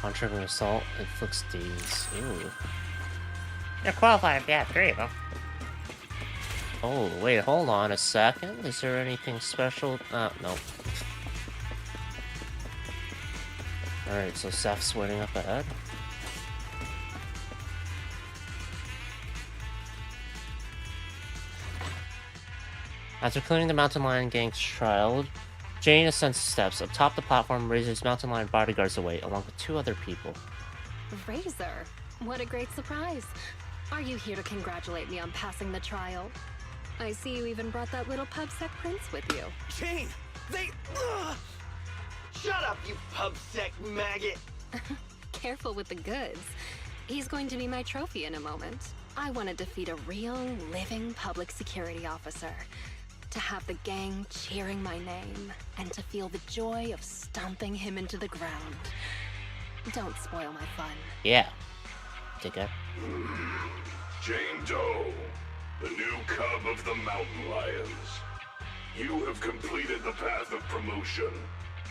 On-triggering assault inflicts these. Ooh. You're qualified if you have 3 of them. Oh, wait, hold on a second. Is there anything special? No. Alright, so Seth's waiting up ahead. After clearing the Mountain Lion Gang's trial, Jane ascends the steps. Atop the platform, Razor's Mountain Lion bodyguards await, along with 2 other people. Razor, what a great surprise. Are you here to congratulate me on passing the trial? I see you even brought that little pubsec prince with you. Jane, they... Shut up, you pubsec maggot! Careful with the goods. He's going to be my trophy in a moment. I want to defeat a real, living public security officer. To have the gang cheering my name, and to feel the joy of stomping him into the ground. Don't spoil my fun. Yeah. Take it. Jane Doe, the new cub of the Mountain Lions. You have completed the path of promotion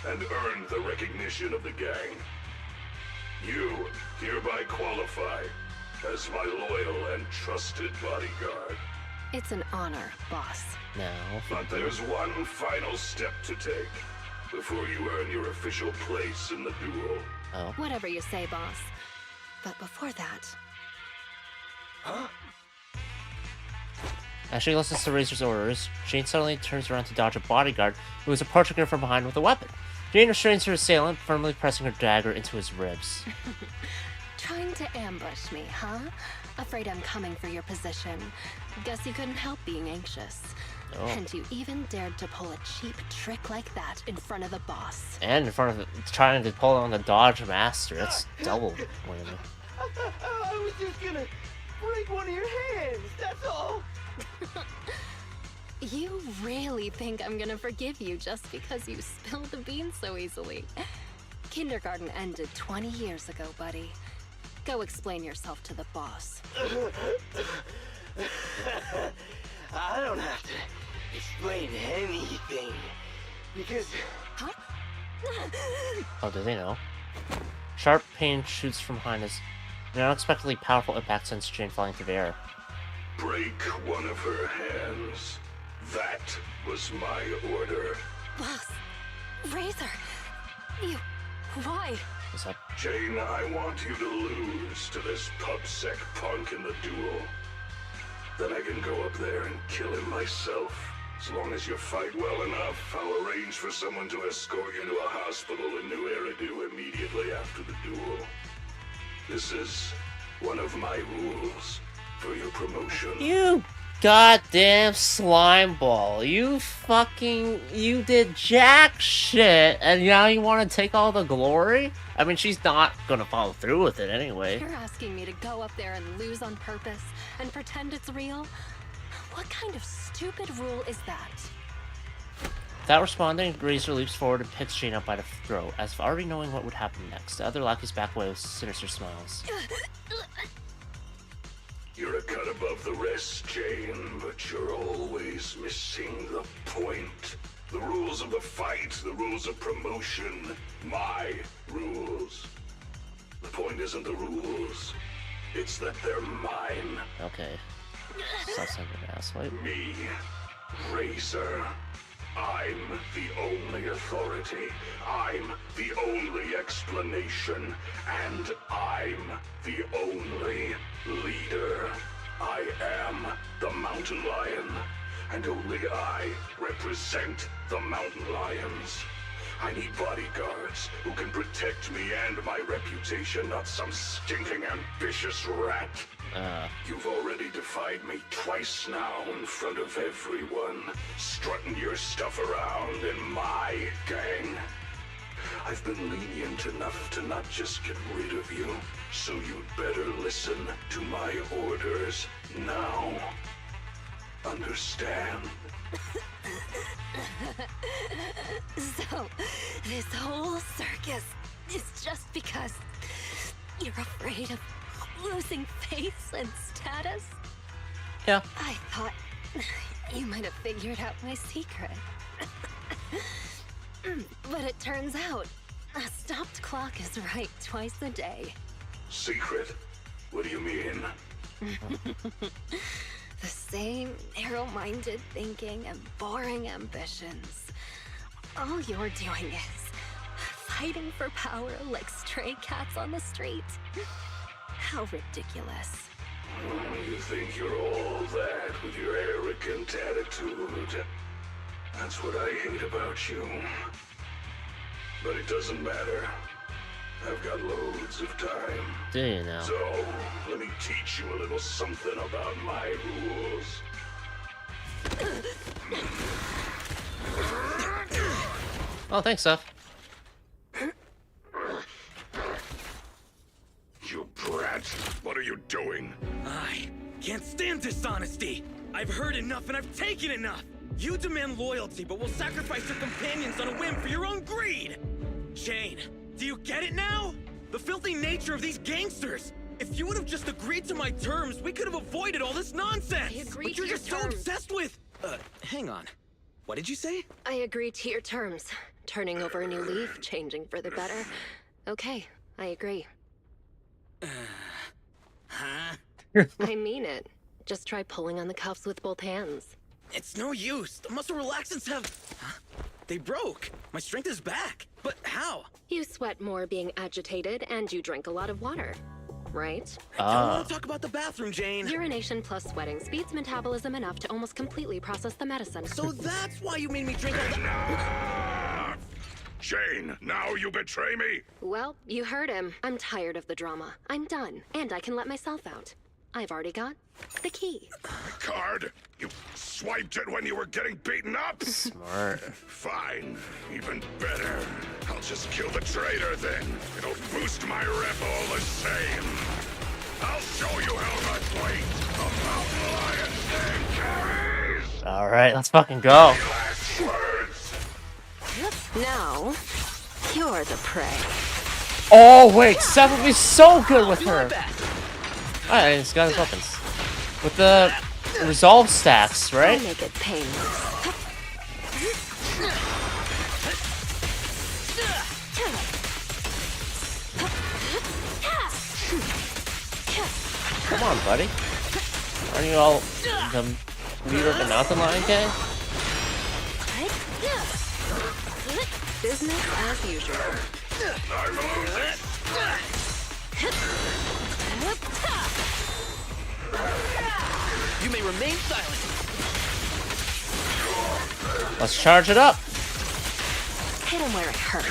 and earned the recognition of the gang. You hereby qualify as my loyal and trusted bodyguard. It's an honor, boss. Now, but there's one final step to take before you earn your official place in the duel. Oh. Whatever you say, boss. But before that... Huh? As she listens to Razor's orders, Jane suddenly turns around to dodge a bodyguard who is approaching her from behind with a weapon. Jane restrains her assailant, firmly pressing her dagger into his ribs. Trying to ambush me, huh? Afraid I'm coming for your position. Guess you couldn't help being anxious. Oh. And you even dared to pull a cheap trick like that in front of the boss. And in front of trying to pull on the Dodge Master. That's double whammy. I was just gonna break one of your hands, that's all! You really think I'm gonna forgive you just because you spilled the beans so easily? Kindergarten ended 20 years ago, buddy. Go explain yourself to the boss. I don't have to explain anything, because... Huh? Oh, do they know? Sharp pain shoots from behind us. An unexpectedly powerful impact sends Jane falling through the air. Break one of her hands. That was my order. Boss, Razor, you... Why? What's up? Jane, I want you to lose to this pubsec punk in the duel. Then I can go up there and kill him myself. As long as you fight well enough, I'll arrange for someone to escort you to a hospital in New Eridu immediately after the duel. This is one of my rules for your promotion. You goddamn slime ball. You did jack shit, and now you want to take all the glory? I mean, she's not gonna follow through with it anyway. You're asking me to go up there and lose on purpose and pretend it's real? What kind of stupid rule is that? Without responding, Razor leaps forward and picks Jane up by the throat, as if already knowing what would happen next. The other lackeys back away with sinister smiles. You're a cut above the rest, Jane, but you're always missing the point. The rules of the fight, the rules of promotion, my rules. The point isn't the rules, it's that they're mine. Okay. Stop sending an ass wipe. Me, Razor. I'm the only authority. I'm the only explanation. And I'm the only leader. I am the Mountain Lion, and only I represent the Mountain Lions. I need bodyguards who can protect me and my reputation, not some stinking ambitious rat. You've already defied me twice now in front of everyone, strutting your stuff around in my gang. I've been lenient enough to not just get rid of you, so you'd better listen to my orders now. Understand? So, this whole circus is just because you're afraid of losing face and status? Yeah. I thought you might have figured out my secret. But it turns out, a stopped clock is right twice a day. Secret? What do you mean? The same narrow-minded thinking and boring ambitions. All you're doing is fighting for power like stray cats on the street. How ridiculous. You think you're all that with your arrogant attitude. That's what I hate about you. But it doesn't matter. I've got loads of time. Do you now? So, let me teach you a little something about my rules. Oh, thanks, Seth. You brat! What are you doing? I can't stand dishonesty! I've heard enough and I've taken enough! You demand loyalty, but will sacrifice your companions on a whim for your own greed! Jane, do you get it now? The filthy nature of these gangsters! If you would have just agreed to my terms, we could have avoided all this nonsense! I agree But you're to your just so terms. obsessed with... hang on. What did you say? I agree to your terms. Turning over a new leaf, changing for the better. Okay, I agree. Huh? I mean it. Just try pulling on the cuffs with both hands. It's no use. The muscle relaxants have... Huh? They broke. My strength is back. But how? You sweat more being agitated, and you drink a lot of water. Right? I don't want to talk about the bathroom, Jane. Urination plus sweating speeds metabolism enough to almost completely process the medicine. So that's why you made me drink all Enough! Jane, now you betray me? Well, you heard him. I'm tired of the drama. I'm done, and I can let myself out. I've already got the key. Card? You swiped it when you were getting beaten up? Smart. Fine. Even better. I'll just kill the traitor then. It'll boost my rep all the same. I'll show you how much weight a mountain lion thing carries. Alright, let's fucking go. Last words. Now, you're the prey. Oh, wait, Seth would be so good with her. Alright, he's got his weapons. With the resolve stacks, right? I'll make it painless. Come on, buddy. Aren't you all the leader of the Mountain Lion gang? Business as usual. I'm losing. You may remain silent. Let's charge it up. Hit him where it hurts.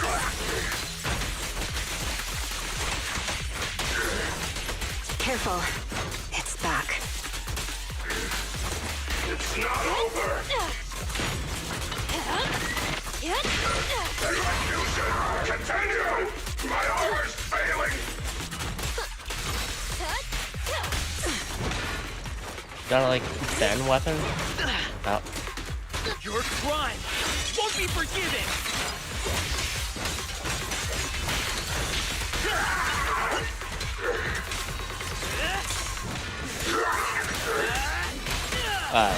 Careful. It's back. It's not over. Execution! Continue! My armor's failing! Gotta like bend weapon. Oh. Your crime won't be forgiven!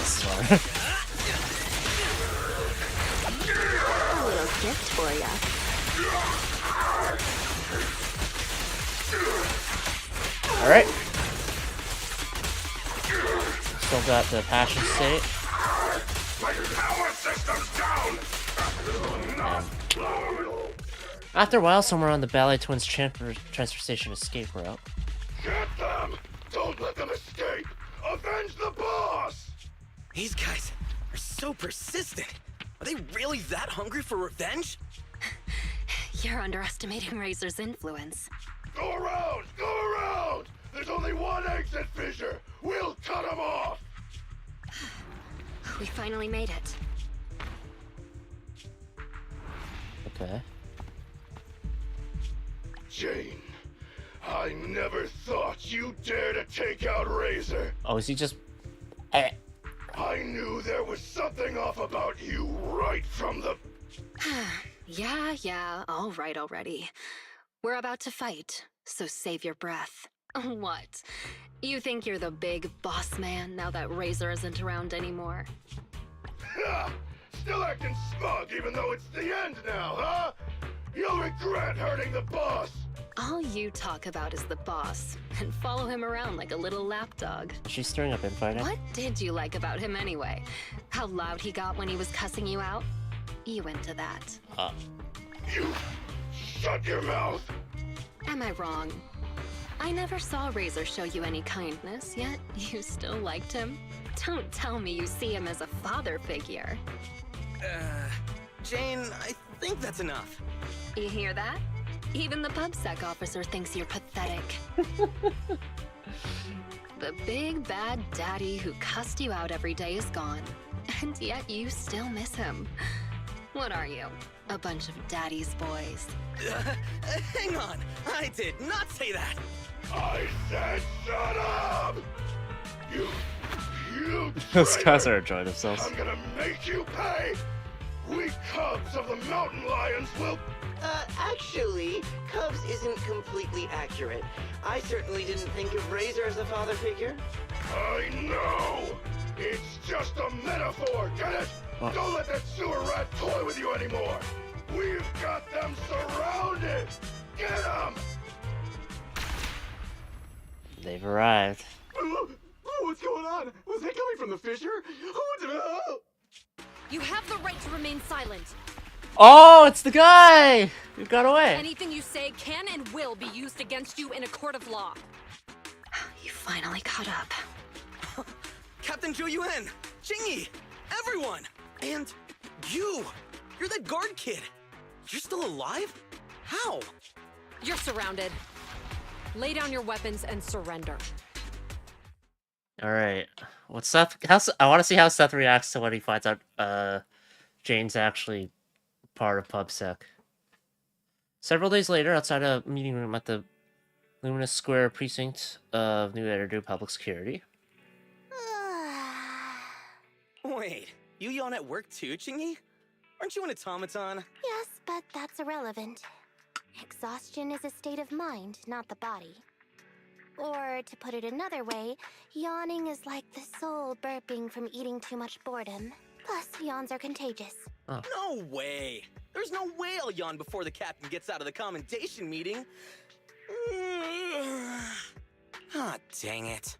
Smart. A little gift for ya. Alright. Still got the passion state. My power system's down! After a while, somewhere on the Ballet Twins transfer station escape route. Get them! Don't let them escape! Avenge the boss! These guys are so persistent. Are they really that hungry for revenge? You're underestimating Razor's influence. Go around! Go around! There's only one exit fissure! We'll cut him off! We finally made it. Okay. Jane, I never thought you'd dare to take out Razor. Oh, is he just... I knew there was something off about you right from the... Yeah, all right already. We're about to fight, so save your breath. What? You think you're the big boss man now that Razor isn't around anymore? Ha! Still acting smug even though it's the end now, huh? You'll regret hurting the boss. All you talk about is the boss, and follow him around like a little lapdog. She's stirring up infighting. What did you like about him anyway? How loud he got when he was cussing you out? You into that. You shut your mouth. Am I wrong? I never saw Razor show you any kindness, yet you still liked him? Don't tell me you see him as a father figure. Jane, I think that's enough. You hear that? Even the PubSec officer thinks you're pathetic. The big bad daddy who cussed you out every day is gone, and yet you still miss him. What are you? A bunch of daddy's boys. Hang on, I did not say that. I said shut up! You Those guys traitor. are enjoying themselves. I'm gonna make you pay! We cubs of the mountain lions will... Actually, Cubs isn't completely accurate. I certainly didn't think of Razor as a father figure. I know! It's just a metaphor, get it? What? Don't let that sewer rat toy with you anymore! We've got them surrounded! Get them! They've arrived. What's going on? Was that coming from the fissure? You have the right to remain silent. Oh, it's the guy who got away. Anything you say can and will be used against you in a court of law. You finally caught up. Captain Zhou Yuan, Jingyi, everyone! And you! You're that guard kid! You're still alive? How? You're surrounded. Lay down your weapons and surrender. All right. What's Seth? I want to see how Seth reacts to when he finds out Jane's actually part of PubSec. Several days later, outside a meeting room at the Luminous Square precinct of New Editor Public Security. Wait, you yawn at work too, Jingyi? Aren't you an automaton? Yes, but that's irrelevant. Exhaustion is a state of mind, not the body. Or, to put it another way, yawning is like the soul burping from eating too much boredom. Plus, yawns are contagious. Oh. No way! There's no way I'll yawn before the captain gets out of the commendation meeting. Ah, dang it.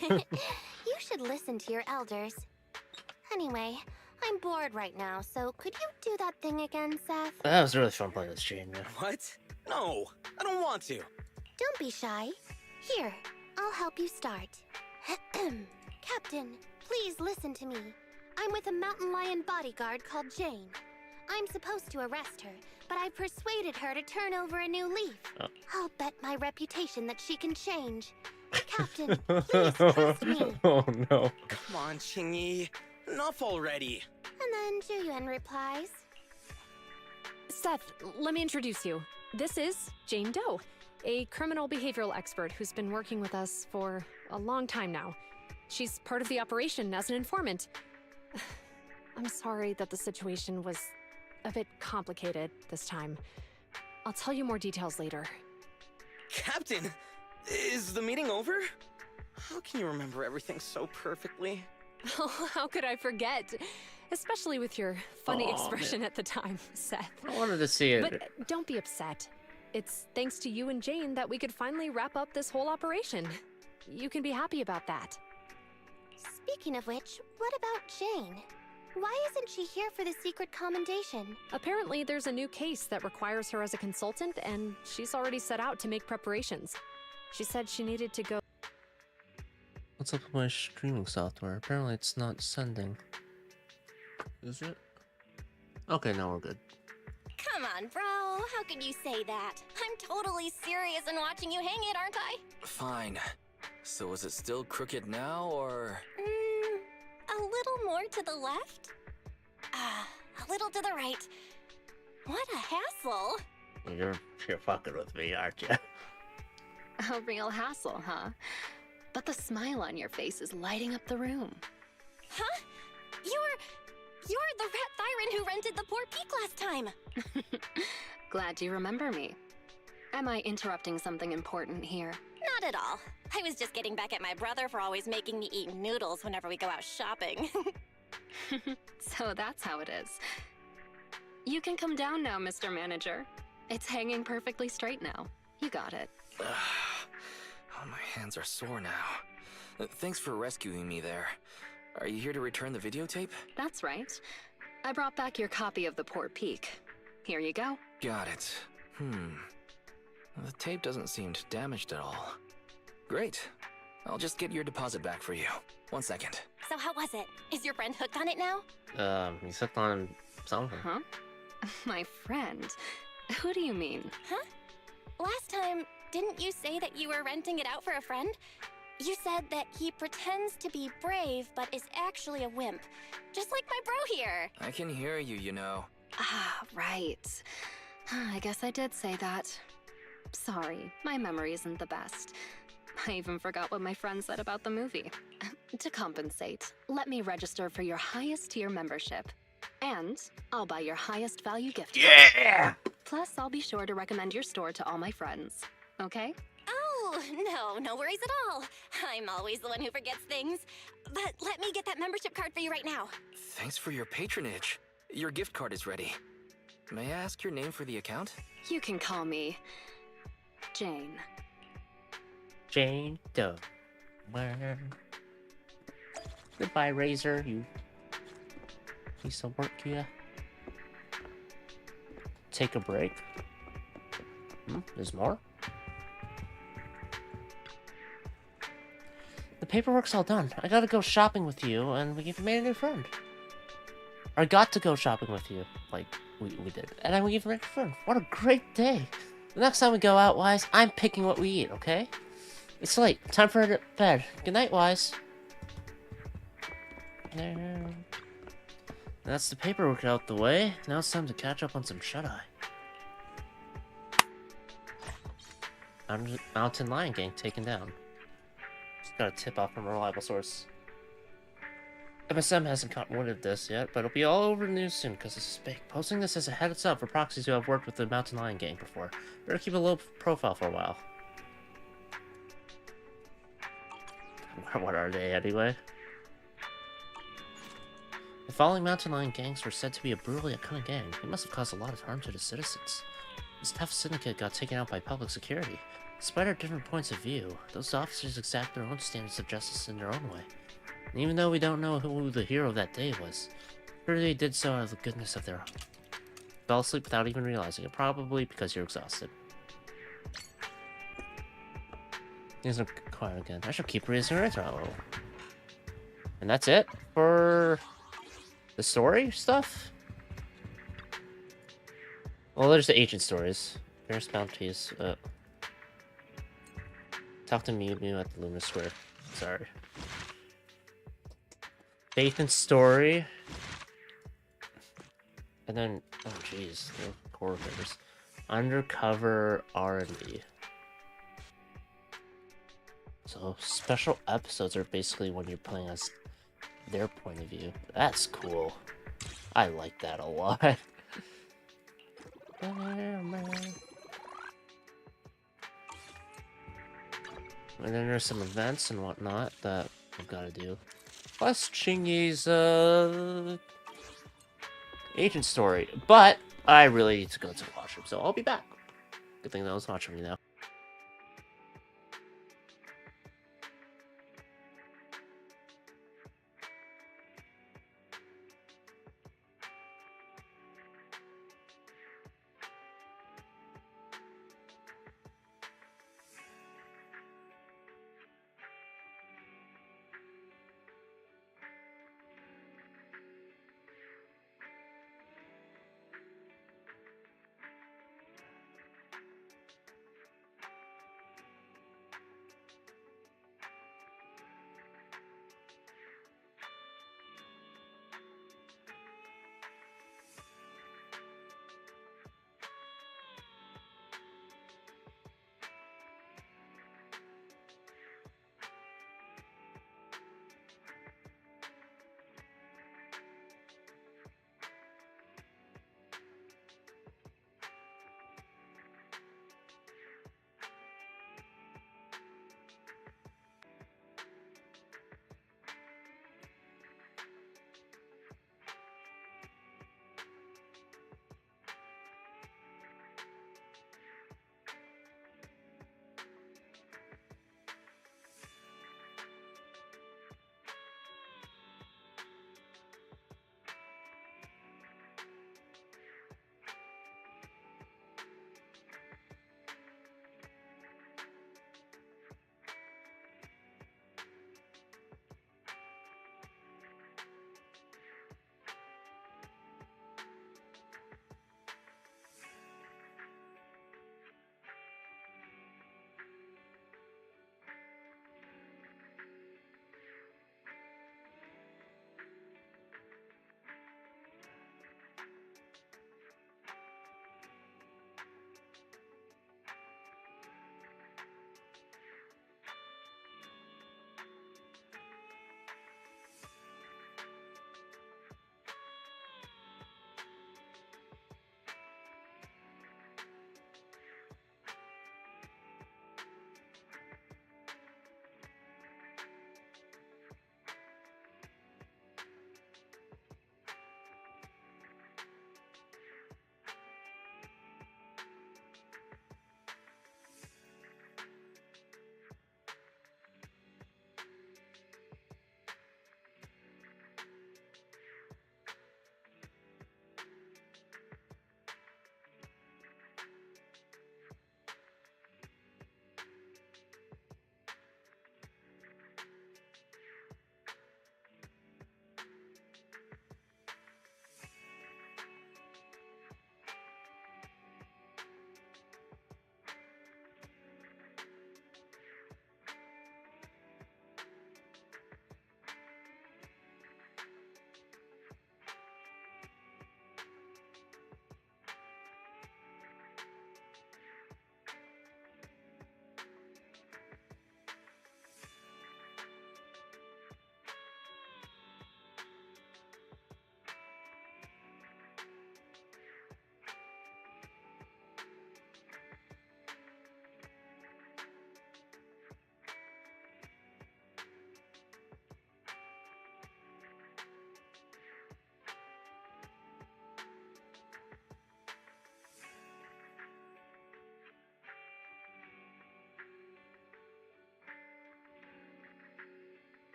You should listen to your elders. Anyway, I'm bored right now, so could you do that thing again, Seth? That was really fun playing with Jane, man. What? No, I don't want to. Don't be shy. Here, I'll help you start. Captain, please listen to me. I'm with a mountain lion bodyguard called Jane. I'm supposed to arrest her, but I've persuaded her to turn over a new leaf. Oh. I'll bet my reputation that she can change. Captain, please trust me. Oh no. Come on, Jingyi. Enough already. And then Zhou Yuan replies, Seth, let me introduce you. This is Jane Doe, a criminal behavioral expert who's been working with us for a long time now. She's part of the operation as an informant. I'm sorry that the situation was a bit complicated this time. I'll tell you more details later. Captain, is the meeting over? How can you remember everything so perfectly? Oh, how could I forget? Especially with your funny Aw, expression man. at the time, Seth. I wanted to see it. But don't be upset. It's thanks to you and Jane that we could finally wrap up this whole operation. You can be happy about that. Speaking of which, what about Jane? Why isn't she here for the secret commendation? Apparently, there's a new case that requires her as a consultant, and she's already set out to make preparations. She said she needed to go What's up with my streaming software? Apparently it's not sending. Is it? Okay, now we're good. Come on, bro. How can you say that? I'm totally serious in watching you hang it, aren't I? Fine. So is it still crooked now, or...? A little more to the left? A little to the right. What a hassle. You're fucking with me, aren't you? A real hassle, huh? But the smile on your face is lighting up the room. Huh? You're the rat Thyron who rented the Port Peak last time. Glad you remember me. Am I interrupting something important here? Not at all. I was just getting back at my brother for always making me eat noodles whenever we go out shopping. So that's how it is. You can come down now, Mr. Manager. It's hanging perfectly straight now. You got it. Oh, my hands are sore now. Thanks for rescuing me there. Are you here to return the videotape? That's right. I brought back your copy of the Port Peak. Here you go. Got it. The tape doesn't seem damaged at all. Great. I'll just get your deposit back for you. 1 second. So how was it? Is your friend hooked on it now? He's hooked on something. Huh? My friend? Who do you mean? Huh? Last time, didn't you say that you were renting it out for a friend? You said that he pretends to be brave, but is actually a wimp. Just like my bro here. I can hear you, you know. Ah, right. I guess I did say that. Sorry, my memory isn't the best. I even forgot what my friend said about the movie. To compensate, let me register for your highest tier membership. And I'll buy your highest value gift. Yeah! Plus, I'll be sure to recommend your store to all my friends. Okay? Oh, no worries at all. I'm always the one who forgets things. But let me get that membership card for you right now. Thanks for your patronage. Your gift card is ready. May I ask your name for the account? You can call me Jane. Jane Doe. Goodbye, Razor, you piece of work, yeah. Take a break. There's more? The paperwork's all done. I gotta go shopping with you, and we've made a new friend. I got to go shopping with you. Like, we did. And then we even made a friend. What a great day. The next time we go out, Wise, I'm picking what we eat, okay? It's late. Time for bed. Good night, Wise. There. That's the paperwork out the way. Now it's time to catch up on some shut-eye. Mountain Lion Gang taken down. Just got a tip off from a reliable source. MSM hasn't caught wind of this yet, but it'll be all over the news soon because this is big. Posting this as a heads up for proxies who have worked with the Mountain Lion Gang before. Better keep a low profile for a while. What are they anyway? The following Mountain Lion gangs were said to be a brutally cunning gang. They must have caused a lot of harm to the citizens. This tough syndicate got taken out by public security. Despite our different points of view, those officers exact their own standards of justice in their own way. And even though we don't know who the hero that day was, sure they did so out of the goodness of their heart. Fell asleep without even realizing it, probably because you're exhausted. These are quiet again. I should keep raising her throttle. And that's it for the story stuff? Well, there's the agent stories. Fierce bounties. Talk to Mew at the Luna Square. Sorry. Faith and story. And then, oh jeez, the core figures. Undercover R&D. So special episodes are basically when you're playing as their point of view. That's cool. I like that a lot. And then there's some events and whatnot that I've got to do. Plus Chingy's agent story. But I really need to go to the washroom, so I'll be back. Good thing that was watching me now.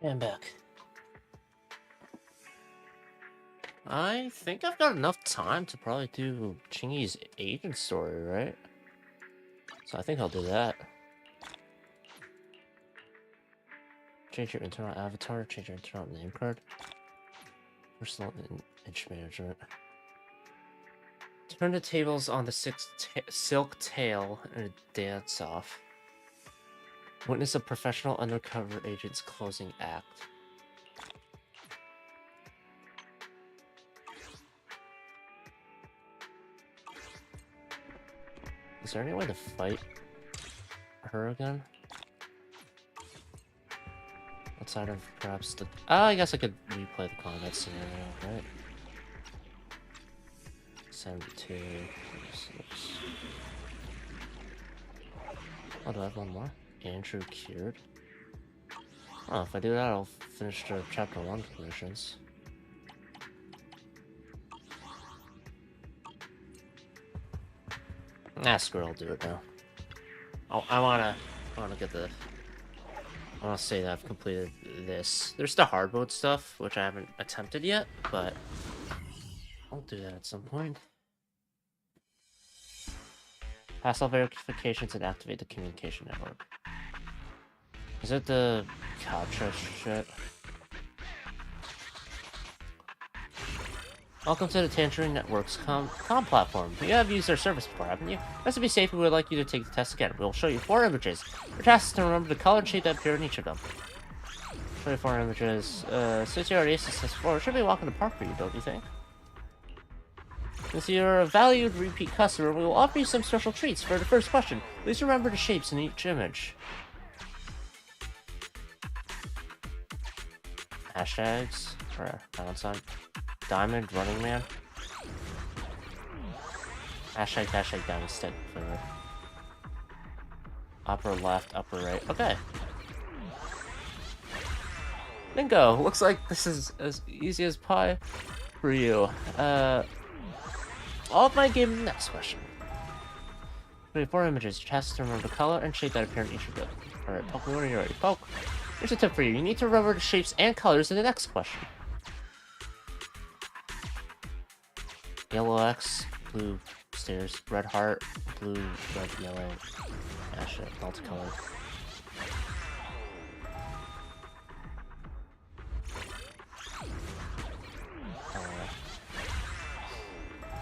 And back. I think I've got enough time to probably do Chingy's agent story, right? So I think I'll do that. Change your internal avatar, change your internal name card. Personal image management. Turn the tables on the silk tail and dance off. Witness a professional undercover agent's closing act. Is there any way to fight her again? Outside of perhaps the... I guess I could replay the combat scenario, right? 72... Oh, do I have one more? Andrew cured? Oh, if I do that, I'll finish the chapter 1 missions. Nah, screw it, I'll do it now. Oh, I wanna get the... I wanna say that I've completed this. There's the hard mode stuff, which I haven't attempted yet, but I'll do that at some point. Pass all verifications and activate the communication network. Is it the Couch shit? Welcome to the Tangerine Network's com platform. You have used their service before, haven't you? Just to be safe, we would like you to take the test again. We'll show you 4 images. Your task is to remember the color and shape that appear in each of them. Show you 4 images. Since you already aced this before, it should be a walk in the park for you, don't you think? Since you're a valued repeat customer, we will offer you some special treats. For the first question, please remember the shapes in each image. Hashtags, or #, Diamond Running Man. Hashtag diamond stick for upper left, upper right. Okay. Bingo! Looks like this is as easy as pie for you. All of my game next question. 24 images. Your task is to remember the color and shape that appear in each of them. Alright, poke me when you're ready. Poke. Here's a tip for you. You need to remember the shapes and colors in the next question. Yellow X, blue stairs, red heart, blue, red, yellow, ash, multicolored.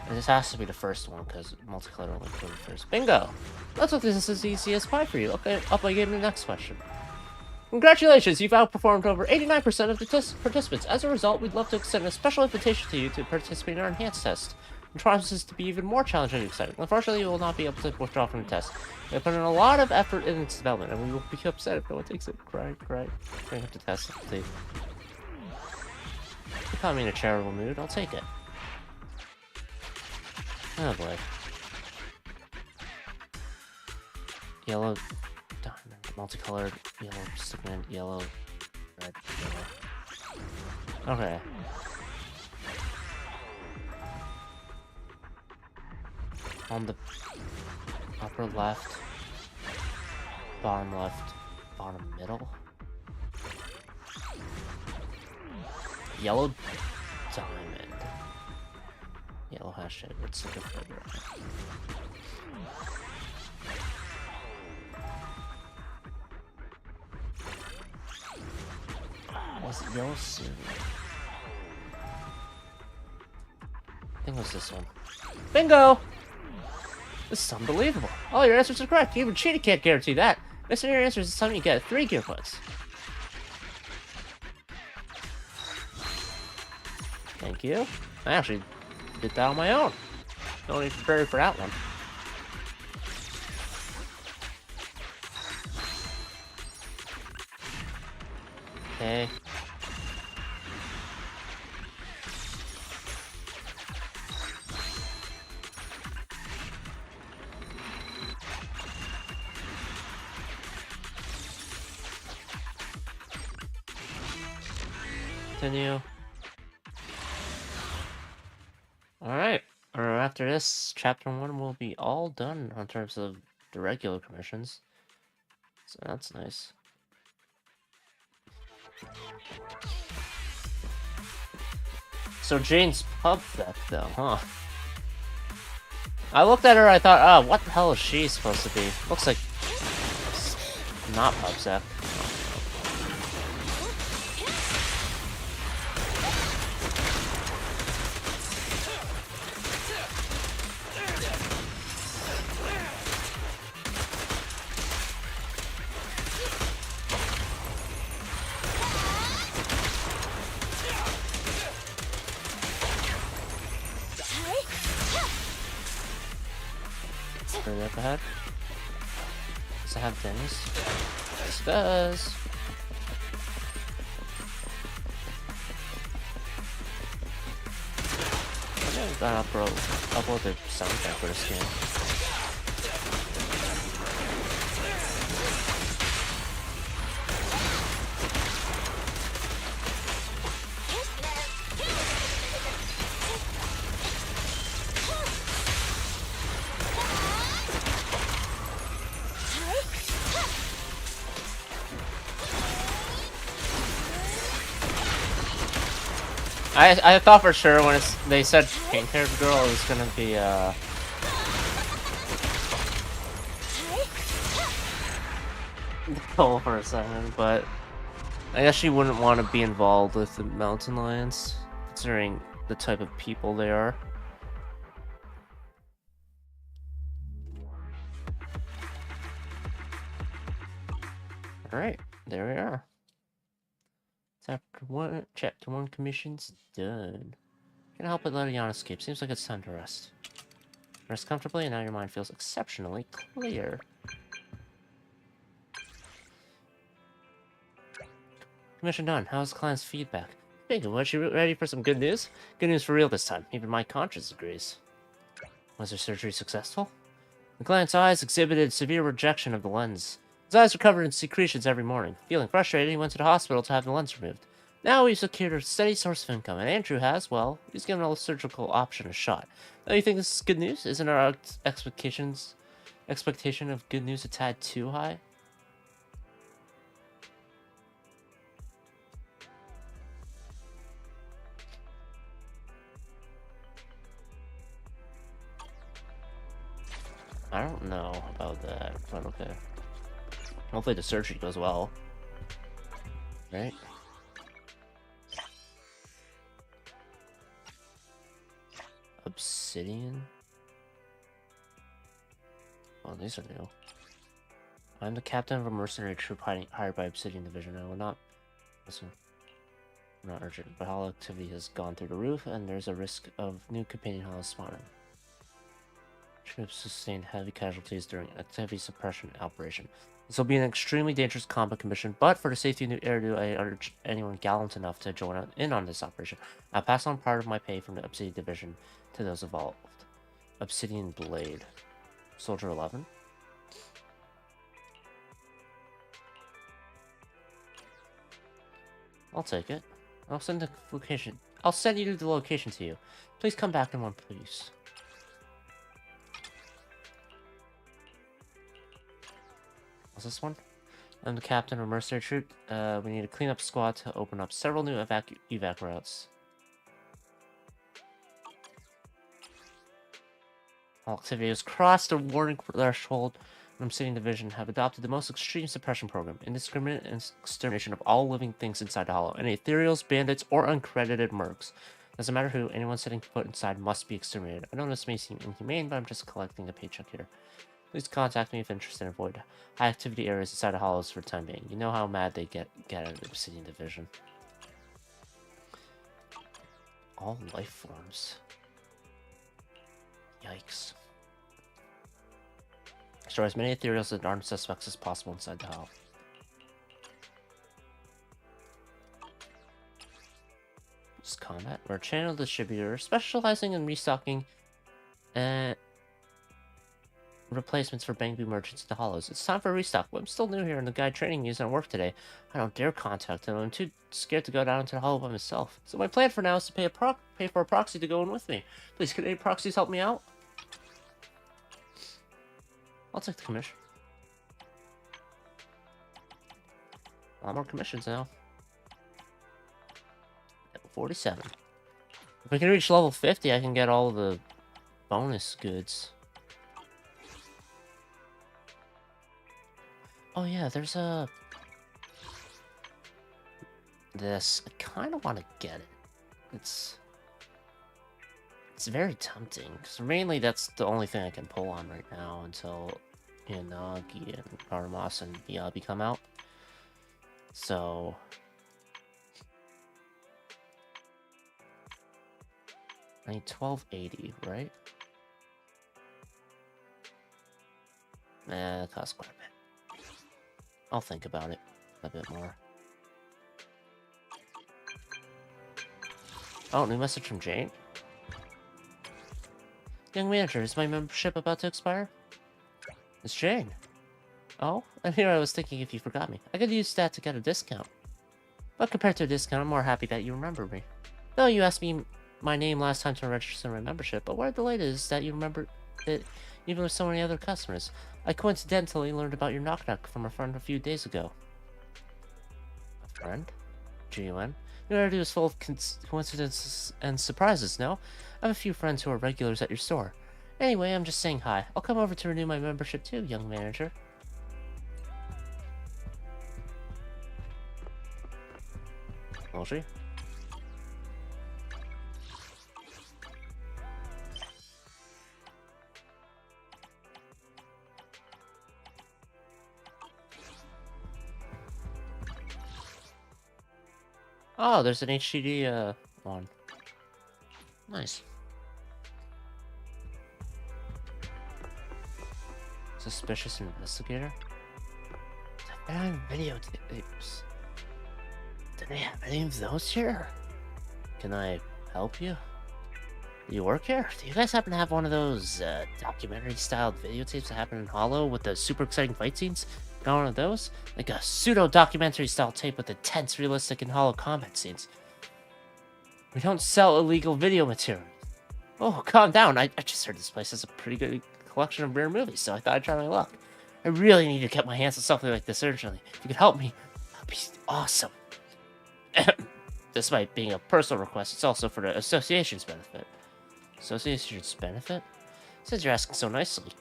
This has to be the first one because multicolored only for the first. Bingo! Let's look this as easy as pie for you. Okay, up I gave you the next question. Congratulations, you've outperformed over 89% of the participants. As a result, we'd love to extend a special invitation to you to participate in our enhanced test. It promises to be even more challenging and exciting. Unfortunately, you will not be able to withdraw from the test. We have put in a lot of effort in its development, and we will be upset if no one takes it. Cry. Bring up the test. You caught me in a charitable mood. I'll take it. Oh boy. Yellow, diamond, multicolored, yellow, stickman, yellow, red, yellow. Okay. On the upper left, bottom middle. Yellow diamond. Yellow hashtag, let's look at further. Was it yellow soon? I think it was this one. Bingo! This is unbelievable. All your answers are correct. Even cheating can't guarantee that. Missing your answers is time you get 3 gear points. Thank you. I actually did that on my own. Don't need to prepare for that one. Okay. Continue. Alright. After this, chapter 1 will be all done in terms of the regular commissions. So that's nice. So Jane's pub theft, though, huh? I looked at her, I thought, oh, what the hell is she supposed to be? Looks like not pub theft. Hurry up ahead. Does it have things? Yes, it does. I'm gonna upload the soundtrack for this game. I thought for sure when they said pink-haired girl, it was gonna be Nicole for a second, but I guess she wouldn't want to be involved with the mountain lions, considering the type of people they are. Alright, there we are. Chapter 1 commission's done. Can't help but let Yana escape. Seems like it's time to rest. Rest comfortably, and now your mind feels exceptionally clear. Commission done. How's the client's feedback? Speaking of which, you ready for some good news? Good news for real this time. Even my conscience agrees. Was her surgery successful? The client's eyes exhibited severe rejection of the lens. His eyes were covered in secretions every morning. Feeling frustrated, he went to the hospital to have the lens removed. Now we've secured a steady source of income, and Andrew has, well, he's given a surgical option a shot. Now you think this is good news? Isn't our expectation of good news a tad too high? I don't know about that, but okay. Hopefully the surgery goes well. Right? Obsidian? Oh, these are new. I'm the captain of a mercenary troop hired by Obsidian Division. I will not... Listen. Not urgent, but hollow activity has gone through the roof, and there's a risk of new companion hollows spawning. Troops sustained heavy casualties during an activity suppression operation. This will be an extremely dangerous combat commission, but for the safety of New Eridu, I urge anyone gallant enough to join in on this operation. I'll pass on part of my pay from the Obsidian Division to those involved. Obsidian Blade. Soldier 11. I'll take it. I'll send the location. I'll send you the location to you. Please come back in one piece. What's this one? I'm the captain of a mercenary troop. We need a cleanup squad to open up several new evac routes. All activity has crossed the warning threshold. And Obsidian Division have adopted the most extreme suppression program, indiscriminate extermination of all living things inside the hollow, any ethereals, bandits, or uncredited mercs. Doesn't matter who, anyone setting foot inside must be exterminated. I know this may seem inhumane, but I'm just collecting a paycheck here. Please contact me if interested and avoid high activity areas inside the hollows for the time being. You know how mad they get at the Obsidian Division. All life forms. Yikes. Destroy as many ethereals and armed suspects as possible inside the hollow. This combat. We're a channel distributor specializing in restocking and replacements for Bangbu merchants in the hollows. It's time for a restock, but I'm still new here and the guy training me is at work today. I don't dare contact him. I'm too scared to go down into the hollow by myself. So my plan for now is to pay for a proxy to go in with me. Please, could any proxies help me out? I'll take the commission. A lot more commissions now. 47. If we can reach level 50, I can get all the bonus goods. Oh yeah, there's a... This. I kind of want to get it. It's very tempting, because mainly that's the only thing I can pull on right now until Yanagi and Armas and Miyabi come out. So... I need 1280, right? That costs quite a bit. I'll think about it a bit more. Oh, new message from Jane. Young manager, is my membership about to expire? It's Jane. Oh, and here I was thinking if you forgot me. I could use that to get a discount. But compared to a discount, I'm more happy that you remember me. No, you asked me my name last time to register my membership, but what I delighted is that you remember it even with so many other customers. I coincidentally learned about your knock-knock from a friend a few days ago. A friend? G-U-N? Your area is full of coincidences and surprises, no? I have a few friends who are regulars at your store. Anyway, I'm just saying hi. I'll come over to renew my membership too, young manager. Will she? Oh, there's an HDD one. Nice. Suspicious investigator? I found videotapes. Do they have any of those here? Can I help you? Do you work here? Do you guys happen to have one of those documentary-styled videotapes that happen in Hollow with the super exciting fight scenes? Got one of those? Like a pseudo-documentary-style tape with intense, realistic, and Hollow combat scenes. We don't sell illegal video material. Oh, calm down. I just heard this place has a pretty good collection of rare movies, so I thought I'd try my luck. I really need to get my hands on something like this urgently. If you could help me, that'd be awesome. Despite being a personal request, it's also for the association's benefit. Association's benefit? Since you're asking so nicely.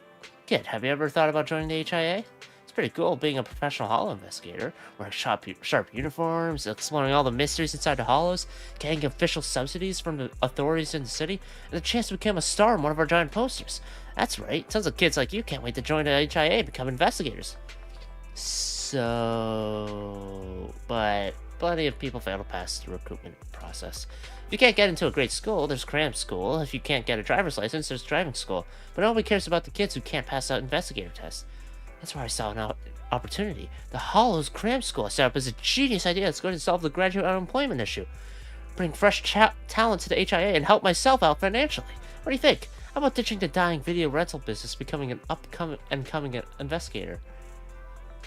Kid, have you ever thought about joining the HIA? It's pretty cool being a professional Hollow investigator, wearing sharp uniforms, exploring all the mysteries inside the Hollows, getting official subsidies from the authorities in the city, and the chance to become a star on one of our giant posters. That's right, tons of kids like you can't wait to join the HIA and become investigators. But plenty of people fail to pass the recruitment process. If you can't get into a great school, there's cram school. If you can't get a driver's license, there's driving school. But nobody cares about the kids who can't pass out investigator tests. That's where I saw an opportunity. The Hollows cram school I set up is a genius idea that's going to solve the graduate unemployment issue. Bring fresh talent to the HIA and help myself out financially. What do you think? How about ditching the dying video rental business, becoming an upcoming investigator?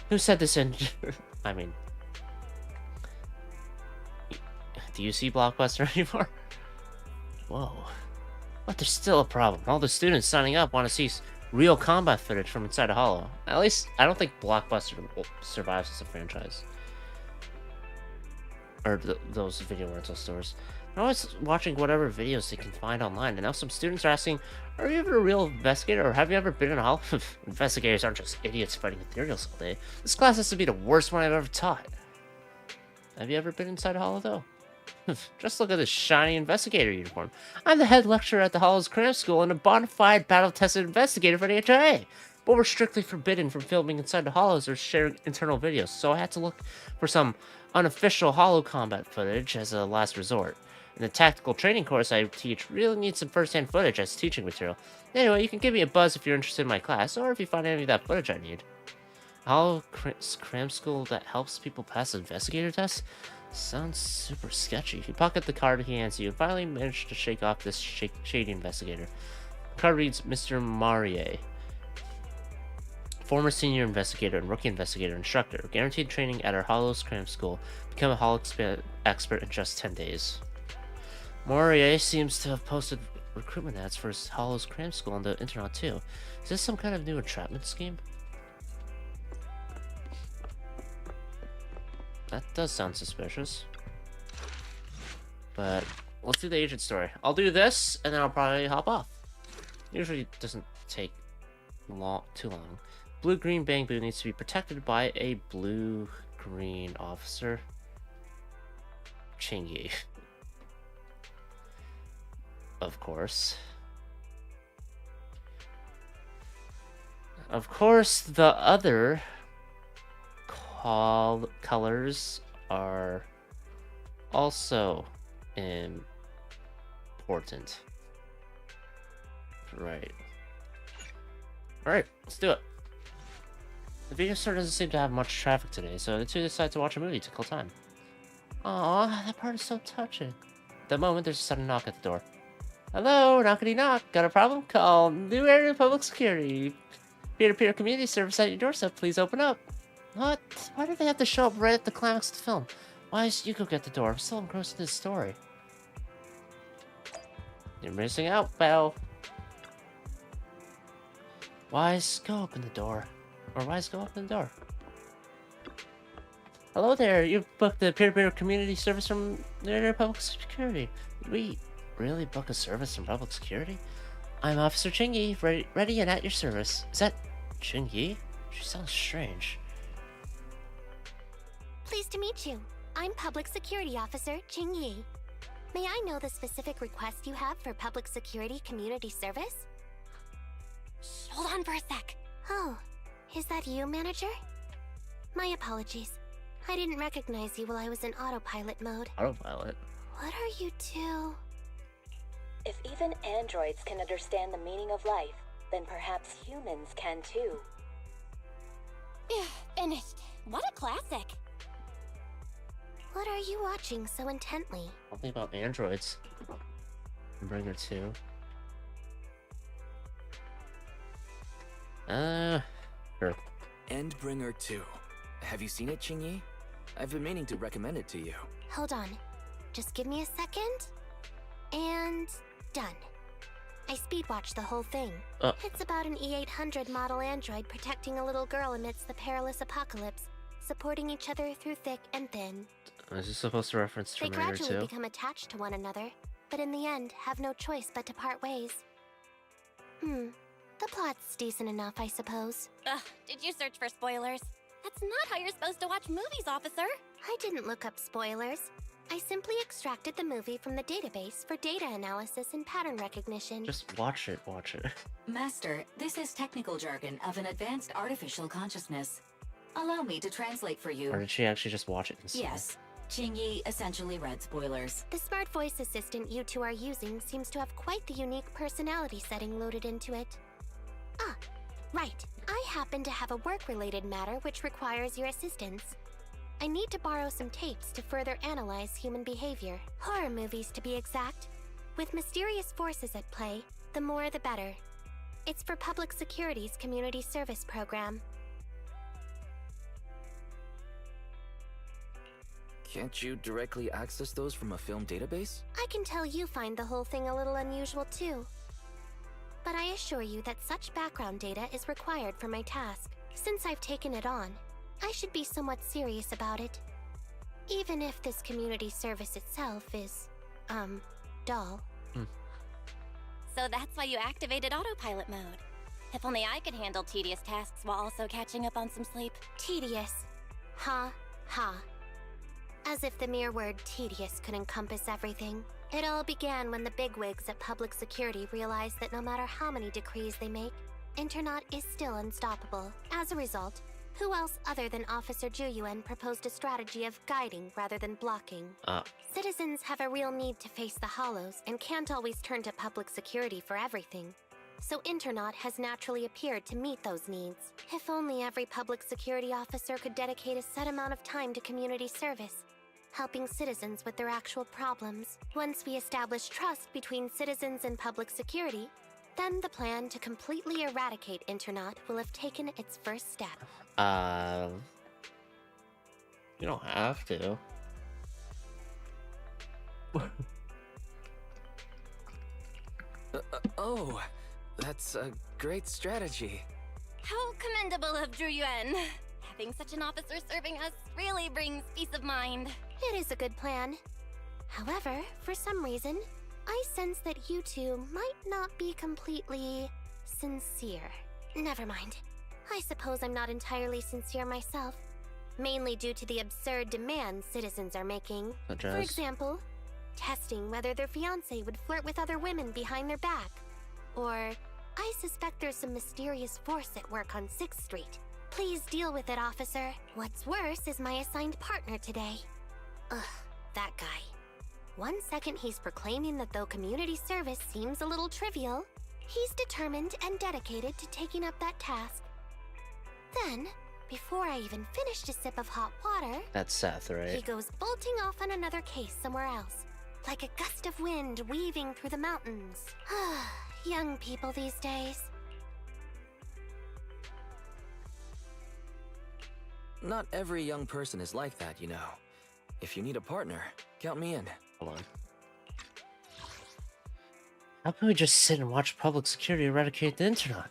Who said this in... I mean... Do you see Blockbuster anymore? Whoa. But there's still a problem. All the students signing up want to see real combat footage from inside a Hollow. At least, I don't think Blockbuster survives as a franchise. Or those video rental stores. They're always watching whatever videos they can find online, and now some students are asking, are you ever a real investigator, or have you ever been in a Hollow? Investigators aren't just idiots fighting ethereals all day. This class has to be the worst one I've ever taught. Have you ever been inside a Hollow, though? Just look at this shiny investigator uniform. I'm the head lecturer at the Hollows Cram School and a bona fide battle-tested investigator for the HIA. But we're strictly forbidden from filming inside the Hollows or sharing internal videos, so I had to look for some unofficial Hollow combat footage as a last resort. And the tactical training course I teach really needs some first-hand footage as teaching material. Anyway, you can give me a buzz if you're interested in my class, or if you find any of that footage I need. Hollow Cram School that helps people pass investigator tests? Sounds super sketchy. You pocket the card he hands you and finally manage to shake off this shady investigator. The card reads, Mr. Marie, former senior investigator and rookie investigator instructor. Guaranteed training at our Hollows Cram School. Become a Hollow expert in just 10 days. Marie seems to have posted recruitment ads for his Hollows Cram School on the internet too. Is this some kind of new entrapment scheme? That does sound suspicious. But let's do the agent story. I'll do this, and then I'll probably hop off. Usually it doesn't take too long. Blue-green bamboo needs to be protected by a blue-green officer. Chingy. Of course. Of course, the other colors are also important. Right. Alright, let's do it. The video store doesn't seem to have much traffic today, so the two decide to watch a movie to kill time. Aw, that part is so touching. At that moment, there's a sudden knock at the door. Hello, knockity knock. Got a problem? Call New Area Public Security. Peer-to-peer community service at your doorstep. Please open up. What? Why did they have to show up right at the climax of the film? Why is Yuko at the door? I'm still engrossed in this story. You're missing out, Belle. Wise, go open the door. Or Wise, go open the door. Hello there, you've booked the peer-to-peer community service from New Area Public Security. We really book a service from Public Security? I'm Officer Chingy, ready and at your service. Is that Chingy? She sounds strange. Pleased to meet you. I'm Public Security Officer Chingy. May I know the specific request you have for Public Security Community Service? Shh, hold on for a sec. Oh, is that you, Manager? My apologies. I didn't recognize you while I was in autopilot mode. Autopilot? What are you two? If even androids can understand the meaning of life, then perhaps humans can too. Finished. What a classic. What are you watching so intently? Something about androids. Bringer 2. Sure. Endbringer 2. Have you seen it, Qingyi? I've been meaning to recommend it to you. Hold on. Just give me a second. And done. I speedwatched the whole thing. It's about an E-800 model android protecting a little girl amidst the perilous apocalypse, supporting each other through thick and thin. Is this supposed to reference They Terminator 2? gradually become attached to one another, but in the end have no choice but to part ways. The plot's decent enough, I suppose. Ugh, did you search for spoilers? That's not how you're supposed to watch movies, officer. I didn't look up spoilers. I simply extracted the movie from the database for data analysis and pattern recognition. Just watch it, Master, this is technical jargon of an advanced artificial consciousness. Allow me to translate for you. Or did she actually just watch it instead? Yes. Qingyi essentially read spoilers. The smart voice assistant you two are using seems to have quite the unique personality setting loaded into it. Ah, right. I happen to have a work-related matter which requires your assistance. I need to borrow some tapes to further analyze human behavior. Horror movies, to be exact. With mysterious forces at play, the more the better. It's for Public Security's Community Service Program. Can't you directly access those from a film database? I can tell you find the whole thing a little unusual too. But I assure you that such background data is required for my task. Since I've taken it on, I should be somewhat serious about it. Even if this community service itself is, dull. So that's why you activated autopilot mode. If only I could handle tedious tasks while also catching up on some sleep. Tedious. Ha, ha. As if the mere word tedious could encompass everything. It all began when the bigwigs at Public Security realized that no matter how many decrees they make, Internaut is still unstoppable. As a result, who else other than Officer Juyuan proposed a strategy of guiding rather than blocking? Citizens have a real need to face the hollows and can't always turn to Public Security for everything. So Internaut has naturally appeared to meet those needs. If only every Public Security officer could dedicate a set amount of time to community service, helping citizens with their actual problems. Once we establish trust between citizens and Public Security, then the plan to completely eradicate Internaut will have taken its first step. You don't have to. Oh, that's a great strategy. How commendable of Juyuan. Having such an officer serving us really brings peace of mind. It is a good plan. However, for some reason, I sense that you two might not be completely sincere. Never mind. I suppose I'm not entirely sincere myself. Mainly due to the absurd demands citizens are making. For example, testing whether their fiancé would flirt with other women behind their back. Or, I suspect there's some mysterious force at work on 6th Street. Please deal with it, officer. What's worse is my assigned partner today. Ugh, that guy. One second he's proclaiming that though community service seems a little trivial, he's determined and dedicated to taking up that task. Then, before I even finished a sip of hot water... That's Seth, right? He goes bolting off on another case somewhere else. Like a gust of wind weaving through the mountains. Young people these days. Not every young person is like that, you know. If you need a partner, count me in. Hold on. How can we just sit and watch public security eradicate the internet?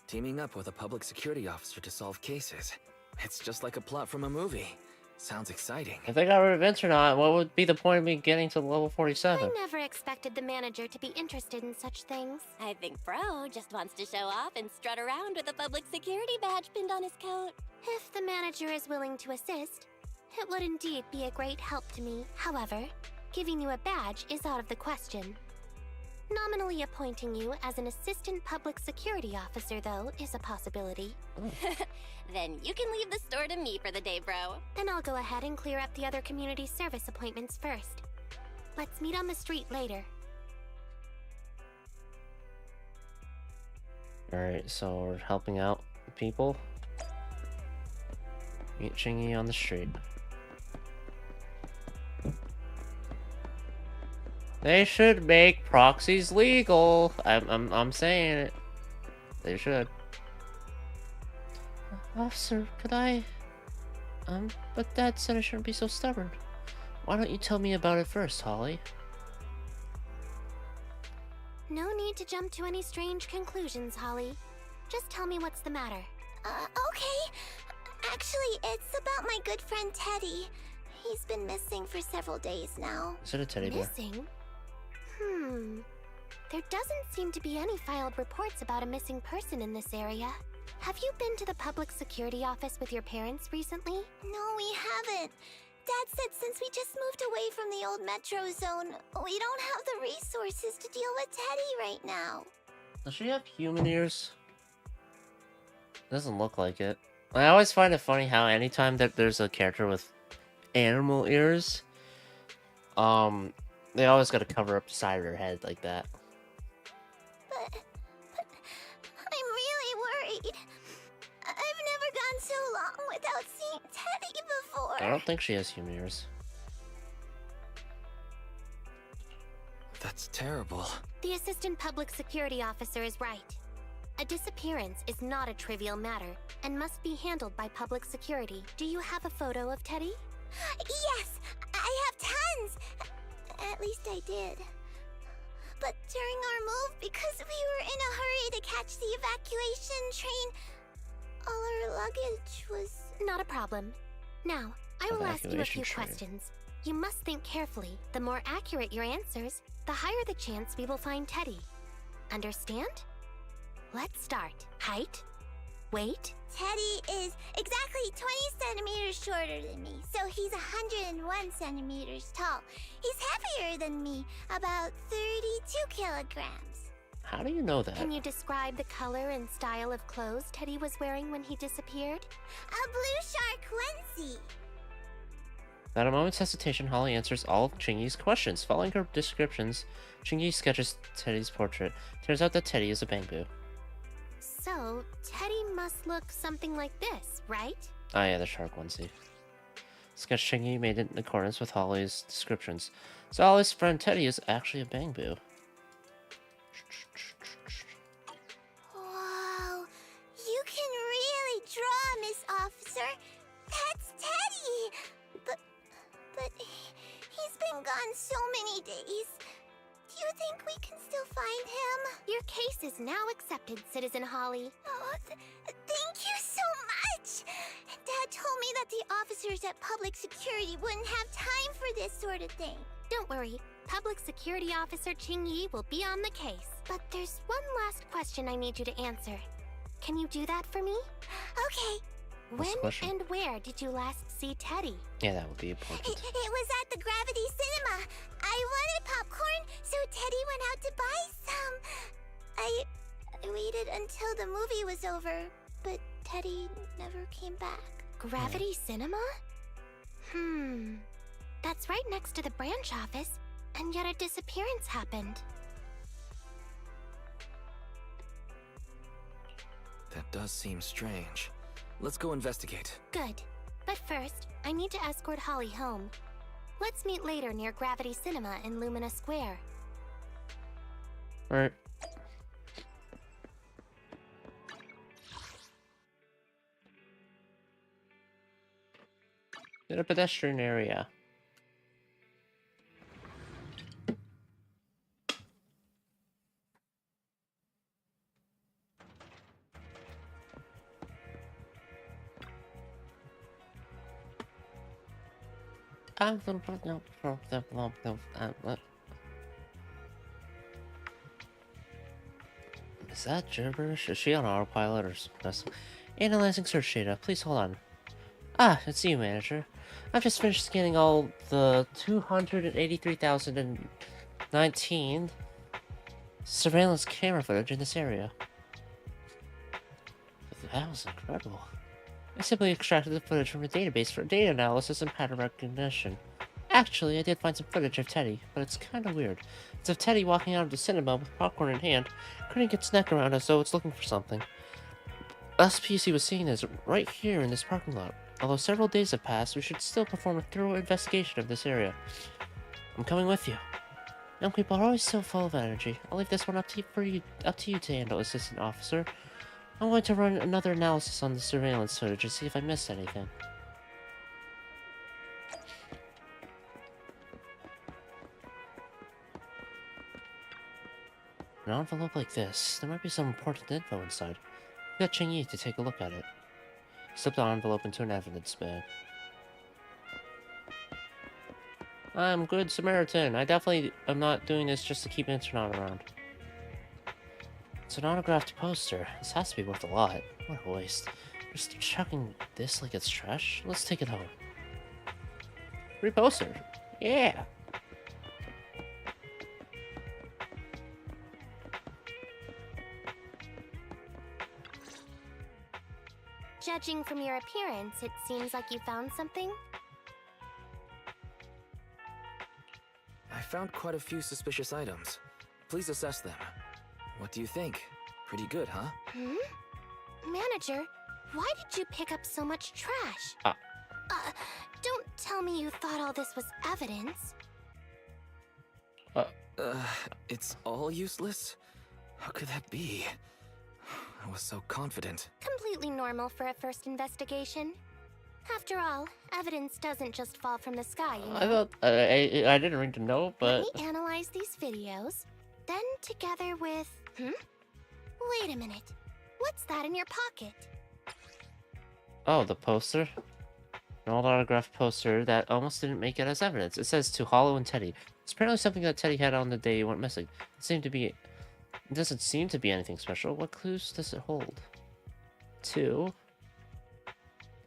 Teaming up with a public security officer to solve cases. It's just like a plot from a movie. Sounds exciting. If they got rid of internet, what would be the point of me getting to level 47? I never expected the manager to be interested in such things. I think Bro just wants to show off and strut around with a public security badge pinned on his coat. If the manager is willing to assist, it would indeed be a great help to me. However, giving you a badge is out of the question. Nominally appointing you as an assistant public security officer, though, is a possibility. Then you can leave the store to me for the day, Bro. Then I'll go ahead and clear up the other community service appointments first. Let's meet on the street later. Alright, so we're helping out people. Meet Chingy on the street. They should make proxies legal. I'm saying it. They should. Officer, could I? But Dad said I shouldn't be so stubborn. Why don't you tell me about it first, Holly? No need to jump to any strange conclusions, Holly. Just tell me what's the matter. Okay. Actually, it's about my good friend Teddy. He's been missing for several days now. Is it a teddy bear? Missing? There doesn't seem to be any filed reports about a missing person in this area. Have you been to the public security office with your parents recently? No, we haven't. Dad said since we just moved away from the old metro zone, we don't have the resources to deal with Teddy right now. Does she have human ears? Doesn't look like it. I always find it funny how anytime that there's a character with animal ears, they always gotta cover up the side of their head like that. But I'm really worried. I've never gone so long without seeing Teddy before. I don't think she has human ears. That's terrible. The assistant public security officer is right. A disappearance is not a trivial matter and must be handled by public security. Do you have a photo of Teddy? Yes, I have tons. At least I did. But during our move, because we were in a hurry to catch the evacuation train, all our luggage was... Not a problem. Now, I will ask you a Evacuation few train. questions. You must think carefully. The more accurate your answers, the higher the chance we will find Teddy. Understand? Let's start. Height? Weight? Teddy is exactly 20 centimeters shorter than me, so he's 101 centimeters tall. He's heavier than me, about 32 kilograms. How do you know that? Can you describe the color and style of clothes Teddy was wearing when he disappeared? A blue shark onesie. Without a moment's hesitation, Holly answers all of Chingy's questions. Following her descriptions, Chingy sketches Teddy's portrait. Turns out that Teddy is a bamboo. So, Teddy must look something like this, right? Oh yeah, the shark onesie. Sketch Chingy made it in accordance with Holly's descriptions. So Holly's friend Teddy is actually a bamboo. Whoa, you can really draw, Miss Officer. That's Teddy. But he's been gone so many days. Do you think we can still find him? Your case is now accepted, Citizen Holly. Oh, thank you so much. Dad told me that the officers at Public Security wouldn't have time for this sort of thing. Don't worry. Public Security Officer Ching Yi will be on the case. But there's one last question I need you to answer. Can you do that for me? Okay. What's the question? And where did you last see Teddy? Yeah, that would be important. It was at the Gravity Cinema. I wanted popcorn, so Teddy went out to buy some. I waited until the movie was over, but Teddy never came back. Gravity Cinema? That's right next to the branch office, and yet a disappearance happened. That does seem strange. Let's go investigate. Good. But first, I need to escort Holly home. Let's meet later near Gravity Cinema in Lumina Square. Alright. In a pedestrian area. Is that gibberish? Is she on autopilot or something? Analyzing search data. Please hold on. Ah, it's you, manager. I've just finished scanning all the 283,019 surveillance camera footage in this area. That was incredible. I simply extracted the footage from a database for data analysis and pattern recognition. Actually, I did find some footage of Teddy, but it's kinda weird. It's of Teddy walking out of the cinema with popcorn in hand, craning its neck around as though it's looking for something. Last piece he was seen is right here in this parking lot. Although several days have passed, we should still perform a thorough investigation of this area. I'm coming with you. Young people are always so full of energy. I'll leave this one up to you to handle, Assistant Officer. I'm going to run another analysis on the surveillance footage to see if I missed anything. An envelope like this, there might be some important info inside. Get Ching Yi to take a look at it. Slip the envelope into an evidence bag. I'm Good Samaritan. I definitely am not doing this just to keep Internet around. It's an autographed poster. This has to be worth a lot. What a waste. Just chucking this like it's trash? Let's take it home. Free poster. Yeah! Judging from your appearance, it seems like you found something. I found quite a few suspicious items. Please assess them. What do you think? Pretty good, huh? Manager, why did you pick up so much trash? Don't tell me you thought all this was evidence. It's all useless? How could that be? I was so confident. Completely normal for a first investigation. After all, evidence doesn't just fall from the sky, you know? I thought I didn't read the note, but Let me analyze these videos, then together with... Wait a minute. What's that in your pocket? oh, the poster. An old autographed poster that almost didn't make it as evidence. It says to Hollow and Teddy. It's apparently something that Teddy had on the day he went missing. It doesn't seem to be anything special. What clues does it hold? To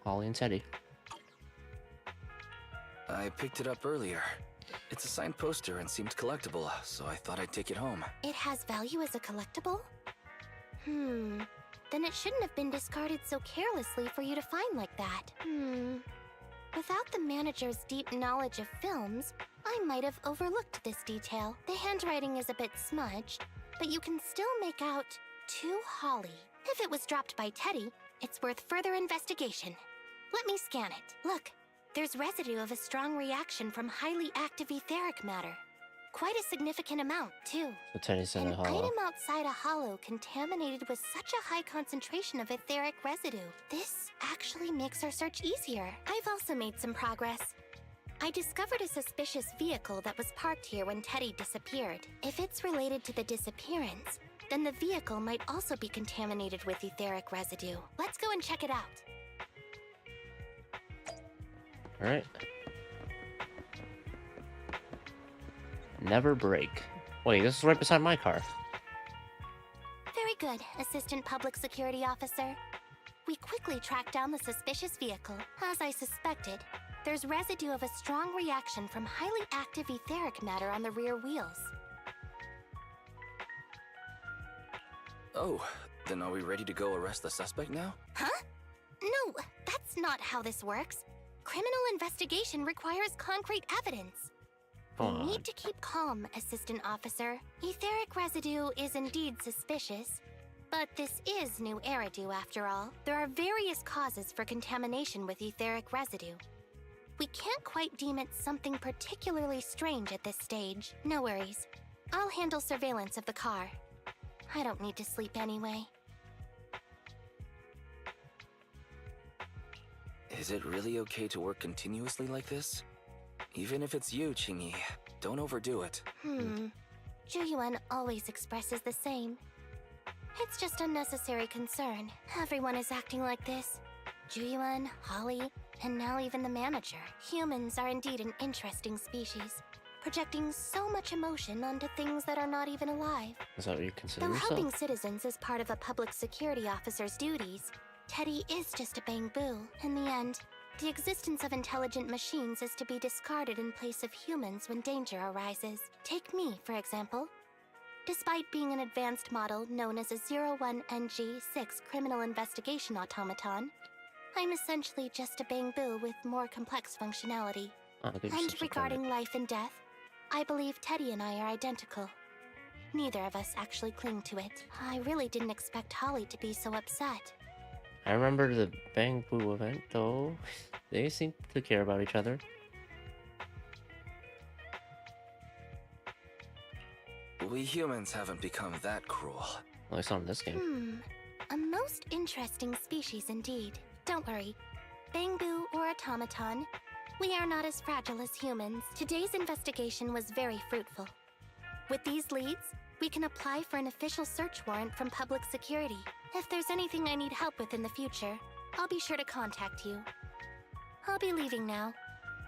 Holly and Teddy. I picked it up earlier. It's a signed poster and seemed collectible, so I thought I'd take it home. It has value as a collectible? Then it shouldn't have been discarded so carelessly for you to find like that. Without the manager's deep knowledge of films, I might have overlooked this detail. The handwriting is a bit smudged, but you can still make out to Holly. If it was dropped by Teddy, it's worth further investigation. Let me scan it. Look, there's residue of a strong reaction from highly active etheric matter. Quite a significant amount, too. So Teddy's in An a hollow. item outside a hollow contaminated with such a high concentration of etheric residue. This actually makes our search easier. I've also made some progress. I discovered a suspicious vehicle that was parked here when Teddy disappeared. If it's related to the disappearance, then the vehicle might also be contaminated with etheric residue. Let's go and check it out. Alright. Never brake. Wait, this is right beside my car. Very good, Assistant Public Security Officer. We quickly tracked down the suspicious vehicle. As I suspected, there's residue of a strong reaction from highly active etheric matter on the rear wheels. Oh, then are we ready to go arrest the suspect now? Huh? No, that's not how this works. Criminal investigation requires concrete evidence. We need to keep calm, Assistant Officer. Etheric residue is indeed suspicious, but this is new Eridu after all. There are various causes for contamination with etheric residue. We can't quite deem it something particularly strange at this stage. No worries. I'll handle surveillance of the car. I don't need to sleep anyway. Is it really okay to work continuously like this? Even if it's you, Qingyi, don't overdo it. Zhu always expresses the same. It's just unnecessary concern. Everyone is acting like this. Zhu, Holly, and now even the manager. Humans are indeed an interesting species, projecting so much emotion onto things that are not even alive. Is that what you consider Though yourself? helping citizens is part of a public security officer's duties, Teddy is just a bang-boo. In the end, the existence of intelligent machines is to be discarded in place of humans when danger arises. Take me, for example. Despite being an advanced model known as a 01NG6 criminal investigation automaton, I'm essentially just a bang-boo with more complex functionality. And regarding life and death, I believe Teddy and I are identical. Neither of us actually cling to it. I really didn't expect Holly to be so upset. I remember the Bang Boo event, though. They seem to care about each other. We humans haven't become that cruel. At least not in this game. A most interesting species indeed. Don't worry. Bang-boo or automaton, we are not as fragile as humans. Today's investigation was very fruitful. With these leads, we can apply for an official search warrant from public security. If there's anything I need help with in the future, I'll be sure to contact you. I'll be leaving now.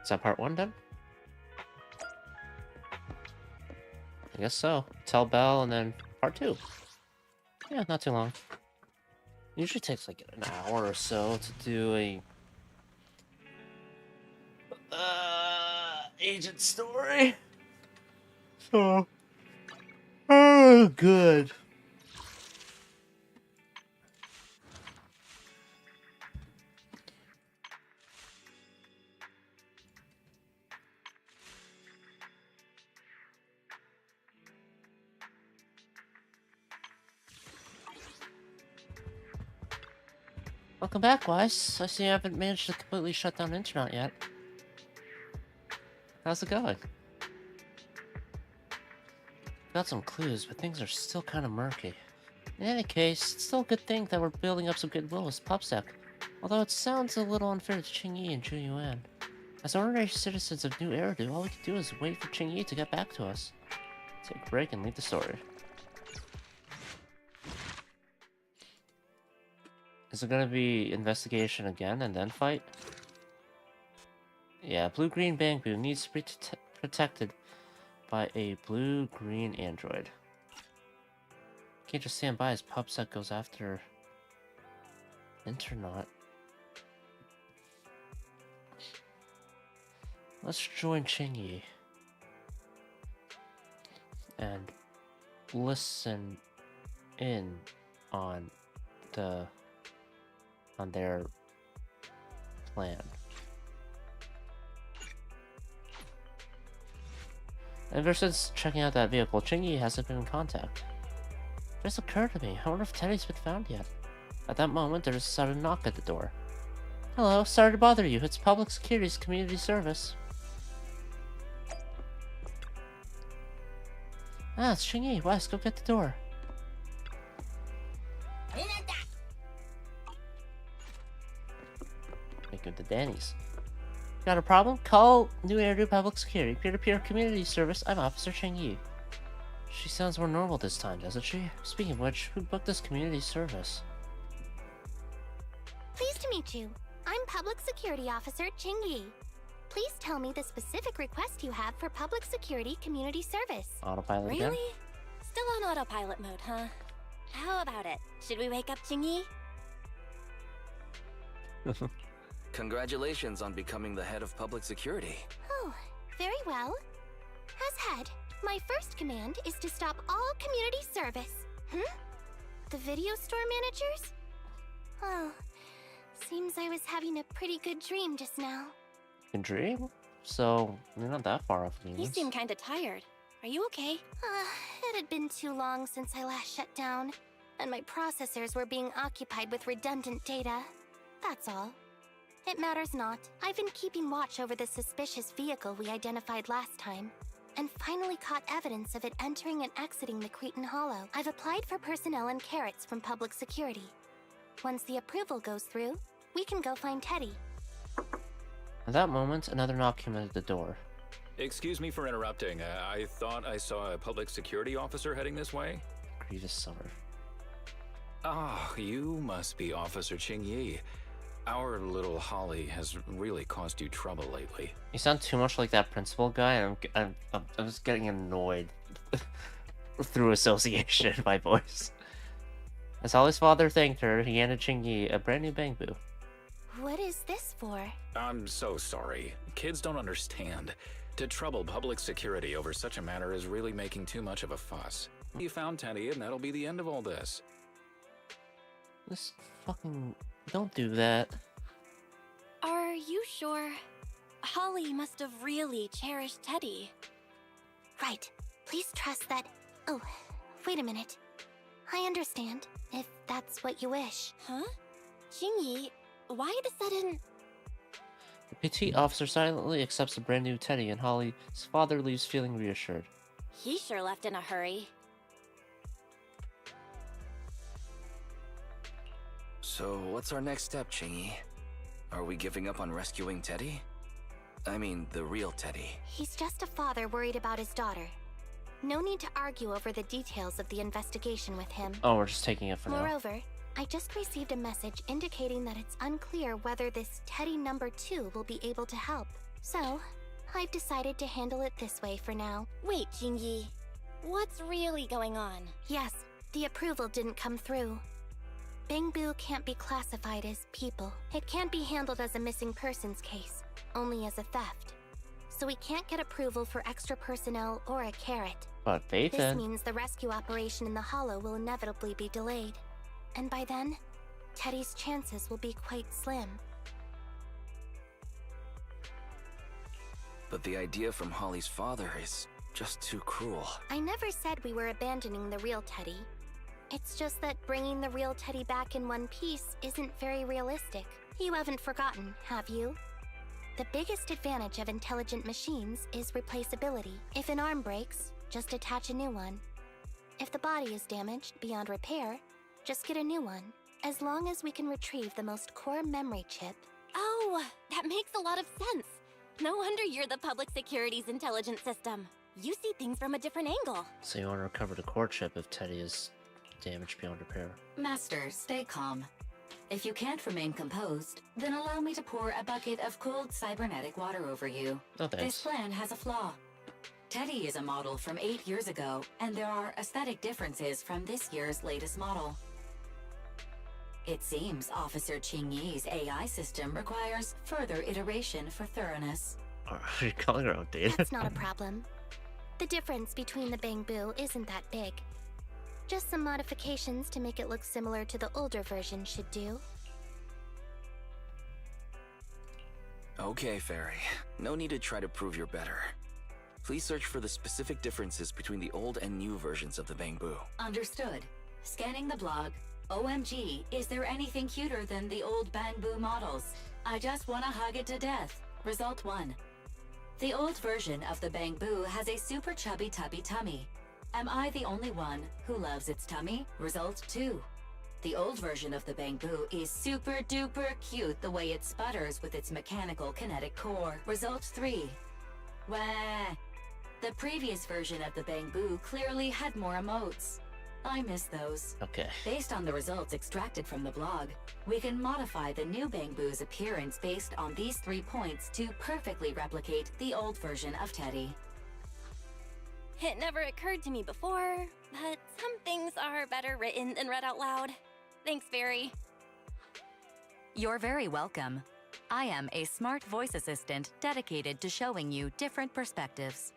Is that part 1 done? I guess so. Tell Belle and then part 2. Yeah, not too long. Usually takes like an hour or so to do a agent story. So good. Welcome back, Weiss. I see you haven't managed to completely shut down the internet yet. How's it going? Got some clues, but things are still kind of murky. In any case, it's still a good thing that we're building up some goodwill with PubSec, although it sounds a little unfair to Qingyi and Zhu Yuan. As ordinary citizens of New Eridu, all we can do is wait for Qingyi to get back to us. Take a break and lead the story. Is it gonna be investigation again and then fight? Yeah, blue-green Bangbu needs to be protected by a blue-green android. Can't just stand by as PubSec goes after Internaut. Let's join Qingyi and listen in on their plan. Ever since checking out that vehicle, Qingyi hasn't been in contact. It just occurred to me, I wonder if Teddy's been found yet. At that moment, there was a sudden knock at the door. Hello, sorry to bother you. It's Public Security's community service. Ah, it's Qingyi. Wes, go get the door. Make him the Danny's. Got a problem? Call New Eridu Public Security, peer-to-peer community service. I'm Officer Qingyi. She sounds more normal this time, doesn't she? Speaking of which, who booked this community service? Pleased to meet you. I'm Public Security Officer Qingyi. Please tell me the specific request you have for public security community service. Autopilot Really? again? Still on autopilot mode, huh? How about it? Should we wake up Jingyi? Congratulations on becoming the head of public security. Oh, very well. As head, my first command is to stop all community service. The video store managers? Oh, seems I was having a pretty good dream just now. Good dream? So, you're not that far off You humans. seem kinda tired. Are you okay? It had been too long since I last shut down, and my processors were being occupied with redundant data. That's all. It matters not. I've been keeping watch over the suspicious vehicle we identified last time, and finally caught evidence of it entering and exiting the Cretan Hollow. I've applied for personnel and carrots from public security. Once the approval goes through, we can go find Teddy. At that moment, another knock came at the door. Excuse me for interrupting. I thought I saw a public security officer heading this way. Grievous summer. Ah, you must be Officer Qingyi. Our little Holly has really caused you trouble lately. You sound too much like that principal guy, and I'm just getting annoyed through association, my voice. As Holly's father thanked her, he handed Qingyi a brand new bamboo. What is this for? I'm so sorry. Kids don't understand. To trouble public security over such a matter is really making too much of a fuss. You found Teddy, and that'll be the end of all this. This fucking... Don't do that. Are you sure? Holly must have really cherished Teddy. Right. Please trust that... Oh, wait a minute. I understand, if that's what you wish. Huh? Jingyi, why the sudden... The petite officer silently accepts a brand new Teddy, and Holly's father leaves feeling reassured. He sure left in a hurry. So, what's our next step, Qingyi? Are we giving up on rescuing Teddy? I mean, the real Teddy. He's just a father worried about his daughter. No need to argue over the details of the investigation with him. Oh, we're just taking it for now. Moreover, I just received a message indicating that it's unclear whether this Teddy number 2 will be able to help. So, I've decided to handle it this way for now. Wait, Jingyi. What's really going on? Yes, the approval didn't come through. Bangbu can't be classified as people. It can't be handled as a missing persons case, only as a theft. So we can't get approval for extra personnel or a carrot. But This Peyton... means the rescue operation in the Hollow will inevitably be delayed. And by then, Teddy's chances will be quite slim. But the idea from Holly's father is just too cruel. I never said we were abandoning the real Teddy. It's just that bringing the real Teddy back in one piece isn't very realistic. You haven't forgotten, have you? The biggest advantage of intelligent machines is replaceability. If an arm breaks, just attach a new one. If the body is damaged beyond repair, just get a new one. As long as we can retrieve the most core memory chip. Oh, that makes a lot of sense. No wonder you're the public security's intelligent system. You see things from a different angle. So you want to recover the core chip if Teddy is damaged beyond repair. Master, stay calm. If you can't remain composed, then allow me to pour a bucket of cold cybernetic water over you. No thanks. This plan has a flaw. Teddy is a model from 8 years ago, and there are aesthetic differences from this year's latest model. It seems Officer Qingyi's AI system requires further iteration for thoroughness. Are you calling her outdated? That's not a problem. The difference between the Bangbu isn't that big. Just some modifications to make it look similar to the older version should do. Okay, Fairy. No need to try to prove you're better. Please search for the specific differences between the old and new versions of the Bangbu. Understood. Scanning the blog. OMG, is there anything cuter than the old Bangbu models? I just wanna hug it to death. Result 1. The old version of the Bangbu has a super chubby tubby tummy. Am I the only one who loves its tummy? Result 2. The old version of the Bangbu is super duper cute the way it sputters with its mechanical kinetic core. Result 3. Wah. The previous version of the Bangbu clearly had more emotes. I miss those. Okay. Based on the results extracted from the blog, we can modify the new Bangbu's appearance based on these 3 points to perfectly replicate the old version of Teddy. It never occurred to me before, but some things are better written than read out loud. Thanks, Barry. You're very welcome. I am a smart voice assistant dedicated to showing you different perspectives.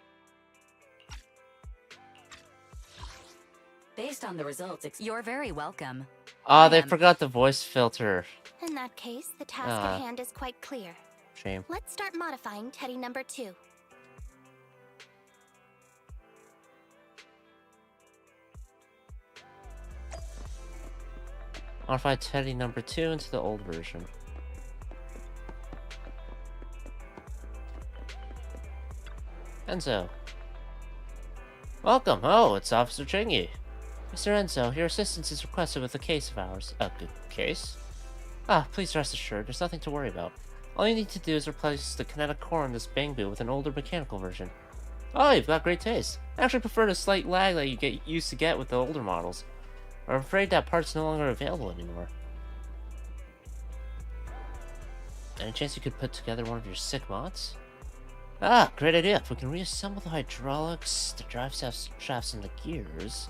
Based on the results, you're very welcome. Ah, they forgot the voice filter. In that case, the task at hand is quite clear. Shame. Let's start modifying Teddy number 2. Modify Teddy number 2 into the old version. Enzo. Welcome. Oh, it's Officer Chingy. Mr. Enzo, your assistance is requested with a case of ours. A good case? Ah, please rest assured, there's nothing to worry about. All you need to do is replace the kinetic core in this Bangbu with an older mechanical version. Oh, you've got great taste. I actually prefer the slight lag that you used to get with the older models. I'm afraid that part's no longer available anymore. Any chance you could put together one of your sick mods? Ah, great idea. If we can reassemble the hydraulics, the drive shafts, and the gears,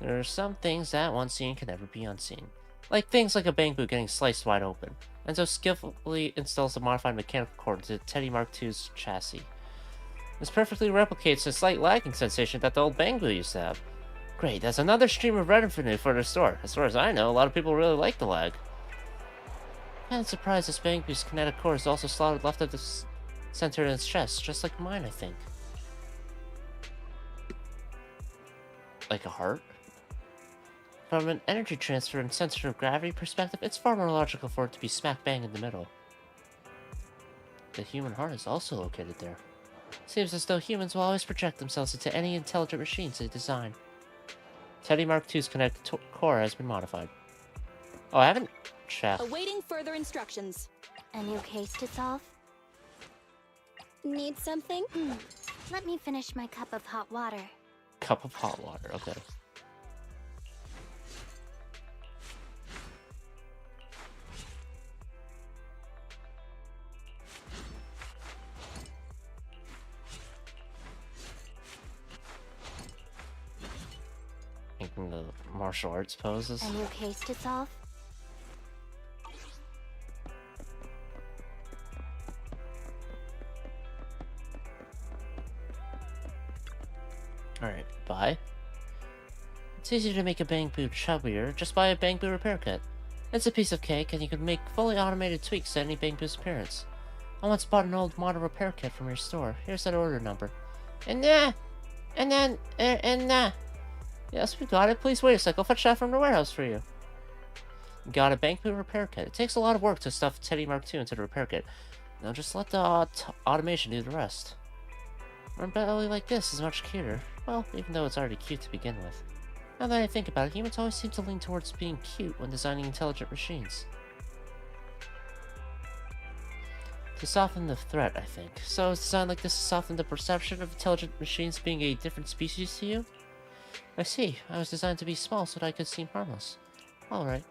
there are some things that once seen can never be unseen. Like things like a Bangbu getting sliced wide open. Enzo skillfully installs the modified mechanical core into Teddy Mark II's chassis. This perfectly replicates the slight lagging sensation that the old Bangbu used to have. Great, that's another stream of revenue for the store. As far as I know, a lot of people really like the lag. I'm surprised this Bangbu's kinetic core is also slotted left of the center in its chest, just like mine, I think. Like a heart? From an energy transfer and center of gravity perspective, it's far more logical for it to be smack bang in the middle. The human heart is also located there. Seems as though humans will always project themselves into any intelligent machines they design. Teddy Mark II's connected core has been modified. Oh, I haven't checked. Awaiting further instructions. A new case to solve? Need something? Let me finish my cup of hot water. Cup of hot water, okay. Making the martial arts poses. A new case to solve? Alright, buy. It's easy to make a Bangbu chubbier, just buy a Bangbu repair kit. It's a piece of cake, and you can make fully automated tweaks to any Bangbu's appearance. I once bought an old model repair kit from your store. Here's that order number. Yes, we got it. Please wait a sec. I'll fetch that from the warehouse for you. Got a Bangbu repair kit. It takes a lot of work to stuff Teddy Mark II into the repair kit. Now just let the automation do the rest. A belly like this is much cuter. Well, even though it's already cute to begin with. Now that I think about it, humans always seem to lean towards being cute when designing intelligent machines. To soften the threat, I think. So it's designed like this to soften the perception of intelligent machines being a different species to you? I see. I was designed to be small so that I could seem harmless. Alright.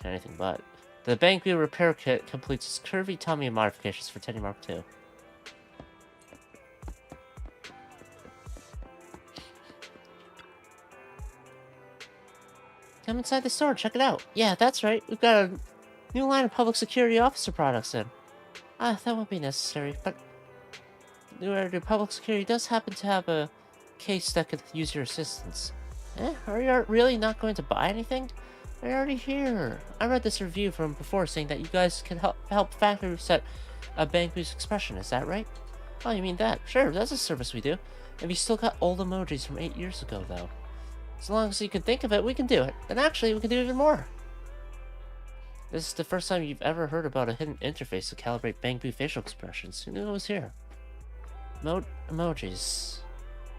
Anything but. The Bangbu repair kit completes its curvy tummy modifications for Teddy Mark II. Come inside the store, check it out. Yeah, that's right. We've got a new line of public security officer products in. Ah, that won't be necessary, but the public security does happen to have a case that could use your assistance. Are you really not going to buy anything? They're already here. I read this review from before saying that you guys can help factory reset a Bangbu's expression, is that right? Oh, you mean that? Sure, that's a service we do. And we still got old emojis from 8 years ago, though. As long as you can think of it, we can do it. And actually, we can do even more. This is the first time you've ever heard about a hidden interface to calibrate Bangbu facial expressions. Who knew it was here? Emojis.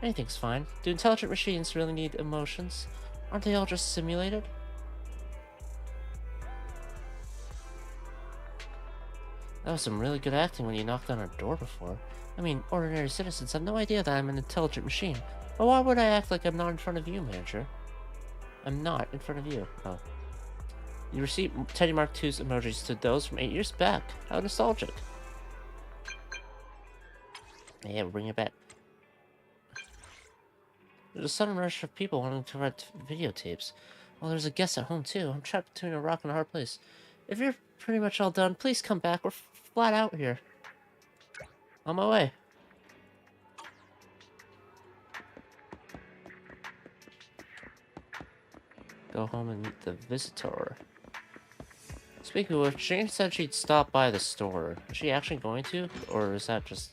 Anything's fine. Do intelligent machines really need emotions? Aren't they all just simulated? That was some really good acting when you knocked on our door before. I mean, ordinary citizens have no idea that I'm an intelligent machine. But why would I act like I'm not in front of you, manager? I'm not in front of you. Oh. You received Teddy Mark II's emojis to those from 8 years back. How nostalgic. Yeah, we'll bring it back. There's a sudden rush of people wanting to rent videotapes. Well, there's a guest at home, too. I'm trapped between a rock and a hard place. If you're pretty much all done, please come back. We're flat out here. On my way. Go home and meet the visitor. Speaking of which, Jane said she'd stop by the store. Is she actually going to? Or is that just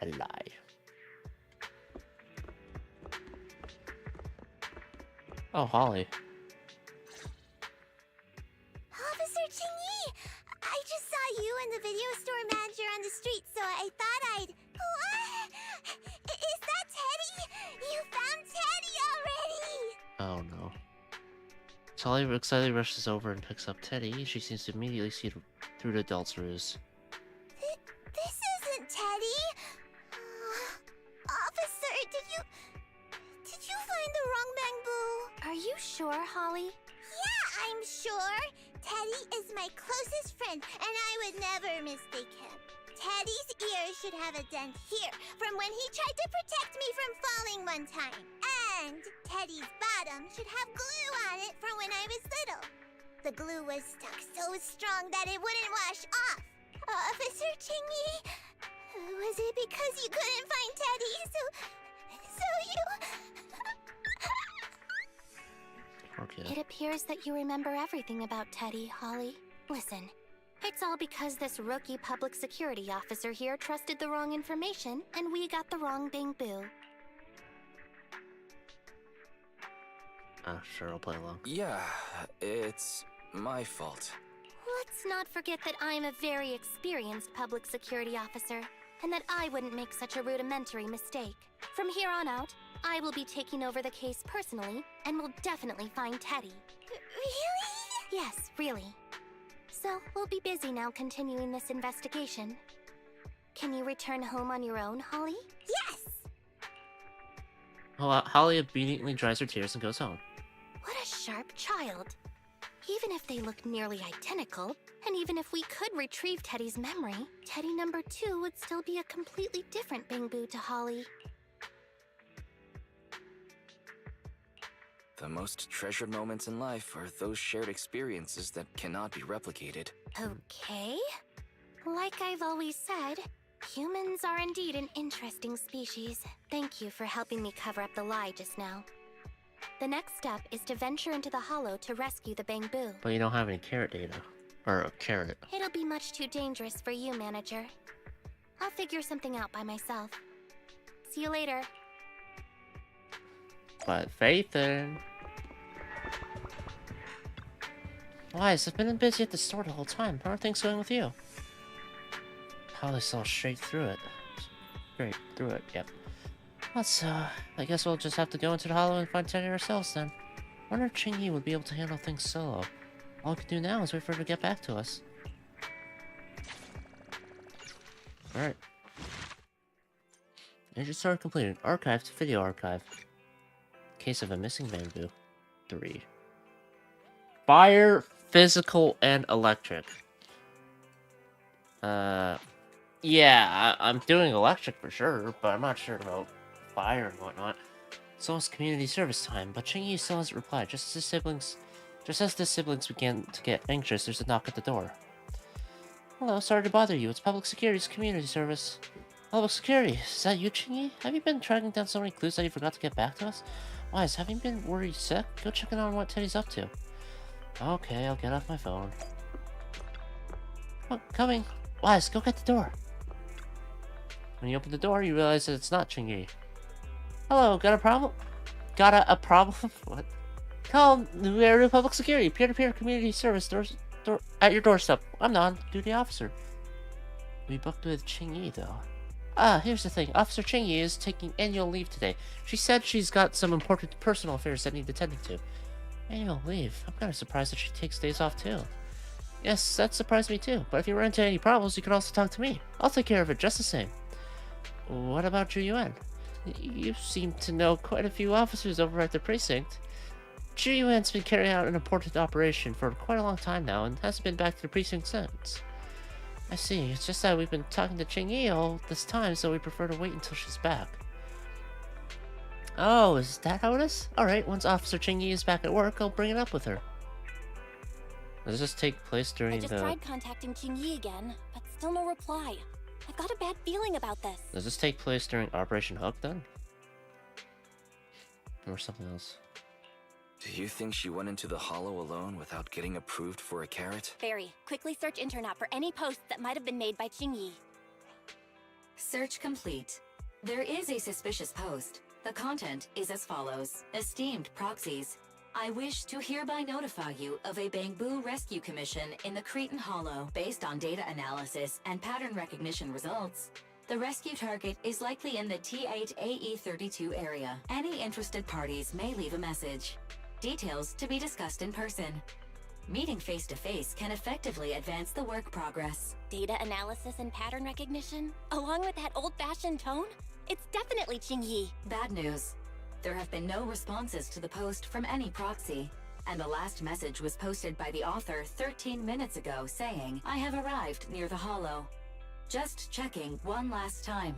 a lie? Oh, Holly. Officer Chingy! I just saw you and the video store manager on the street, so I thought I'd... What? Is that Teddy? You found Teddy already! Oh no. Holly excitedly rushes over and picks up Teddy. She seems to immediately see through the adult's ruse. This isn't Teddy! Officer, did you find the wrong bamboo? Are you sure, Holly? Yeah, I'm sure. Teddy is my closest friend, and I would never mistake him. Teddy's ear should have a dent here from when he tried to protect me from falling one time. And Teddy's bottom should have glue on it from when I was little. The glue was stuck so strong that it wouldn't wash off. Officer Chingy, was it because you couldn't find Teddy, so you... Okay. It appears that you remember everything about Teddy, Holly. Listen, it's all because this rookie public security officer here trusted the wrong information, and we got the wrong bamboo. Sure, I'll play along. Yeah, it's my fault. Let's not forget that I'm a very experienced public security officer, and that I wouldn't make such a rudimentary mistake. From here on out, I will be taking over the case personally, and will definitely find Teddy. Really? Yes, really. So, we'll be busy now continuing this investigation. Can you return home on your own, Holly? Yes! Holly obediently dries her tears and goes home. What a sharp child. Even if they look nearly identical, and even if we could retrieve Teddy's memory, Teddy number 2 would still be a completely different bamboo to Holly. The most treasured moments in life are those shared experiences that cannot be replicated. Okay. Like I've always said, humans are indeed an interesting species. Thank you for helping me cover up the lie just now. The next step is to venture into the hollow to rescue the bamboo. But you don't have any carrot data. Or a carrot. It'll be much too dangerous for you, manager. I'll figure something out by myself. See you later. But Faithin. Wise, I've been busy at the store the whole time. How are things going with you? Holly saw straight through it. Straight through it, yep. Let's, I guess we'll just have to go into the hollow and find Teddy ourselves then. I wonder if Chingy would be able to handle things solo. All we can do now is wait for her to get back to us. Alright. Major story completed. Archived video archive. Case of a missing bamboo. 3. Fire, physical, and electric. Yeah, I'm doing electric for sure, but I'm not sure about fire and whatnot. It's almost community service time, but Chingy still hasn't replied. Just as the siblings began to get anxious, there's a knock at the door. Hello, sorry to bother you. It's public security's community service. Public security, is that you, Chingy? Have you been tracking down so many clues that you forgot to get back to us? Wise, have you been worried sick? Go check in on what Teddy's up to. Okay, I'll get off my phone. Oh, coming. Wise, go get the door. When you open the door, you realize that it's not Chingy. Hello, got a problem? Got a problem? What? Call New Area Public Security, peer-to-peer community service at your doorstep. I'm the on-duty officer. We booked with Chingy, though. Here's the thing. Officer Chingy is taking annual leave today. She said she's got some important personal affairs that need attending to. Annual leave? I'm kind of surprised that she takes days off, too. Yes, that surprised me, too. But if you run into any problems, you can also talk to me. I'll take care of it just the same. What about Ju Yuan? You seem to know quite a few officers over at the precinct. Yuan's been carrying out an important operation for quite a long time now and hasn't been back to the precinct since. I see. It's just that we've been talking to Qingyi all this time, so we prefer to wait until she's back. Oh, is that how it is? Alright, once Officer Qingyi is back at work, I'll bring it up with her. Does this take place during I just tried contacting Qingyi again, but still no reply. I've got a bad feeling about this. Does this take place during Operation Hook, then? Or something else? Do you think she went into the hollow alone without getting approved for a carrot? Barry, quickly search internet for any posts that might have been made by Qingyi. Search complete. There is a suspicious post. The content is as follows. Esteemed proxies, I wish to hereby notify you of a Bangbu rescue commission in the Cretan Hollow. Based on data analysis and pattern recognition results, the rescue target is likely in the T8AE32 area. Any interested parties may leave a message. Details to be discussed in person. Meeting face-to-face can effectively advance the work progress. Data analysis and pattern recognition? Along with that old-fashioned tone? It's definitely Qingyi. Bad news. There have been no responses to the post from any proxy, and the last message was posted by the author 13 minutes ago saying, I have arrived near the hollow. Just checking one last time.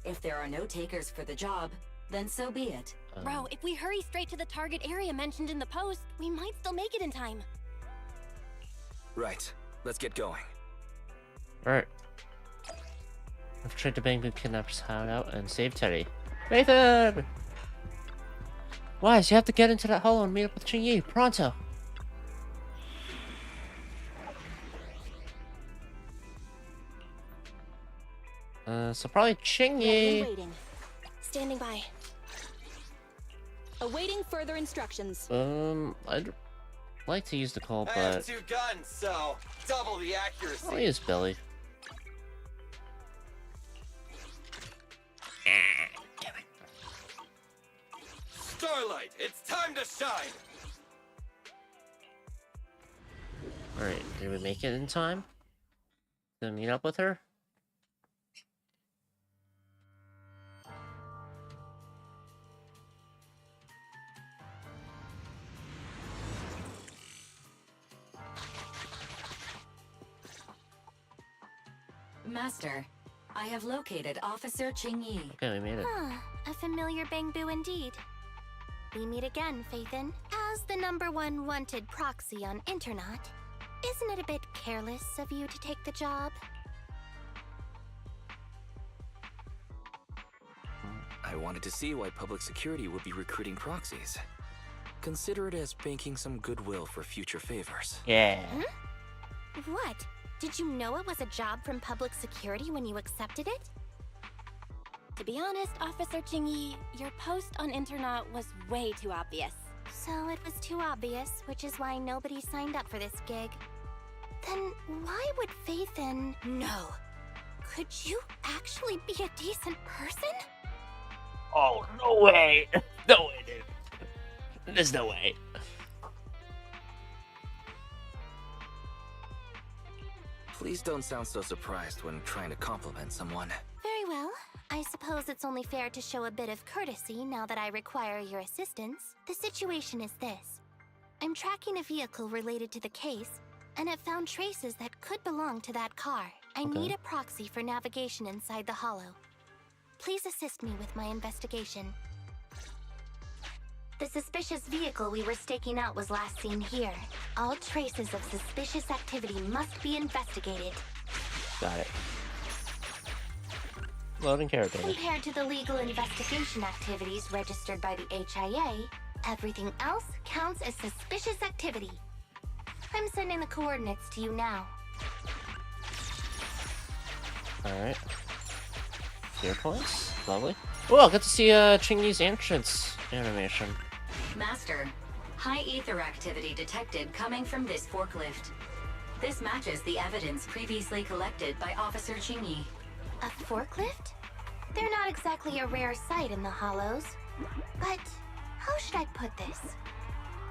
If there are no takers for the job, then so be it. Bro, if we hurry straight to the target area mentioned in the post, we might still make it in time. Right. Let's get going. Alright. I've tried to Bangbu kidnapper's hideout and save Teddy. Nathan! Wise, you have to get into that hollow and meet up with Qingyi. Pronto! So probably Qingyi. Waiting. Standing by. Awaiting further instructions. I'd like to use the call, I but have 2 guns, so double the accuracy. I'll use Billy. Starlight, it's time to shine. Alright, did we make it in time to meet up with her? Master, I have located Officer Qingyi. Okay, we made it. A familiar Bangbu indeed. We meet again, Phaethon. As the #1 wanted proxy on Internet, isn't it a bit careless of you to take the job? I wanted to see why public security would be recruiting proxies. Consider it as banking some goodwill for future favors. Yeah. What? Did you know it was a job from public security when you accepted it? To be honest, Officer Qingyi, your post on Internet was way too obvious. So it was too obvious, which is why nobody signed up for this gig. Then why would Phaethon... No. Could you actually be a decent person? Oh, no way. No way, dude. There's no way. Please don't sound so surprised when trying to compliment someone. Very well. I suppose it's only fair to show a bit of courtesy now that I require your assistance. The situation is this. I'm tracking a vehicle related to the case, and it found traces that could belong to that car. I need a proxy for navigation inside the hollow. Please assist me with my investigation. The suspicious vehicle we were staking out was last seen here. All traces of suspicious activity must be investigated. Got it. Loading character. Compared to the legal investigation activities registered by the HIA, everything else counts as suspicious activity. I'm sending the coordinates to you now. Alright. Gear points. Lovely. Oh, I'll get to see Qingyi's entrance animation. Master, high ether activity detected coming from this forklift. This matches the evidence previously collected by Officer Qingyi. A forklift? They're not exactly a rare sight in the Hollows. But how should I put this?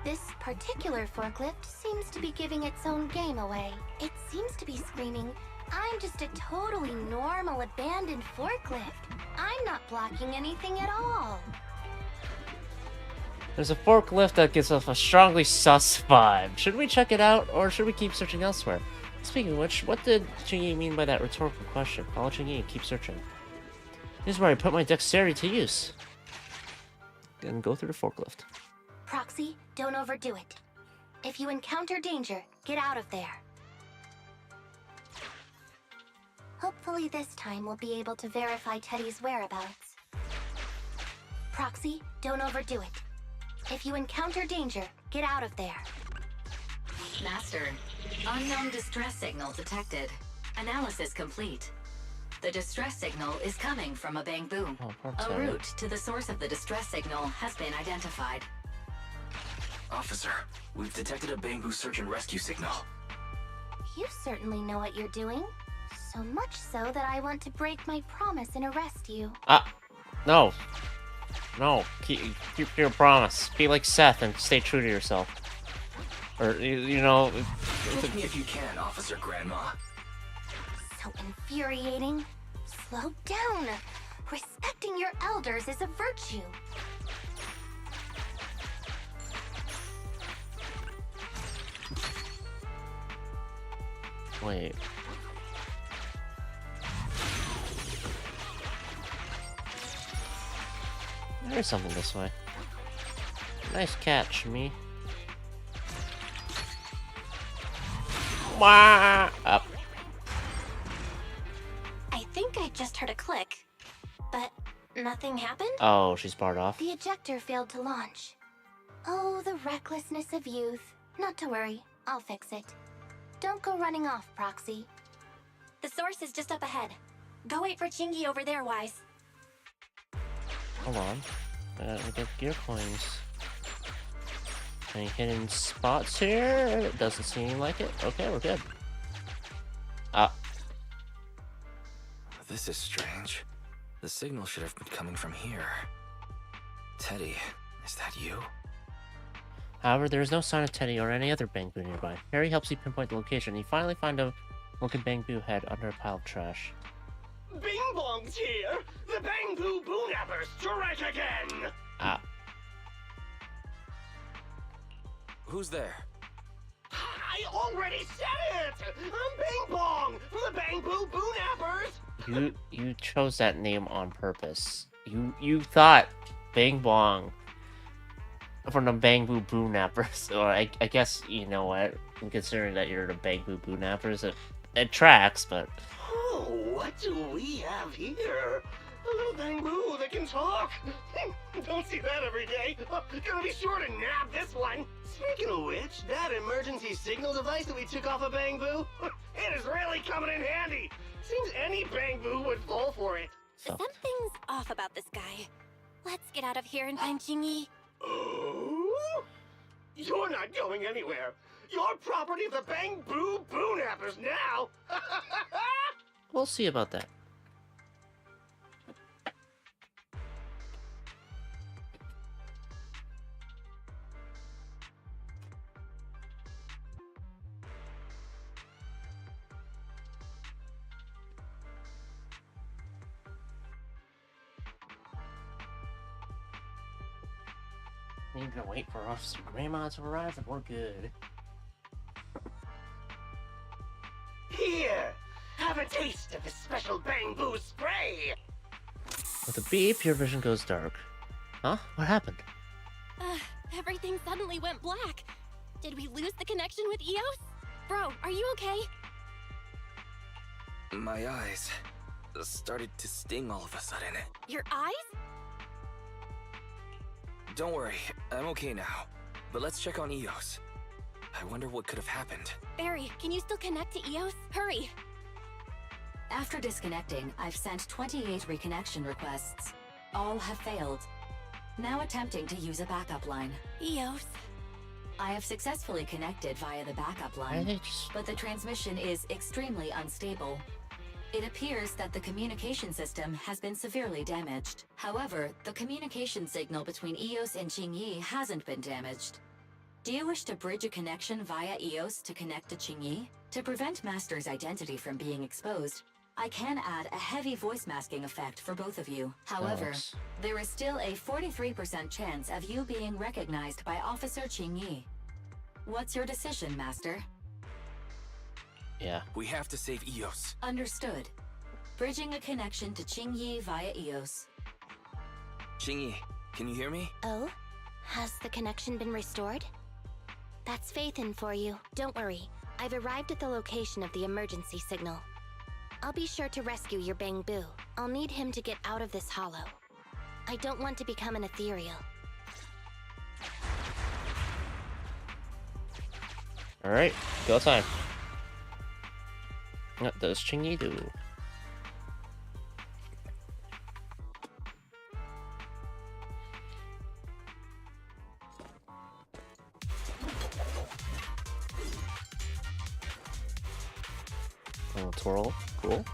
This particular forklift seems to be giving its own game away. It seems to be screaming, I'm just a totally normal abandoned forklift. I'm not blocking anything at all. There's a forklift that gives off a strongly sus vibe. Should we check it out, or should we keep searching elsewhere? Speaking of which, what did Chingy mean by that rhetorical question? Follow Chingy and keep searching. This is where I put my dexterity to use. And go through the forklift. Proxy, don't overdo it. If you encounter danger, get out of there. Hopefully this time we'll be able to verify Teddy's whereabouts. Proxy, don't overdo it. If you encounter danger, get out of there. Master, unknown distress signal detected. Analysis complete. The distress signal is coming from a bamboo. A route to the source of the distress signal has been identified. Officer, we've detected a bamboo search and rescue signal. You certainly know what you're doing. So much so that I want to break my promise and arrest you. No. No, keep your promise. Be like Seth and stay true to yourself. Or, you know... Look me if you can, Officer Grandma. So infuriating. Slow down. Respecting your elders is a virtue. Wait. There's something this way. Nice catch, me. Wah! Up. I think I just heard a click, but nothing happened? Oh, she's barred off. The ejector failed to launch. Oh, the recklessness of youth. Not to worry, I'll fix it. Don't go running off, Proxy. The source is just up ahead. Go wait for Chingy over there, Wise. Hold on. We get gear coins. Any hidden spots here? It doesn't seem like it. Okay, we're good. This is strange. The signal should have been coming from here. Teddy, is that you? However, there is no sign of Teddy or any other bamboo nearby. Harry helps you pinpoint the location. You finally find a looking bamboo head under a pile of trash. Bing Bong's here! The Bamboo Boonappers strike again! Who's there? I already said it! I'm Bing Bong from the Bamboo Boonappers! You chose that name on purpose. You thought Bing Bong from the Bamboo Boonappers. Or I guess, you know what, considering that you're the Bamboo Boonappers, it tracks, but... Oh, what do we have here? A little bamboo that can talk. Don't see that every day. Gonna be sure to nab this one. Speaking of which, that emergency signal device that we took off of bamboo, it is really coming in handy. Seems any bamboo would fall for it. Something's off about this guy. Let's get out of here and find Chingy. Oh? You're not going anywhere. You're property of the Bamboo Boonappers now. We'll see about that. Need to wait for Officer Grandma to arrive and we're good. Here, have a taste of this special bamboo spray. With a beep, your vision goes dark. Huh? What happened? Everything suddenly went black. Did we lose the connection with Eos? Bro, are you okay? My eyes started to sting all of a sudden. Your eyes? Don't worry, I'm okay now. But let's check on Eos. I wonder what could have happened. Barry, can you still connect to Eos? Hurry! After disconnecting, I've sent 28 reconnection requests. All have failed. Now attempting to use a backup line. Eos. I have successfully connected via the backup line, but the transmission is extremely unstable. It appears that the communication system has been severely damaged. However, the communication signal between Eos and Qingyi hasn't been damaged. Do you wish to bridge a connection via EOS to connect to Qingyi? To prevent Master's identity from being exposed, I can add a heavy voice masking effect for both of you. However, Thanks. there is still a 43% chance of you being recognized by Officer Qingyi. What's your decision, Master? Yeah. We have to save EOS. Understood. Bridging a connection to Qingyi via EOS. Qingyi, can you hear me? Oh? Has the connection been restored? That's Faithin for you. Don't worry. I've arrived at the location of the emergency signal. I'll be sure to rescue your Bangbu. I'll need him to get out of this hollow. I don't want to become an ethereal. Alright, go time. What does Qingyi do? Oh, twirl. Cool.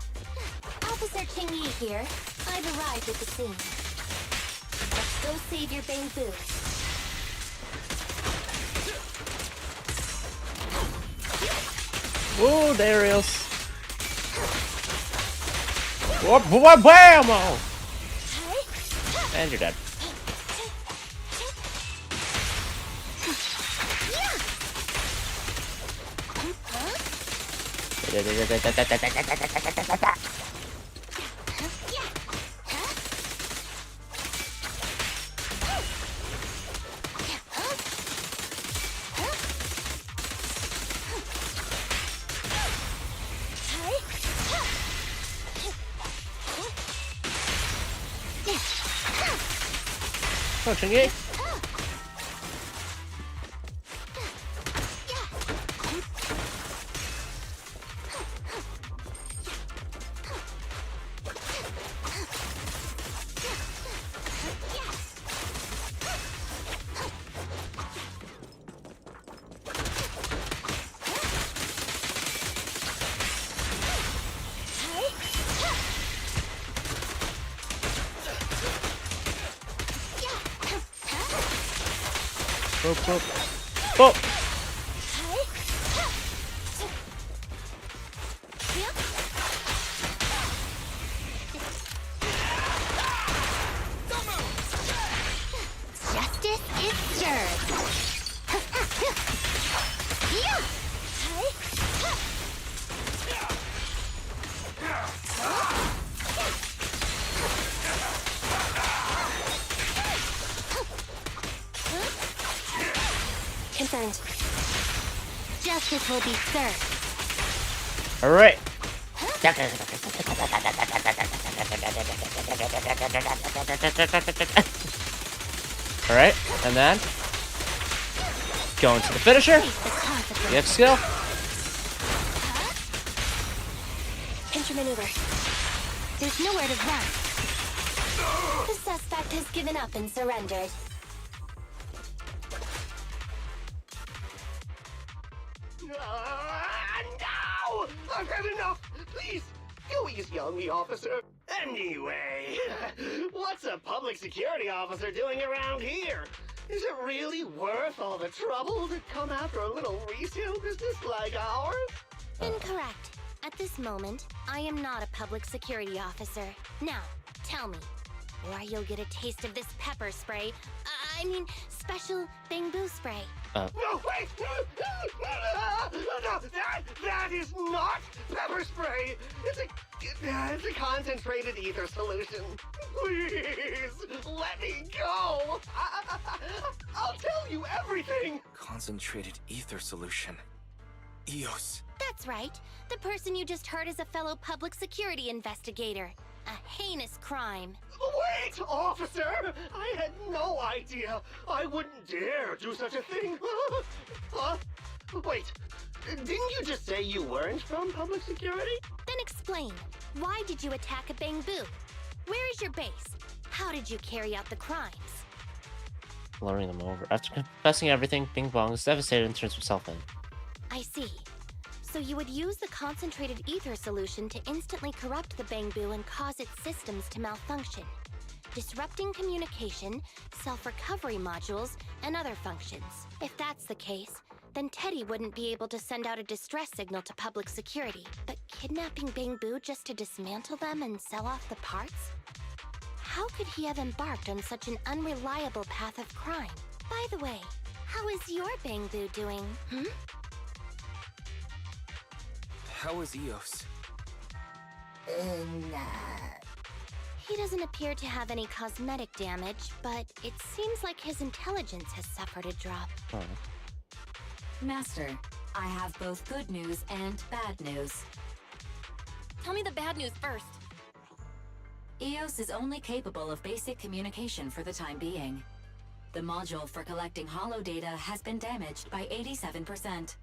Officer Qingyi here. I've arrived at the scene. Let's go save your Bangbu. Whoa, there he is. Whoop, whoop, bam! Oh. And you're dead. Oh, Qingyi. Boop, boop. Boop. Justice is served. Confirmed. Justice will be served. All right. All right, and then going to the finisher. Let's go. Pincher maneuver. There's nowhere to run. The suspect has given up and surrendered. No! I've had enough! Please, go easy on me, officer. Anyway, what's a public security officer doing around here? Is it really worth all the trouble to come after a little resale business like ours? Incorrect. At this moment, I am not a public security officer. Now, tell me, or you'll get a taste of this pepper spray. I mean, special Bangbu spray. No, wait! No, that is not pepper spray! It's a concentrated ether solution. Please, let me go! I'll tell you everything! Concentrated ether solution. EOS. That's right. The person you just heard is a fellow public security investigator. A heinous crime. Wait, officer! I had no idea. I wouldn't dare do such a thing. Wait, didn't you just say you weren't from public security? Then explain. Why did you attack a Bangbu? Where is your base? How did you carry out the crimes? Luring them over. After confessing everything, Bing Bong is devastated and turns himself in. I see. So you would use the concentrated ether solution to instantly corrupt the Bangbu and cause its systems to malfunction. disrupting communication, self-recovery modules, and other functions. If that's the case, then Teddy wouldn't be able to send out a distress signal to public security. But kidnapping Bangbu just to dismantle them and sell off the parts? How could he have embarked on such an unreliable path of crime? By the way, how is your Bangbu doing, How is Eos? He doesn't appear to have any cosmetic damage, but it seems like his intelligence has suffered a drop. Oh. Master, I have both good news and bad news. Tell me the bad news first. Eos is only capable of basic communication for the time being. The module for collecting holo data has been damaged by 87%.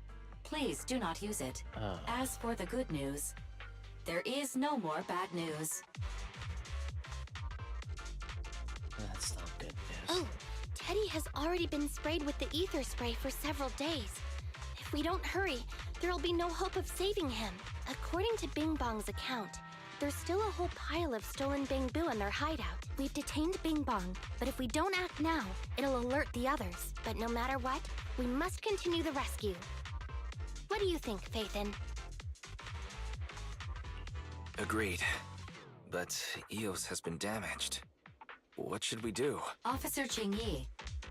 Please do not use it. Oh. As for the good news, there is no more bad news. That's not good news. Oh, Teddy has already been sprayed with the ether spray for several days. If we don't hurry, there'll be no hope of saving him. According to Bing Bong's account, there's still a whole pile of stolen Bangbu in their hideout. We've detained Bing Bong, but if we don't act now, it'll alert the others. But no matter what, we must continue the rescue. What do you think, Faithin? Agreed. But Eos has been damaged. What should we do? Officer Qingyi,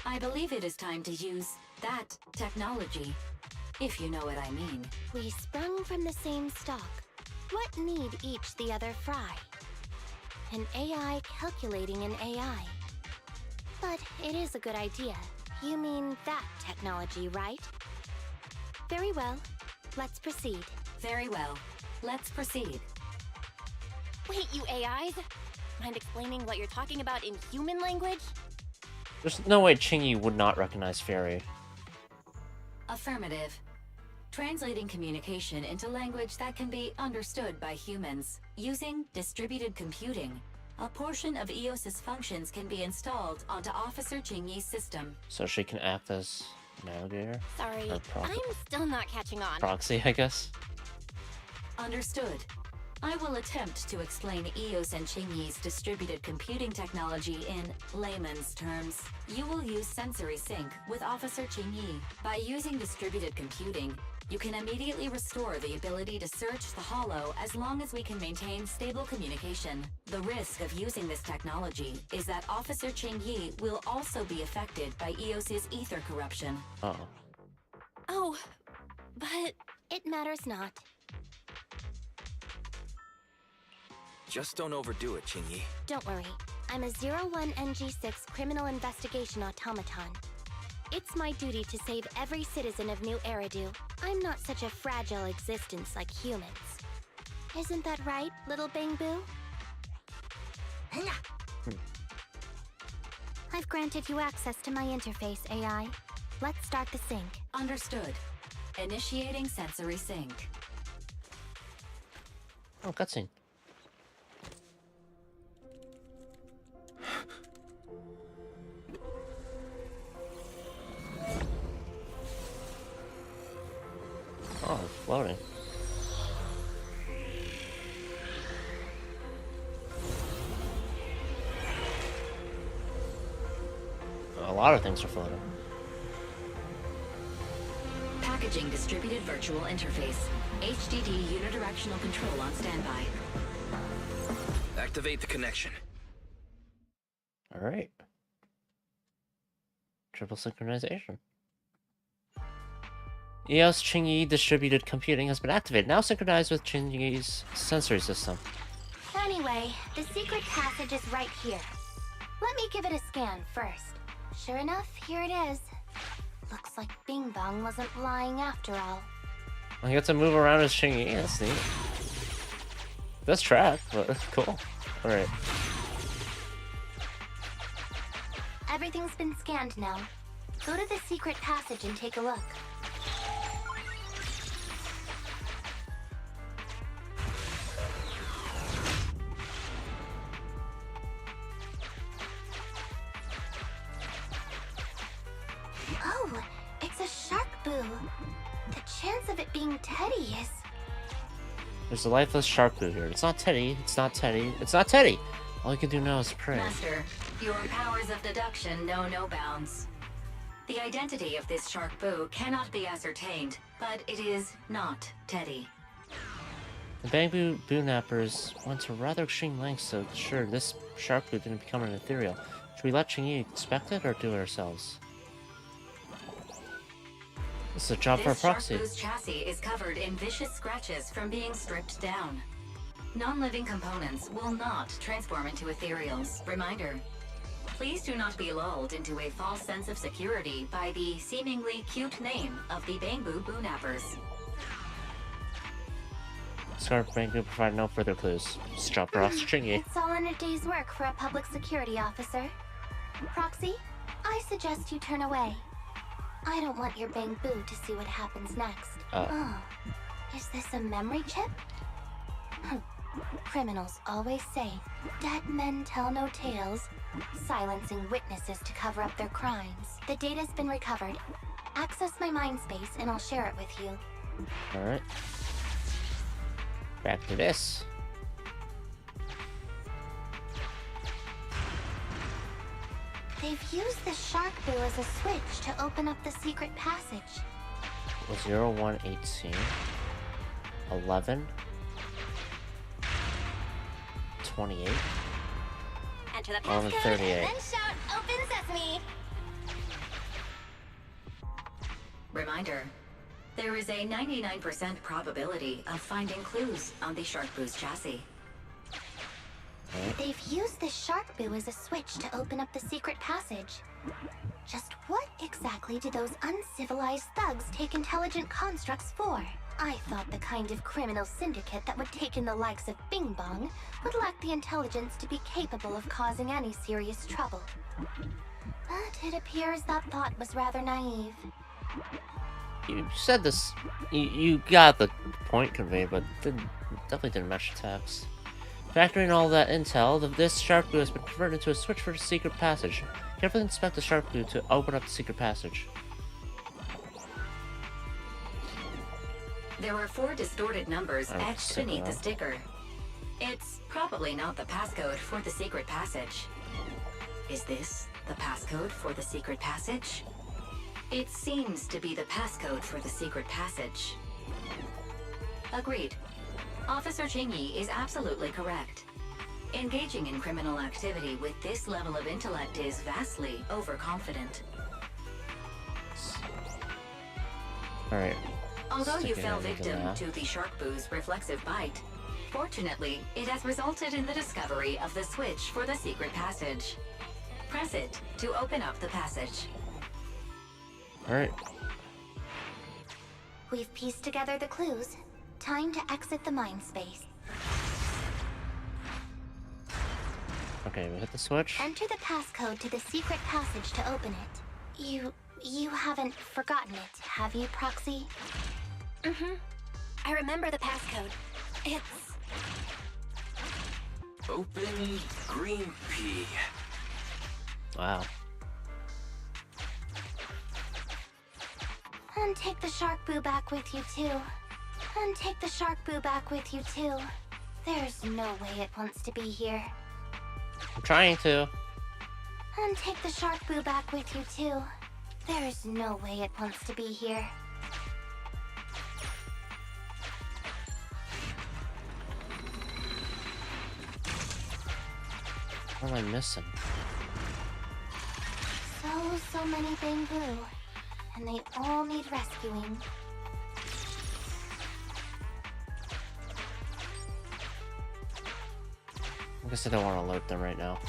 I believe it is time to use that technology, if you know what I mean. We sprung from the same stock. What need each the other fry? An AI calculating an AI. But it is a good idea. You mean that technology, right? Very well. Let's proceed. Very well. Let's proceed. Wait, you AIs? Mind explaining what you're talking about in human language? There's no way Qingyi would not recognize Fairy. Affirmative. Translating communication into language that can be understood by humans. Using distributed computing, a portion of Eos's functions can be installed onto Officer Qingyi's system. So she can act as navigator? Sorry, Or I'm still not catching on. proxy, I guess. Understood. I will attempt to explain Eos and Qingyi's distributed computing technology in layman's terms. You will use sensory sync with Officer Qingyi. By using distributed computing, you can immediately restore the ability to search the holo as long as we can maintain stable communication. The risk of using this technology is that Officer Qingyi will also be affected by Eos's ether corruption. Oh. Oh, but it matters not. Just don't overdo it, Qingyi. Don't worry. I'm a 01NG6 criminal investigation automaton. It's my duty to save every citizen of New Eridu. I'm not such a fragile existence like humans. Isn't that right, little Bangbu? I've granted you access to my interface, AI. Let's start the sync. Understood. Initiating sensory sync. Oh, cutscene. Oh, it's floating. A lot of things are floating. Packaging distributed virtual interface. HDD unidirectional control on standby. Activate the connection. Alright. Triple synchronization. EOS Qingyi distributed computing has been activated. Now synchronized with Qingyi's sensory system. Anyway, the secret passage is right here. Let me give it a scan first. Sure enough, here it is. Looks like Bing Bong wasn't lying after all. I get to move around as Qingyi. That's neat. That's track, but cool. Alright. Everything's been scanned now. Go to the secret passage and take a look. Oh, it's a shark boo. The chance of it being Teddy is... There's a lifeless shark boo here. It's not Teddy. It's not Teddy. It's not Teddy. All you can do now is pray. Master, your powers of deduction know no bounds. The identity of this shark boo cannot be ascertained, but it is not Teddy. The Bamboo Boo-nappers went to rather extreme lengths to ensure this shark boo didn't become an ethereal. Should we let Ching-Yi expect it or do it ourselves? This is a job for a proxy. This shark boo's chassis is covered in vicious scratches from being stripped down. Non-living components will not transform into ethereals. Reminder, please do not be lulled into a false sense of security by the seemingly cute name of the Bamboo Boo-nappers. Scarf Bamboo provided no further clues. Just job for us, Ching-Yi. It's all in a day's work for a public security officer. Proxy, I suggest you turn away. I don't want your Bamboo to see what happens next. Oh, is this a memory chip? Criminals always say, dead men tell no tales, silencing witnesses to cover up their crimes. The data's been recovered. Access my mind space and I'll share it with you. Alright. Back to this. They've used the shark boo as a switch to open up the secret passage. 0118 11 28 Enter the 11 passcode 38. and then shout, "Open sesame!" Reminder, there is a 99% probability of finding clues on the shark boo's chassis. They've used the shark boo as a switch to open up the secret passage. Just what exactly do those uncivilized thugs take intelligent constructs for? I thought the kind of criminal syndicate that would take in the likes of Bing Bong would lack the intelligence to be capable of causing any serious trouble. But it appears that thought was rather naive. You said this. You got the point conveyed, but definitely didn't match the text. Factoring all that intel, this shark boo has been converted into a switch for the secret passage. Carefully inspect the shark boo to open up the secret passage. There are 4 distorted numbers Oh, etched beneath the sticker. It's probably not the passcode for the secret passage. Is this the passcode for the secret passage? It seems to be the passcode for the secret passage. Agreed. Officer Ching-Yi is absolutely correct. Engaging in criminal activity with this level of intellect is vastly overconfident. Alright. Although you fell victim to the shark boo's reflexive bite, fortunately, it has resulted in the discovery of the switch for the secret passage. Press it to open up the passage. Alright. We've pieced together the clues. Time to exit the mind space. Okay, we hit the switch. Enter the passcode to the secret passage to open it. You haven't forgotten it, have you, Proxy? Mm-hmm. I remember the passcode. It's... Open green pea. Wow. And take the shark boo back with you, too. And take the shark boo back with you, too. There's no way it wants to be here. I'm trying to. And take the shark boo back with you, too. There's no way it wants to be here. What am I missing? So many Bamboo. And they all need rescuing. I guess I don't want to alert them right now.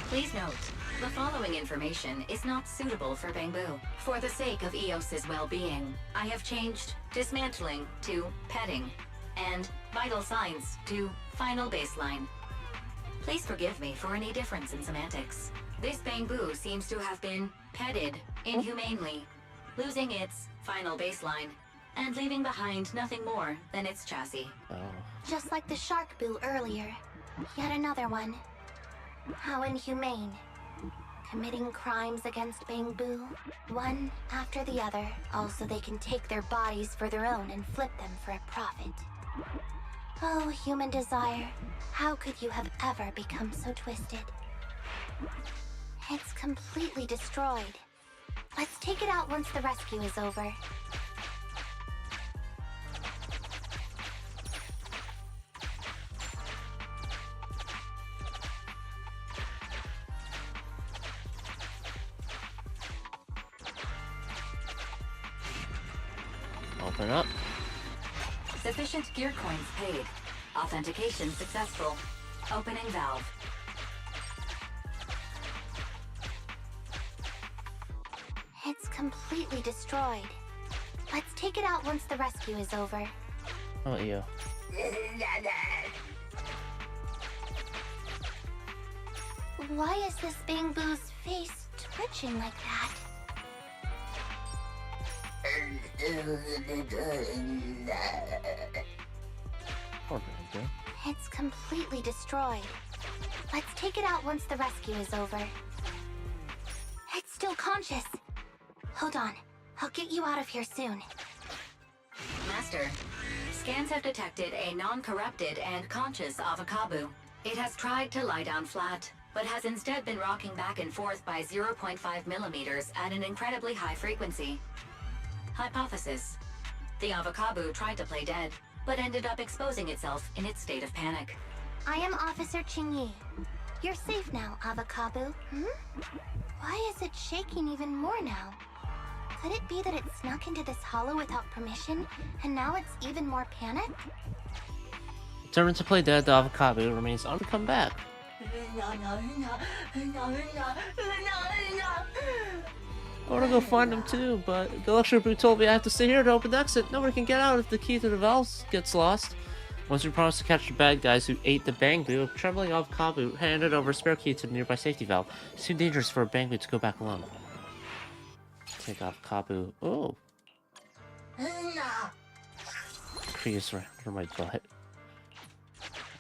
Please note, the following information is not suitable for Bamboo. For the sake of Eos's well-being, I have changed dismantling to petting, and vital signs to final baseline. Please forgive me for any difference in semantics. This Bamboo seems to have been petted inhumanely, losing its final baseline, and leaving behind nothing more than its chassis. Just like the shark boo earlier. Yet another one. How inhumane. Committing crimes against Bamboo, one after the other, also they can take their bodies for their own and flip them for a profit. Oh, human desire. How could you have ever become so twisted? It's completely destroyed. Let's take it out once the rescue is over. Open up. Sufficient gear coins paid. Authentication successful. Opening valve. It's completely destroyed. Let's take it out once the rescue is over. How about you? Why is this Bangbu's face twitching like that? Poor Bangboo. It's completely destroyed. Let's take it out once the rescue is over. It's still conscious. Hold on. I'll get you out of here soon. Master, scans have detected a non-corrupted and conscious Avakabu. It has tried to lie down flat, but has instead been rocking back and forth by 0.5 millimeters at an incredibly high frequency. Hypothesis: the Avakabu tried to play dead, but ended up exposing itself in its state of panic. I am Officer Qingyi. You're safe now, Avakabu. Why is it shaking even more now? Could it be that it snuck into this hollow without permission, and now it's even more panicked? Determined to play dead, the Avocado remains on the comeback. I want to go find him too, but the lecturer boo told me I have to stay here to open the exit. Nobody can get out if the key to the valves gets lost. Once we promised to catch the bad guys who ate the Bangboo, a trembling Avocado handed over a spare key to the nearby safety valve. It's too dangerous for a Bangboo to go back alone. Take off Kabu. Oh. Crease right under my butt.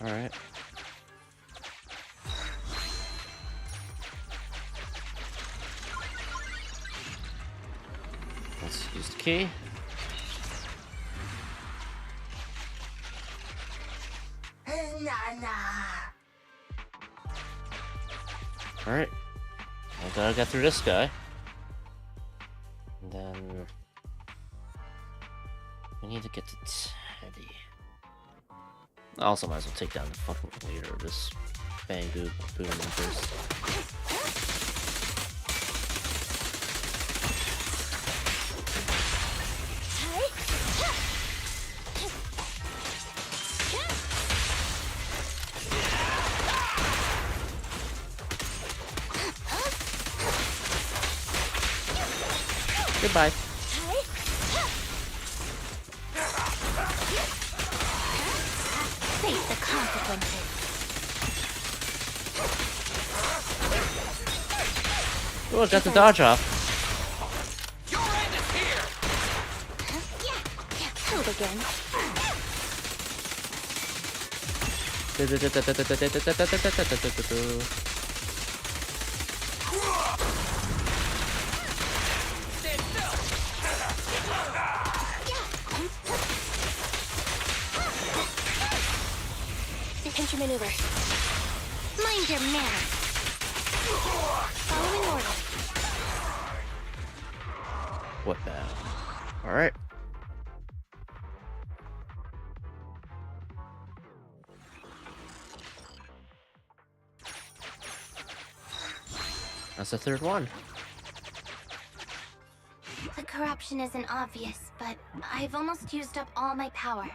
Alright. Let's use the key. Alright. I gotta get through this guy. And then we need to get to Teddy. I also might as well take down the fucking leader of this Bangboo boom first. Goodbye. Face the consequences. Oh, I got the dodge off. Your end is here. Hold again. Detention maneuver. Mind your manners. Following order. What the? Alright. That's the third one. The corruption isn't obvious, but I've almost used up all my power.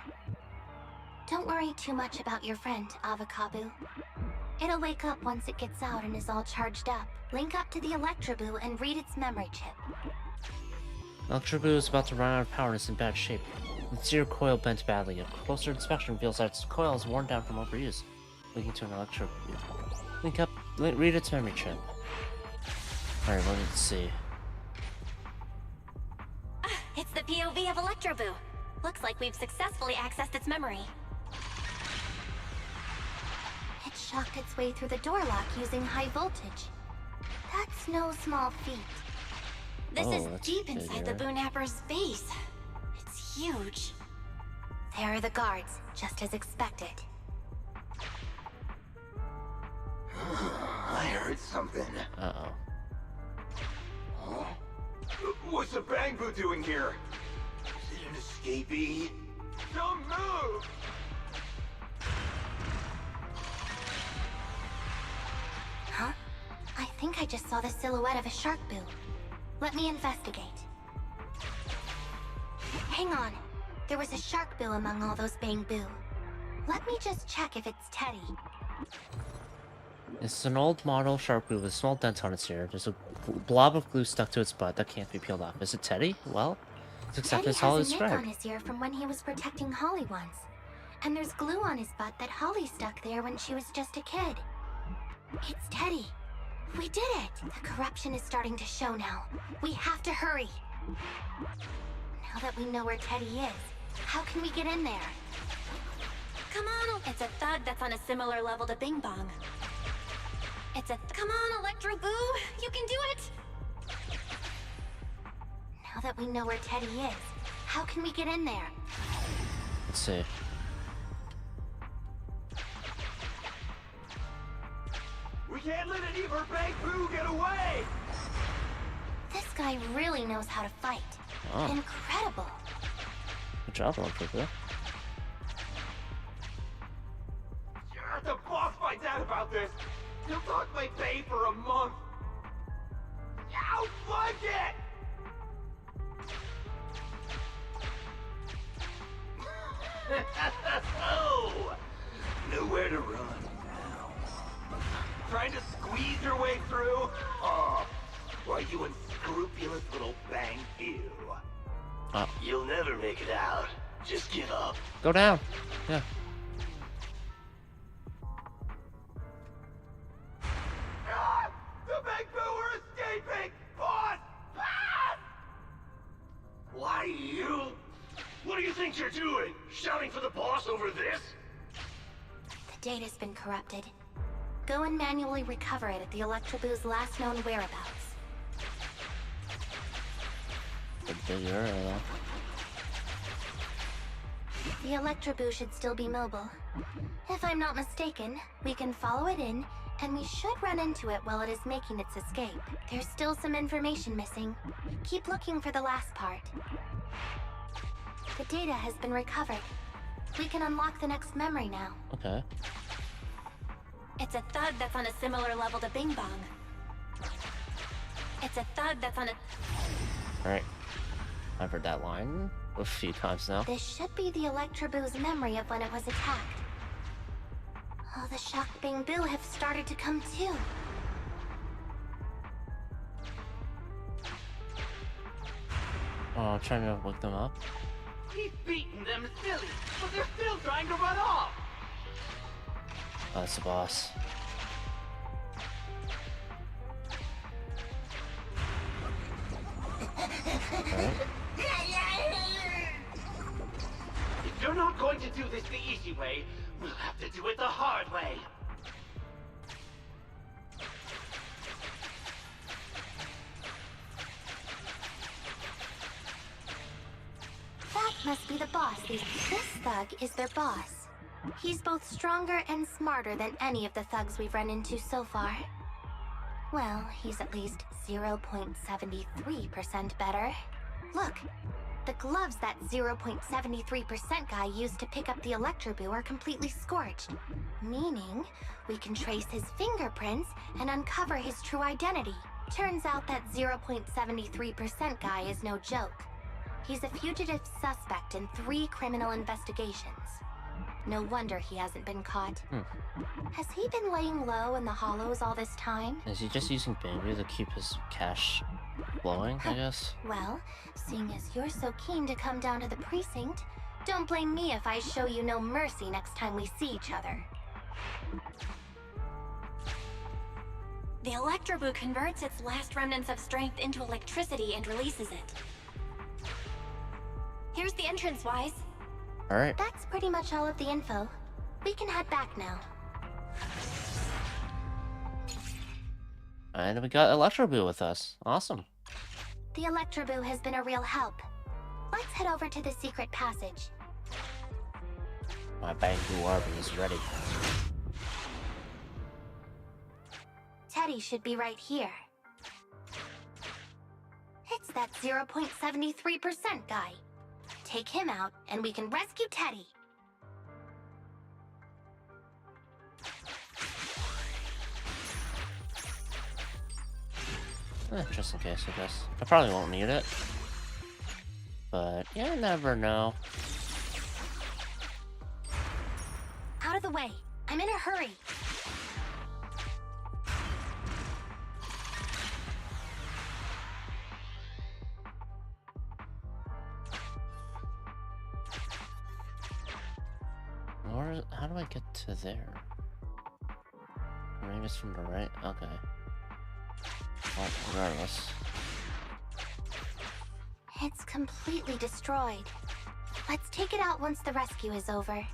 Don't worry too much about your friend, Avakabu. It'll wake up once it gets out and is all charged up. Link up to the Electroboo and read its memory chip. Electroboo is about to run out of power and is in bad shape. Its ear coil bent badly. A closer inspection reveals that its coil is worn down from overuse, leading to an Electroboo. Link up, read its memory chip. Alright, let's see. It's the POV of Electroboo. Looks like we've successfully accessed its memory. It shocked its way through the door lock using high voltage. That's no small feat. This is deep inside the Boonapper's base. It's huge. There are the guards, just as expected. I heard something. Uh-oh. Huh? What's the Bang Boo doing here? Is it an escapee? Don't move! Huh? I think I just saw the silhouette of a shark boo. Let me investigate. Hang on. There was a shark boo among all those Bang Boo. Let me just check if it's Teddy. It's an old model shark boo with a small dent on its ear. There's a blob of glue stuck to its butt that can't be peeled off. Is it Teddy? Well, it's exactly as Holly Teddy has a nick described. on his ear from when he was protecting Holly once. And there's glue on his butt that Holly stuck there when she was just a kid. It's Teddy. We did it! The corruption is starting to show now. We have to hurry. Now that we know where Teddy is, how can we get in there? Come on, it's a thug that's on a similar level to Bing Bong. It's a come on, Electro Boo, you can do it. Now that we know where Teddy is, how can we get in there? Let's see. We can't let any of our Bang Boo get away! This guy really knows how to fight. Oh. Incredible. Good job, Electro Boo. The boss finds out about this. He'll talk my pay for a month. Ow, fuck it! Oh, nowhere to run now. Trying to squeeze your way through? Oh, why you unscrupulous little Bang Boo. Oh. You'll never make it out. Just give up. Go down. Yeah. Ah, the Bang Boo are escaping! Boss! Ah! Why you? What do you think you're doing? Shouting for the boss over this? The data's been corrupted. Go and manually recover it at the Electro Boo's last known whereabouts. The big area, though. The Electro Boo should still be mobile. If I'm not mistaken, we can follow it in, and we should run into it while it is making its escape. There's still some information missing. Keep looking for the last part. The data has been recovered. We can unlock the next memory now. Okay. It's a thug that's on a similar level to Bing Bong. It's a thug that's on a... Alright. I've heard that line a few times now. This should be the Electro Boo's memory of when it was attacked. Oh, the shocked Bang Boo have started to come too. Oh, trying to look them up. He's beating them silly, but they're still trying to run off. Oh, that's the boss. Alright. If you're not going to do this the easy way, we'll have to do it the hard way. That must be the boss. This thug is their boss. He's both stronger and smarter than any of the thugs we've run into so far. Well, he's at least 0.73% better. Look, the gloves that 0.73% guy used to pick up the Electro Boo are completely scorched. Meaning, we can trace his fingerprints and uncover his true identity. Turns out that 0.73% guy is no joke. He's a fugitive suspect in 3 criminal investigations. No wonder he hasn't been caught. Has he been laying low in the hollows all this time? Is he just using Bambi to keep his cash flowing, I guess? Well, seeing as you're so keen to come down to the precinct, don't blame me if I show you no mercy next time we see each other. The Electro Boo converts its last remnants of strength into electricity and releases it. Here's the entrance, Wise. Alright. That's pretty much all of the info. We can head back now. And we got Electro Boo with us. Awesome. The Electro Boo has been a real help. Let's head over to the secret passage. My Bang Boo army is ready. Teddy should be right here. It's that 0.73% guy. Take him out, and we can rescue Teddy. Just in case, I guess. I probably won't need it. But you never know. Out of the way. I'm in a hurry. Or how do I get to there? Maybe it's from the right? Okay. Well, regardless. It's completely destroyed. Let's take it out once the rescue is over.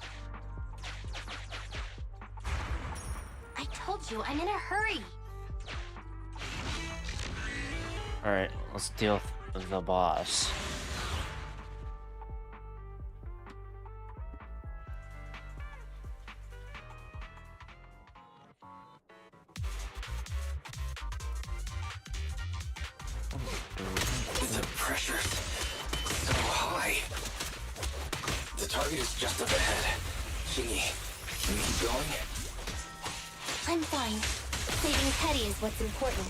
I told you, I'm in a hurry. Alright, let's deal with the boss. The pressure's so high. The target is just up ahead. Chingy, can you keep going? I'm fine. Saving Teddy is what's important.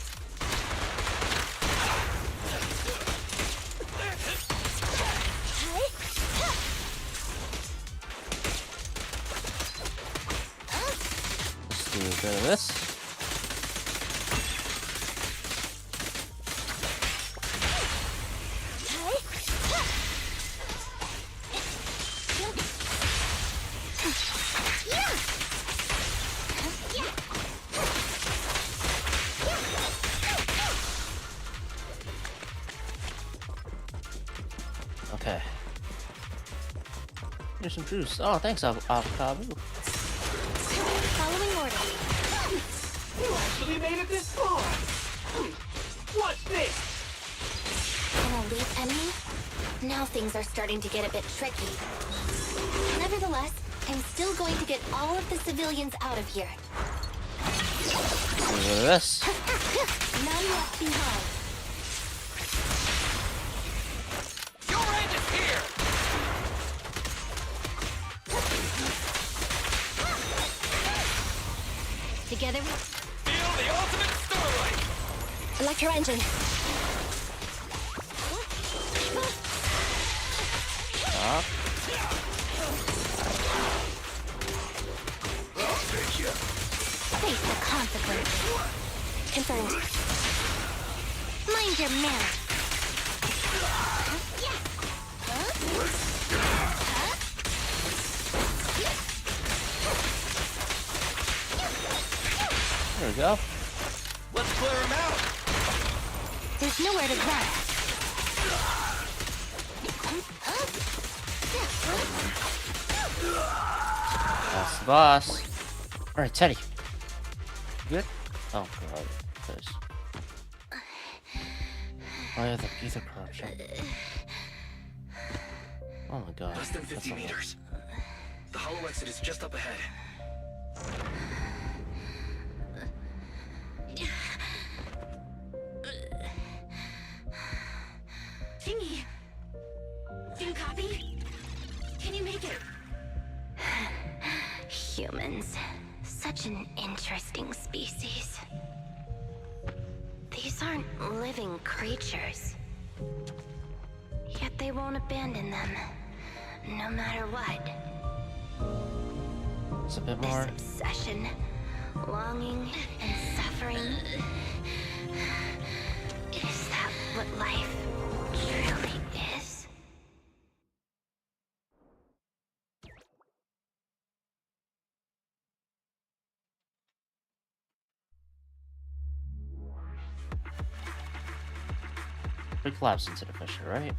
Let's do a bit of this. Okay. Here's some juice. Oh, thanks, avocado. Following order. You actually made it this far! What's this? An elite enemy? Now things are starting to get a bit tricky. Nevertheless, I'm still going to get all of the civilians out of here. Look at this. None left behind. Your end is here! Together we... Feel the ultimate starlight! Electro engine. Stop. I'll take you. Face the consequences. Confirmed. Mind your manners. There we go. Let's clear him out! There's nowhere to run. That's the boss. Alright, Teddy. Good? Oh, God. This. Oh, yeah, the ether corruption. Oh my God. Less than 50 meters. The hollow exit is just up ahead. Chingy! Do you copy? Can you make it? Humans. Such an interesting species. These aren't living creatures. Yet they won't abandon them, no matter what. It's a bit more. This obsession, longing, and suffering. Is that what life truly is? We collapse into the fissure, right?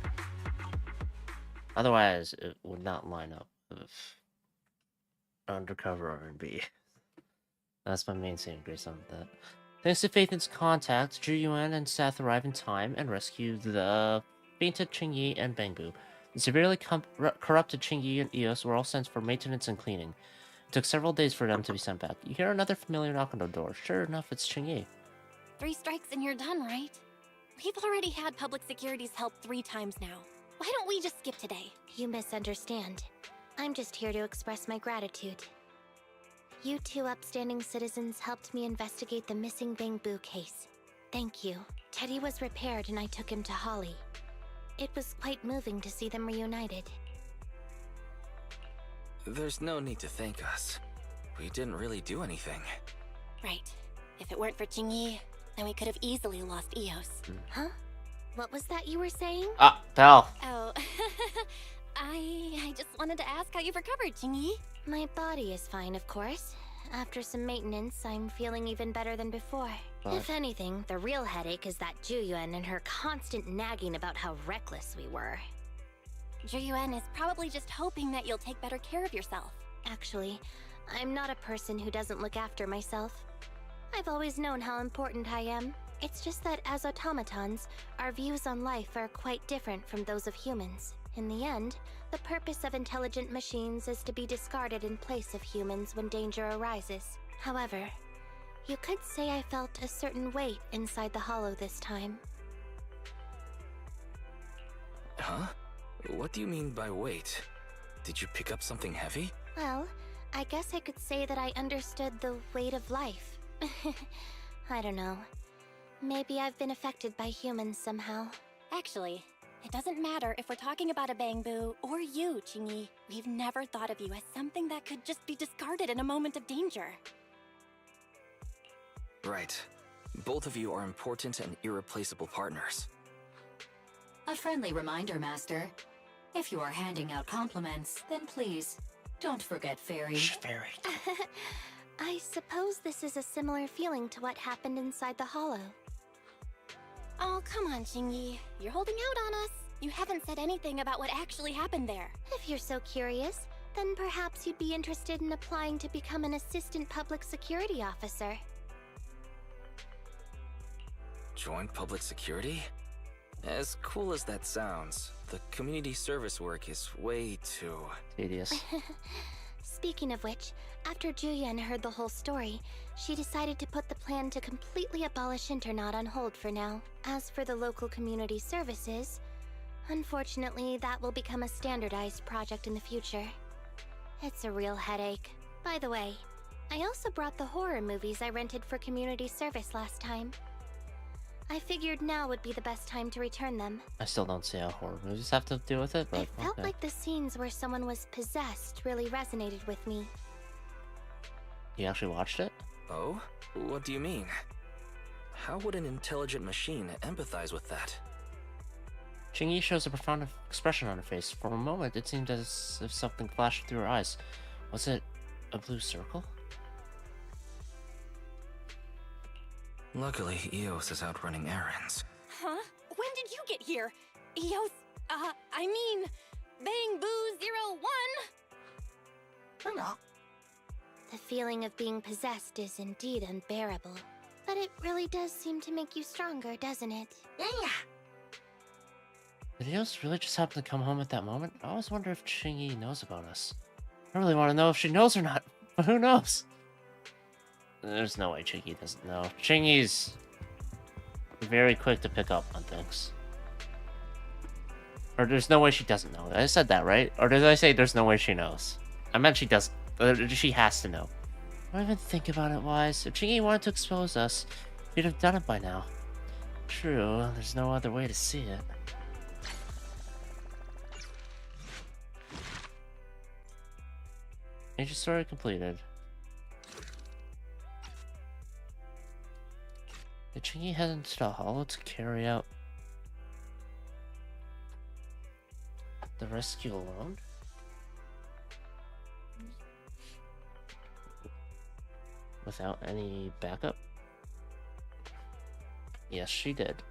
Otherwise, it would not line up with undercover R&B. That's my main saving grace on that. Thanks to Faithin's contact, Zhu Yuan and Seth arrive in time and rescue the fainted Qingyi and Bangbu. The severely corrupted Qingyi and Eos were all sent for maintenance and cleaning. It took several days for them to be sent back. You hear another familiar knock on the door. Sure enough, it's Qingyi. 3 strikes and you're done, right? We've already had public security's help 3 times now. Why don't we just skip today? You misunderstand. I'm just here to express my gratitude. You 2 upstanding citizens helped me investigate the missing Bamboo case. Thank you. Teddy was repaired and I took him to Holly. It was quite moving to see them reunited. There's no need to thank us. We didn't really do anything. Right. If it weren't for Jingyi, then we could have easily lost Eos. Huh? What was that you were saying? Ah, Belle. Oh, I just wanted to ask how you've recovered, Jingyi. My body is fine, of course. After some maintenance, I'm feeling even better than before. But If anything, the real headache is that Juyuan and her constant nagging about how reckless we were. Juyuan is probably just hoping that you'll take better care of yourself. Actually, I'm not a person who doesn't look after myself. I've always known how important I am. It's just that as automatons, our views on life are quite different from those of humans. In the end, the purpose of intelligent machines is to be discarded in place of humans when danger arises. However, you could say I felt a certain weight inside the hollow this time. Huh? What do you mean by weight? Did you pick up something heavy? Well, I guess I could say that I understood the weight of life. I don't know. Maybe I've been affected by humans somehow. Actually, it doesn't matter if we're talking about a Bamboo or you, Jingyi. We've never thought of you as something that could just be discarded in a moment of danger. Right. Both of you are important and irreplaceable partners. A friendly reminder, Master. If you are handing out compliments, then please, don't forget Fairy. Fairy. I suppose this is a similar feeling to what happened inside the hollow. Oh, come on, Jingyi. You're holding out on us. You haven't said anything about what actually happened there. If you're so curious, then perhaps you'd be interested in applying to become an assistant public security officer. Join public security? As cool as that sounds, the community service work is way too... tedious. Speaking of which, after Julian heard the whole story, she decided to put the plan to completely abolish Internaut on hold for now. As for the local community services, unfortunately, that will become a standardized project in the future. It's a real headache. By the way, I also brought the horror movies I rented for community service last time. I figured now would be the best time to return them. I still don't see how horror movies have to do with it, but I felt okay. like the scenes where someone was possessed really resonated with me. You actually watched it? Oh? What do you mean? How would an intelligent machine empathize with that? Jingyi shows a profound expression on her face. For a moment, it seemed as if something flashed through her eyes. Was it a blue circle? Luckily, Eos is out running errands. Huh? When did you get here? Eos, I mean, Bamboo 01? The feeling of being possessed is indeed unbearable. But it really does seem to make you stronger, doesn't it? Did Eos really just happen to come home at that moment? I always wonder if Jingyi knows about us. I really want to know if she knows or not, but who knows? There's no way Jingyi doesn't know. Jingyi's very quick to pick up on things. Or there's no way she doesn't know. I said that, right? Or did I say there's no way she knows? I meant she does. She has to know. Don't even think about it, Wise. If Jingyi wanted to expose us, we'd have done it by now. True, there's no other way to see it. Major story completed. Did Jingyi head into the hollow to carry out the rescue alone? Without any backup? Yes, she did.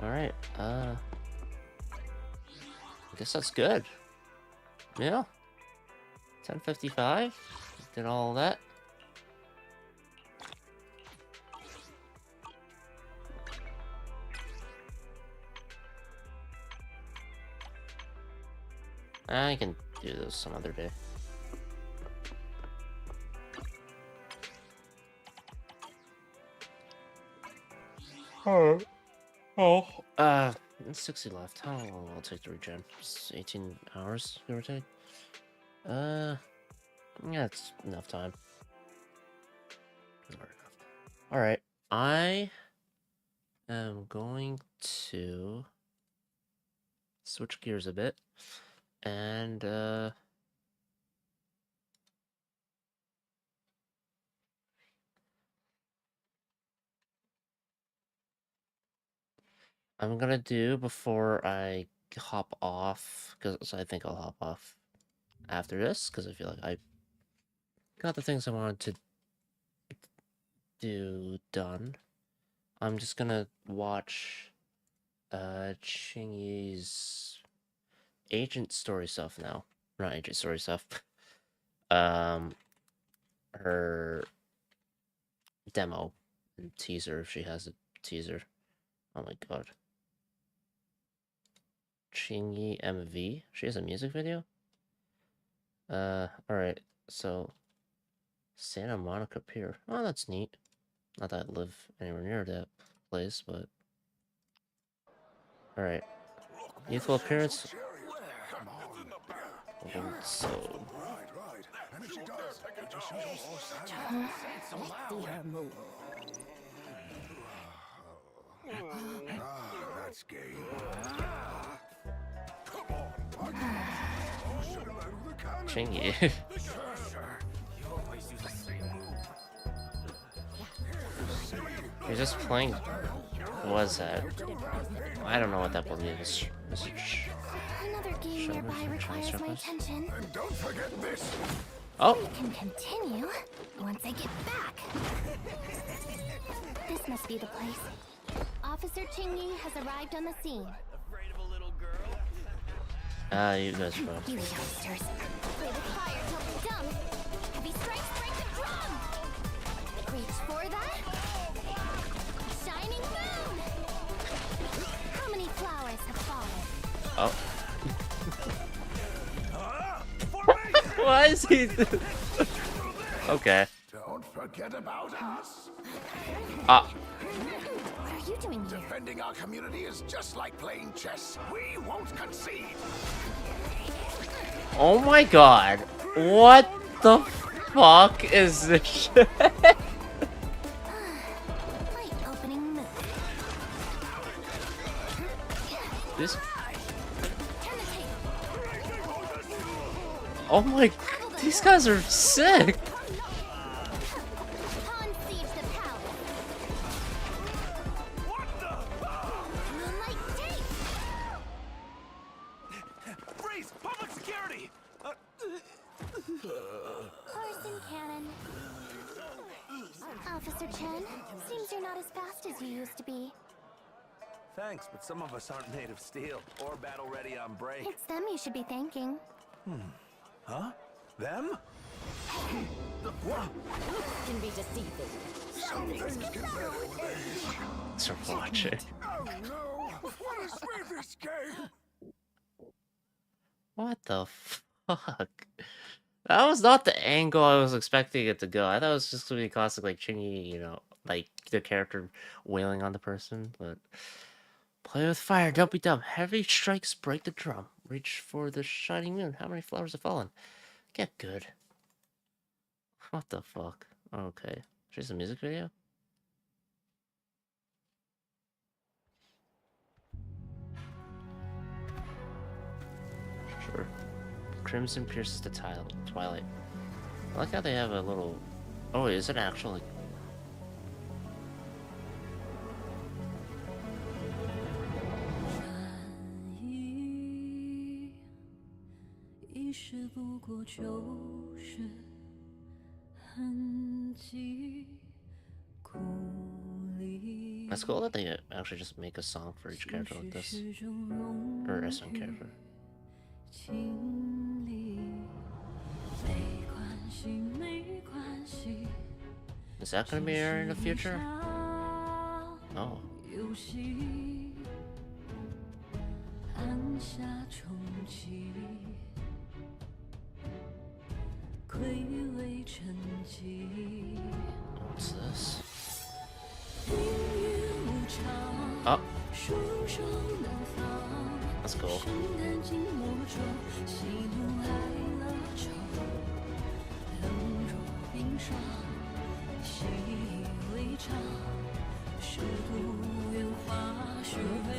Alright, I guess that's good. Yeah. 10:55. Did all that. I can do this some other day. Alright. Oh. 60 left. How long will it take to regen? It's 18 hours, give or take. Yeah, it's enough time. Alright. I am going to switch gears a bit. And, I'm gonna do before I hop off, because I think I'll hop off after this, because I feel like I got the things I wanted to do done. I'm just gonna watch Chingy's agent story stuff now. Not agent story stuff. Her demo and teaser, if she has a teaser. Oh my god. Chingy MV? She has a music video? Alright, so Santa Monica Pier. Oh, that's neat. Not that I live anywhere near that place, but alright. Youthful appearance. So That's gay. Chingy. You're just playing. What was that? I don't know what that means. Another game nearby requires my attention. And don't forget this. Oh. We can continue once I get back. This must be the place. Officer Chingy has arrived on the scene. You guys are You youngsters. Play with fire, don't be dumb. Heavy strikes break the drum. Reach for that. Shining moon. How many flowers have fallen? Oh. Why is he? Okay. Don't forget about us. What are you doing here? Defending our community is just like playing chess. We won't concede. Oh my god. What the fuck is this shit? Opening move. This. Oh my. These guys are sick. Freeze! Public security! Carson Cannon. Officer Chen, seems you're not as fast as you used to be. Thanks, but some of us aren't made of steel or battle ready on break. It's them you should be thanking. Huh? Them? Can be deceiving. Something's getting better with age. So watching. Oh no! What is with this game? What the fuck? That was not the angle I was expecting it to go. I thought it was just gonna be classic, like Chingy, you know, like the character wailing on the person. But play with fire, don't be dumb. Heavy strikes break the drum. Reach for the shining moon. How many flowers have fallen? Get good. What the fuck? Okay, she's a music video. Sure. Crimson pierces the twilight. I like how they have a little. Oh, is it actually? That's cool that they actually just make a song for each character like this, or a SM character. Is that gonna be here in the future? No. What's this? Oh. That's cool.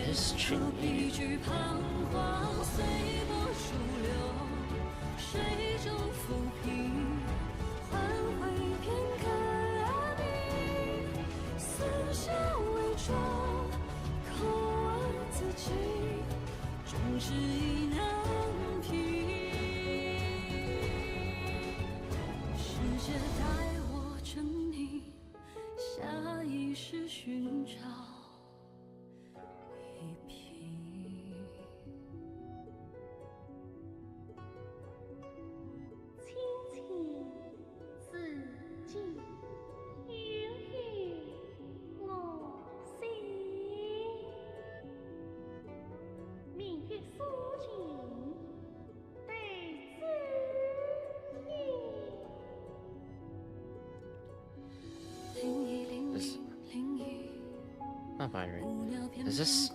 This Chingy. Not binary. Is this?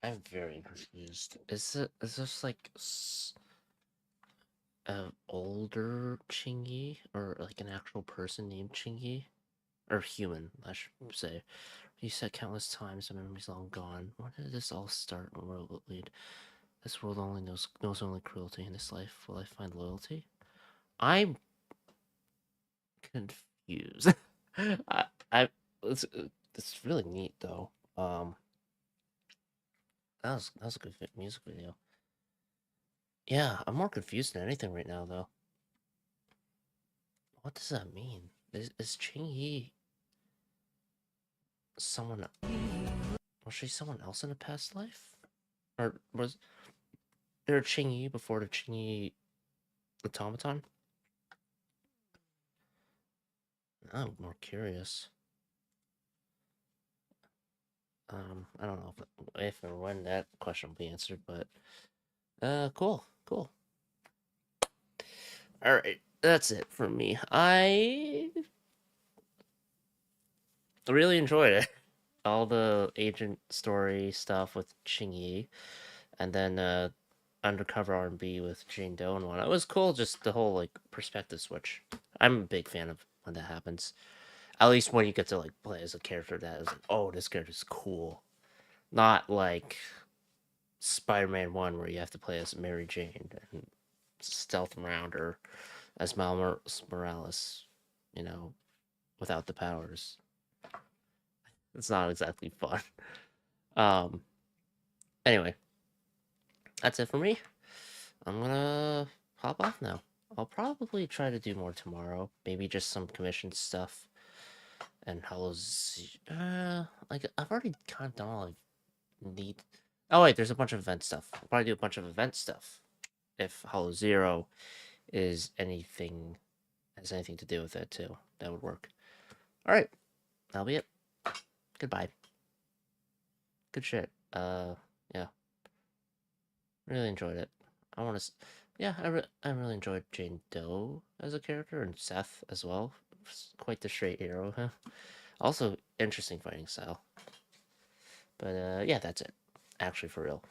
I'm very confused. Is this like an older Chingy, or like an actual person named Chingy, or human, I should say? You said countless times the memory's long gone. Where did this all start and where will it lead? This world only knows only cruelty. In this life, will I find loyalty? I'm confused. I it's really neat though. That was a good music video. Yeah, I'm more confused than anything right now though. What does that mean? Is Ching Yi someone? Was she someone else in a past life? Or was there a Ching Yi before the Ching Yi automaton? I'm more curious. I don't know if or when that question will be answered, but cool. All right, that's it for me. I really enjoyed it. All the agent story stuff with Ching Yi, and then undercover R&B with Jane Doe and whatnot. It was cool, just the whole like perspective switch. I'm a big fan of when that happens. At least when you get to like play as a character that is like, oh, this character's cool. Not like Spider-Man 1 where you have to play as Mary Jane and stealth around her as Miles Morales, you know, without the powers. It's not exactly fun. Anyway, that's it for me. I'm gonna hop off now. I'll probably try to do more tomorrow. Maybe just some commission stuff. And like I've already kind of done all I need. Oh wait, there's a bunch of event stuff. I'll probably do a bunch of event stuff. If Hollow Zero has anything to do with it too, that would work. All right, that'll be it. Goodbye. Good shit. Yeah. Really enjoyed it. I want to. Yeah, I really enjoyed Jane Doe as a character and Seth as well. Quite the straight hero, huh? Also, interesting fighting style. But yeah, that's it. Actually, for real.